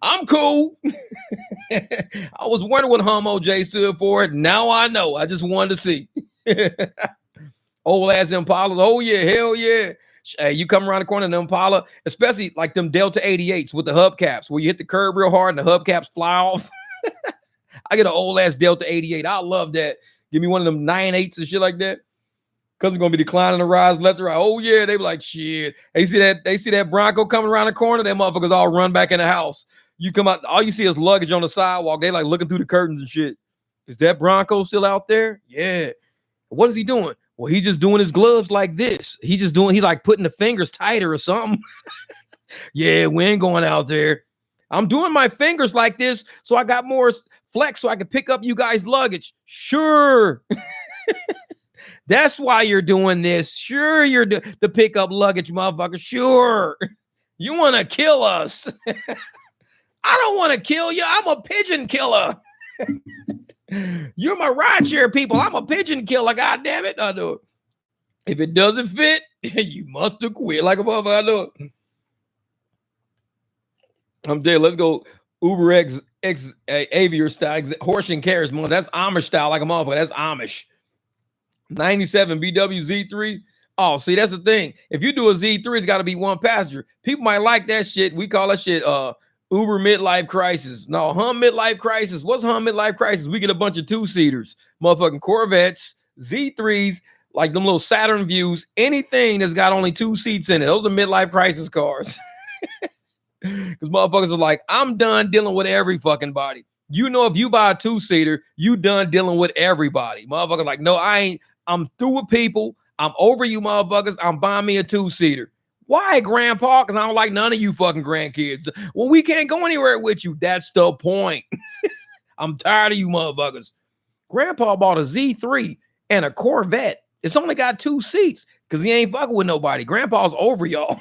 I'm cool. I was wondering what Hum OJ stood for. Now I know. I just wanted to see. Old ass Impalas. Oh, yeah. Hell yeah. Hey, you come around the corner in the Impala, especially like them Delta 88s with the hubcaps where you hit the curb real hard and the hubcaps fly off. I get an old ass Delta 88. I love that. Give me one of them 9.8s and shit like that. Cause gonna be declining the rides left and right. Oh yeah, they be like, shit. They see that Bronco coming around the corner. Them motherfuckers all run back in the house. You come out, all you see is luggage on the sidewalk. They like looking through the curtains and shit. Is that Bronco still out there? Yeah. What is he doing? Well, he's just doing his gloves like this. He's like putting the fingers tighter or something. Yeah, we ain't going out there. I'm doing my fingers like this so I got more flex so I can pick up you guys' luggage. Sure. That's why you're doing this. Sure, you're to pick up luggage, motherfucker. Sure. You want to kill us. I don't want to kill you. I'm a pigeon killer. You're my rideshare people. I'm a pigeon killer. God damn it. I know it. If it doesn't fit, you must have quit like a motherfucker. I know it. I'm dead. Let's go Uber X Aviator style, horse and carriage. That's Amish style like a motherfucker. That's Amish. 97 BW Z3. Oh, see, that's the thing. If you do a Z3, it's got to be one passenger. People might like that shit. We call that shit Uber midlife crisis. No, Hum midlife crisis. What's Hum midlife crisis? We get a bunch of two-seaters, motherfucking Corvettes, Z3s, like them little Saturn views, anything that's got only 2 seats in it. Those are midlife crisis cars. Because motherfuckers are like, I'm done dealing with every fucking body. You know, if you buy a 2-seater, you done dealing with everybody. Motherfuckers like, no, I ain't. I'm through with people. I'm over you motherfuckers. I'm buying me a 2-seater. Why, grandpa? Because I don't like none of you fucking grandkids. Well, we can't go anywhere with you. That's the point. I'm tired of you motherfuckers. Grandpa bought a Z3 and a Corvette. It's only got 2 seats because he ain't fucking with nobody. Grandpa's over y'all.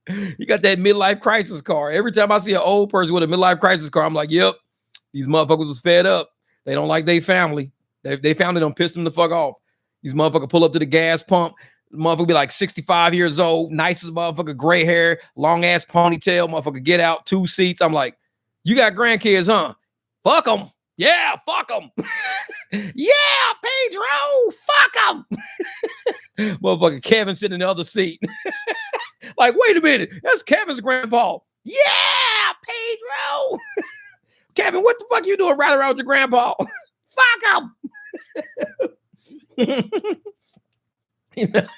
He got that midlife crisis car. Every time I see an old person with a midlife crisis car, I'm like, yep, these motherfuckers was fed up. They don't like their family. They family don't piss them the fuck off. These motherfuckers pull up to the gas pump. Motherfucker be like 65 years old, nicest motherfucker, gray hair, long ass ponytail, motherfucker get out, 2 seats. I'm like, you got grandkids, huh? Fuck them. Yeah, fuck them. Yeah, Pedro, fuck them. Motherfucker Kevin sitting in the other seat. Like, wait a minute, that's Kevin's grandpa. Yeah, Pedro. Kevin, what the fuck you doing right around your grandpa? Fuck him. The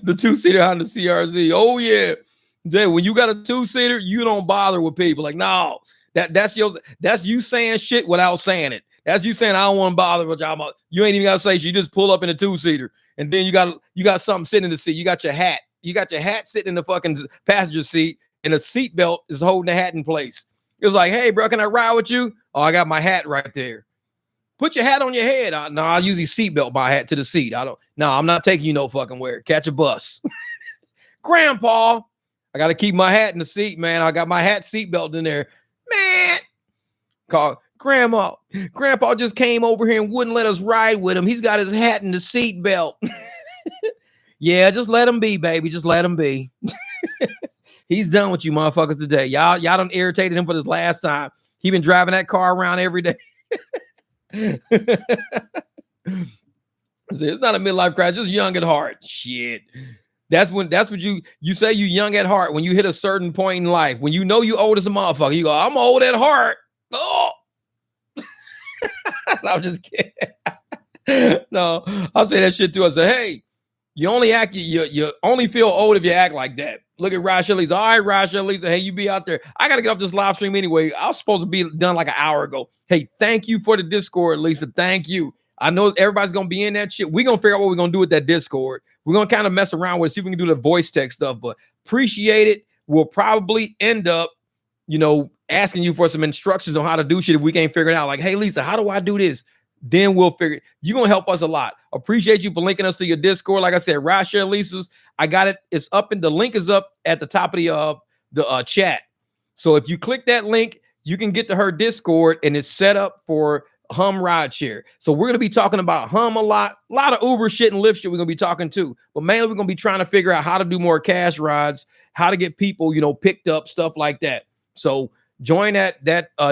2-seater Honda CRZ. Oh yeah, Jay. When you got a 2-seater, you don't bother with people. Like, no, that's you saying shit without saying it. That's you saying I don't want to bother with y'all. You ain't even gotta say shit. You just pull up in a 2-seater, and then you got something sitting in the seat. You got your hat. You got your hat sitting in the fucking passenger seat, and a seat belt is holding the hat in place. It was like, hey, bro, can I ride with you? Oh, I got my hat right there. Put your hat on your head. No, I usually seatbelt my hat to the seat. I'm not taking you no fucking where. Catch a bus. Grandpa, I got to keep my hat in the seat, man. I got my hat seatbelt in there. Man, call Grandma. Grandpa just came over here and wouldn't let us ride with him. He's got his hat in the seatbelt. Yeah, just let him be, baby. Just let him be. He's done with you motherfuckers today. Y'all done irritated him for this last time. He been driving that car around every day. It's not a midlife crisis, just young at heart. Shit. That's what you say you young at heart when you hit a certain point in life. When you know you old as a motherfucker, you go, I'm old at heart. Oh. I'm just kidding. No, I'll say that shit too. I say, hey, you only feel old if you act like that. Look at Rasha Lisa. All right, Rasha Lisa. Hey, you be out there. I got to get off this live stream anyway. I was supposed to be done like an hour ago. Hey, thank you for the Discord, Lisa. Thank you. I know everybody's going to be in that shit. We're going to figure out what we're going to do with that Discord. We're going to kind of mess around with it, see if we can do the voice text stuff, but appreciate it. We'll probably end up, asking you for some instructions on how to do shit if we can't figure it out. Like, hey, Lisa, how do I do this? Then we'll figure it. You're going to help us a lot. Appreciate you for linking us to your Discord. Like I said, Rashare Lisa's, I got it. It's up the link is up at the top of the chat. So if you click that link, you can get to her Discord, and it's set up for Hum Rideshare. So we're going to be talking about Hum a lot of Uber shit and Lyft shit we're going to be talking too. But mainly we're going to be trying to figure out how to do more cash rides, how to get people, picked up, stuff like that. So join that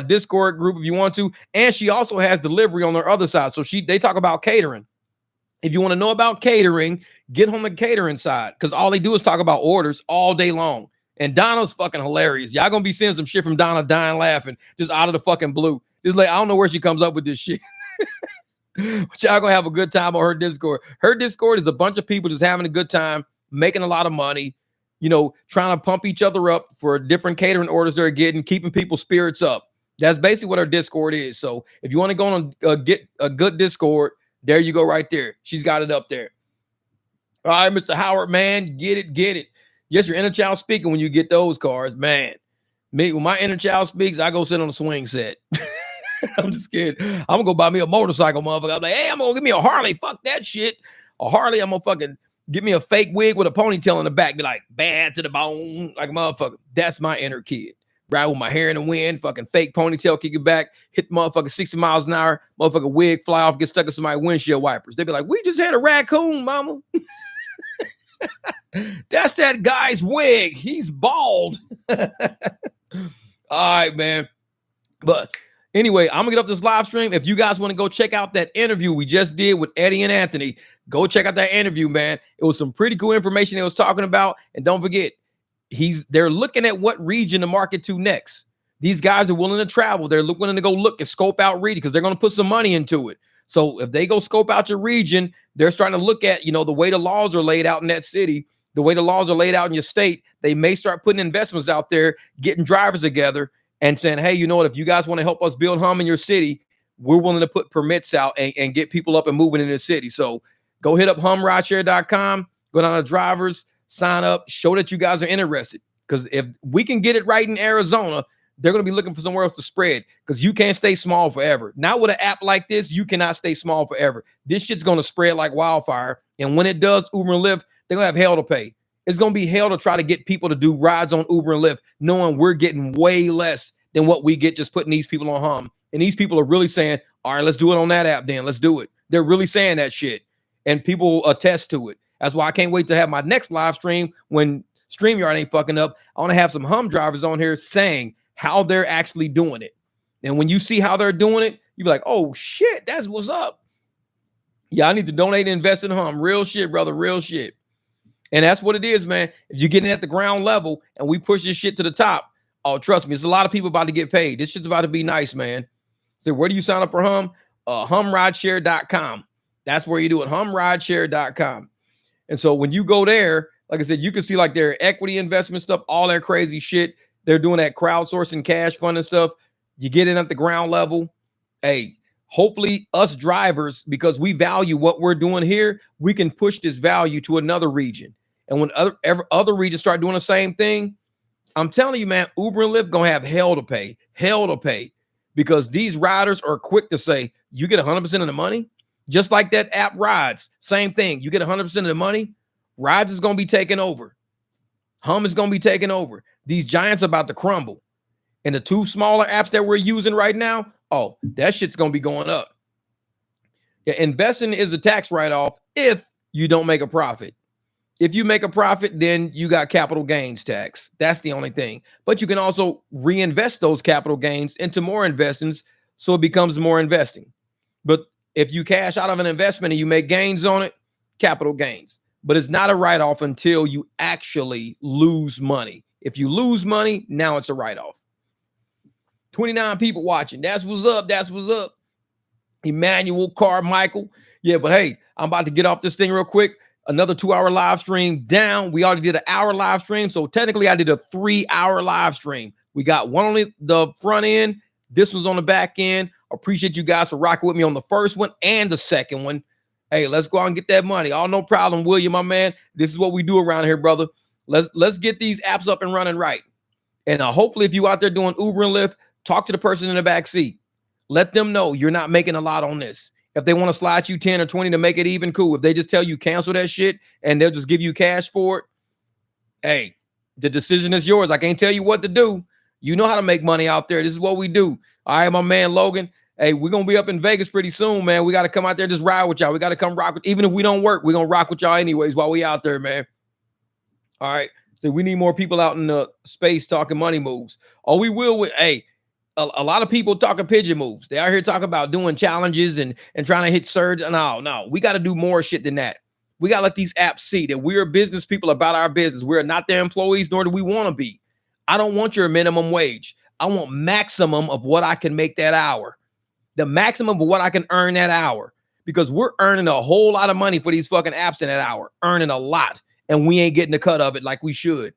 Discord group if you want to. And she also has delivery on her other side. So they talk about catering. If you want to know about catering, get on the catering side, because all they do is talk about orders all day long. And Donna's fucking hilarious. Y'all gonna be seeing some shit from Donna dying laughing just out of the fucking blue. It's like, I don't know where she comes up with this shit. But y'all gonna have a good time on her Discord. Her Discord is a bunch of people just having a good time, making a lot of money, trying to pump each other up for different catering orders they're getting, keeping people's spirits up. That's basically what her Discord is. So if you want to go on get a good Discord, there you go right there. She's got it up there. All right, Mr. Howard, man, get it. Yes, your inner child speaking when you get those cards, man. Me, when my inner child speaks, I go sit on the swing set. I'm just kidding. I'm gonna go buy me a motorcycle, motherfucker. I'm like, hey, I'm gonna give me a Harley. Fuck that shit. A Harley, I'm gonna fucking give me a fake wig with a ponytail in the back. Be like, bad to the bone, like a motherfucker. That's my inner kid. Right with my hair in the wind, fucking fake ponytail, kick it back, hit the motherfucker 60 miles an hour, motherfucker wig fly off, get stuck in somebody's windshield wipers. They be like, we just had a raccoon, mama. That's that guy's wig. He's bald. All right, man. But anyway, I'm gonna get up this live stream. If you guys want to go check out that interview we just did with Eddie and Anthony, go check out that interview, man. It was some pretty cool information they was talking about. And don't forget, they're looking at what region to market to next. These guys are willing to travel. They're willing to go look and scope out region because they're going to put some money into it. So if they go scope out your region, they're starting to look at, the way the laws are laid out in that city, the way the laws are laid out in your state. They may start putting investments out there, getting drivers together and saying, hey, you know what, if you guys want to help us build hum in your city, we're willing to put permits out and get people up and moving in the city. So go hit up humrideshare.com, go down to drivers, sign up, show that you guys are interested. Because if we can get it right in Arizona, they're going to be looking for somewhere else to spread because you can't stay small forever. Not with an app like this, you cannot stay small forever. This shit's going to spread like wildfire. And when it does, Uber and Lyft, they're going to have hell to pay. It's going to be hell to try to get people to do rides on Uber and Lyft, knowing we're getting way less than what we get just putting these people on Hum. And these people are really saying, all right, let's do it on that app then. Let's do it. They're really saying that shit. And people attest to it. That's why I can't wait to have my next live stream when StreamYard ain't fucking up. I want to have some Hum drivers on here saying how they're actually doing it. And when you see how they're doing it, you be like, oh shit, that's what's up. Yeah, I need to donate and invest in Hum. Real shit, brother, real shit. And that's what it is, man. If you're getting at the ground level and we push this shit to the top, oh, trust me, there's a lot of people about to get paid. This shit's about to be nice, man. So where do you sign up for Hum? Humrideshare.com. That's where you do it, humrideshare.com. And so when you go there, like I said, you can see like their equity investment stuff, all that crazy shit. They're doing that crowdsourcing cash fund and stuff. You get in at the ground level. Hey, hopefully us drivers, because we value what we're doing here, we can push this value to another region. And when other regions start doing the same thing, I'm telling you, man, Uber and Lyft gonna have hell to pay, because these riders are quick to say, you get 100% of the money. Just like that app Rides, same thing. You get 100% of the money. Rides is gonna be taken over. Hum is gonna be taken over. These giants are about to crumble. And the two smaller apps that we're using right now, oh, that shit's gonna be going up. Yeah, investing is a tax write-off if you don't make a profit. If you make a profit, then you got capital gains tax. That's the only thing. But you can also reinvest those capital gains into more investments, so it becomes more investing. But if you cash out of an investment and you make gains on it, capital gains. But it's not a write-off until you actually lose money. If you lose money, now it's a write-off. 29 people watching. That's what's up. That's what's up. Emmanuel Carmichael. Yeah, but hey, I'm about to get off this thing real quick. Another 2-hour live stream down. We already did an hour live stream. So technically I did a 3-hour live stream. We got one on the front end. This one's on the back end. Appreciate you guys for rocking with me on the first one and the second one. Hey, let's go out and get that money. Oh, no problem, William, my man. This is what we do around here, brother. Let's get these apps up and running right. And hopefully if you out there doing Uber and Lyft, talk to the person in the back seat. Let them know you're not making a lot on this. If they want to slide you 10 or 20 to make it even, cool. If they just tell you cancel that shit and they'll just give you cash for it, hey, the decision is yours. I can't tell you what to do. You know how to make money out there. This is what we do. All right, my man Logan. Hey, we're going to be up in Vegas pretty soon, man. We got to come out there and just ride with y'all. We got to come rock with, even if we don't work, we're going to rock with y'all anyways while we out there, man. All right. So we need more people out in the space talking money moves. Oh, we will with, hey, a lot of people talking pigeon moves. They out here talking about doing challenges and trying to hit surge. No, we got to do more shit than that. We got to let these apps see that we are business people about our business. We're not their employees, nor do we want to be. I don't want your minimum wage. I want maximum of what I can make that hour. The maximum of what I can earn that hour. because we're earning a whole lot of money for these fucking apps in that hour, earning a lot, and we ain't getting a cut of it like we should.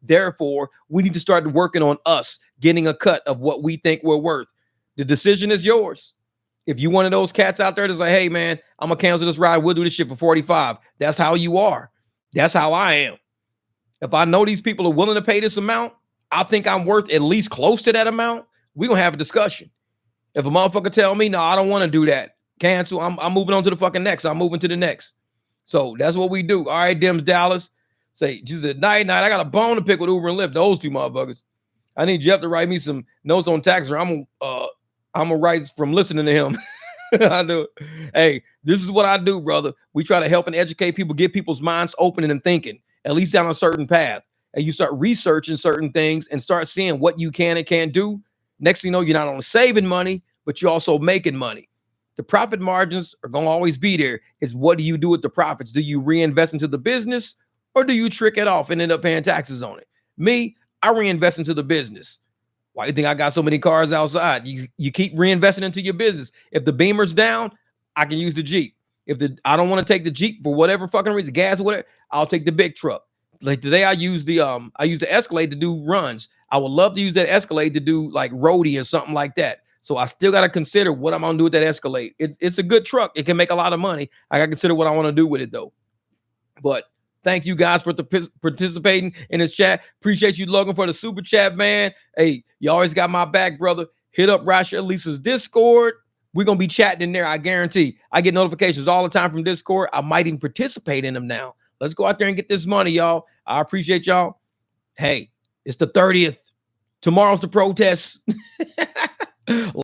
Therefore, we need to start working on us getting a cut of what we think we're worth. The decision is yours. If you one of those cats out there that's like, hey man, I'm gonna cancel this ride, we'll do this shit for 45. That's how you are. That's how I am. If I know these people are willing to pay this amount, I think I'm worth at least close to that amount, we're gonna have a discussion. If a motherfucker tell me, no, I don't want to do that, cancel, I'm moving on to the fucking next. I'm moving to the next. So that's what we do. All right, Dims Dallas. Say, she said, night. I got a bone to pick with Uber and Lyft. Those two motherfuckers. I need Jeff to write me some notes on tax, or I'm gonna write from listening to him. I do. Hey, this is what I do, brother. We try to help and educate people, get people's minds open and thinking, at least down a certain path. And you start researching certain things and start seeing what you can and can't do. Next thing you know, you're not only saving money, but you're also making money. The profit margins are going to always be there. It's what do you do with the profits? Do you reinvest into the business, or do you trick it off and end up paying taxes on it? Me, I reinvest into the business. Why do you think I got so many cars outside? You keep reinvesting into your business. If the Beamer's down, I can use the Jeep. If I don't want to take the Jeep for whatever fucking reason, gas or whatever, I'll take the big truck. Like today, I use the Escalade to do runs. I would love to use that Escalade to do like roadie or something like that. So I still got to consider what I'm gonna do with that Escalade. It's a good truck. It can make a lot of money. I got to consider what I want to do with it though. But thank you guys for participating in this chat. Appreciate you logging for the super chat, man. Hey, you always got my back, brother. Hit up Rasha Lisa's Discord. We're going to be chatting in there, I guarantee. I get notifications all the time from Discord. I might even participate in them now. Let's go out there and get this money, y'all. I appreciate y'all. Hey, it's the 30th. Tomorrow's the protest.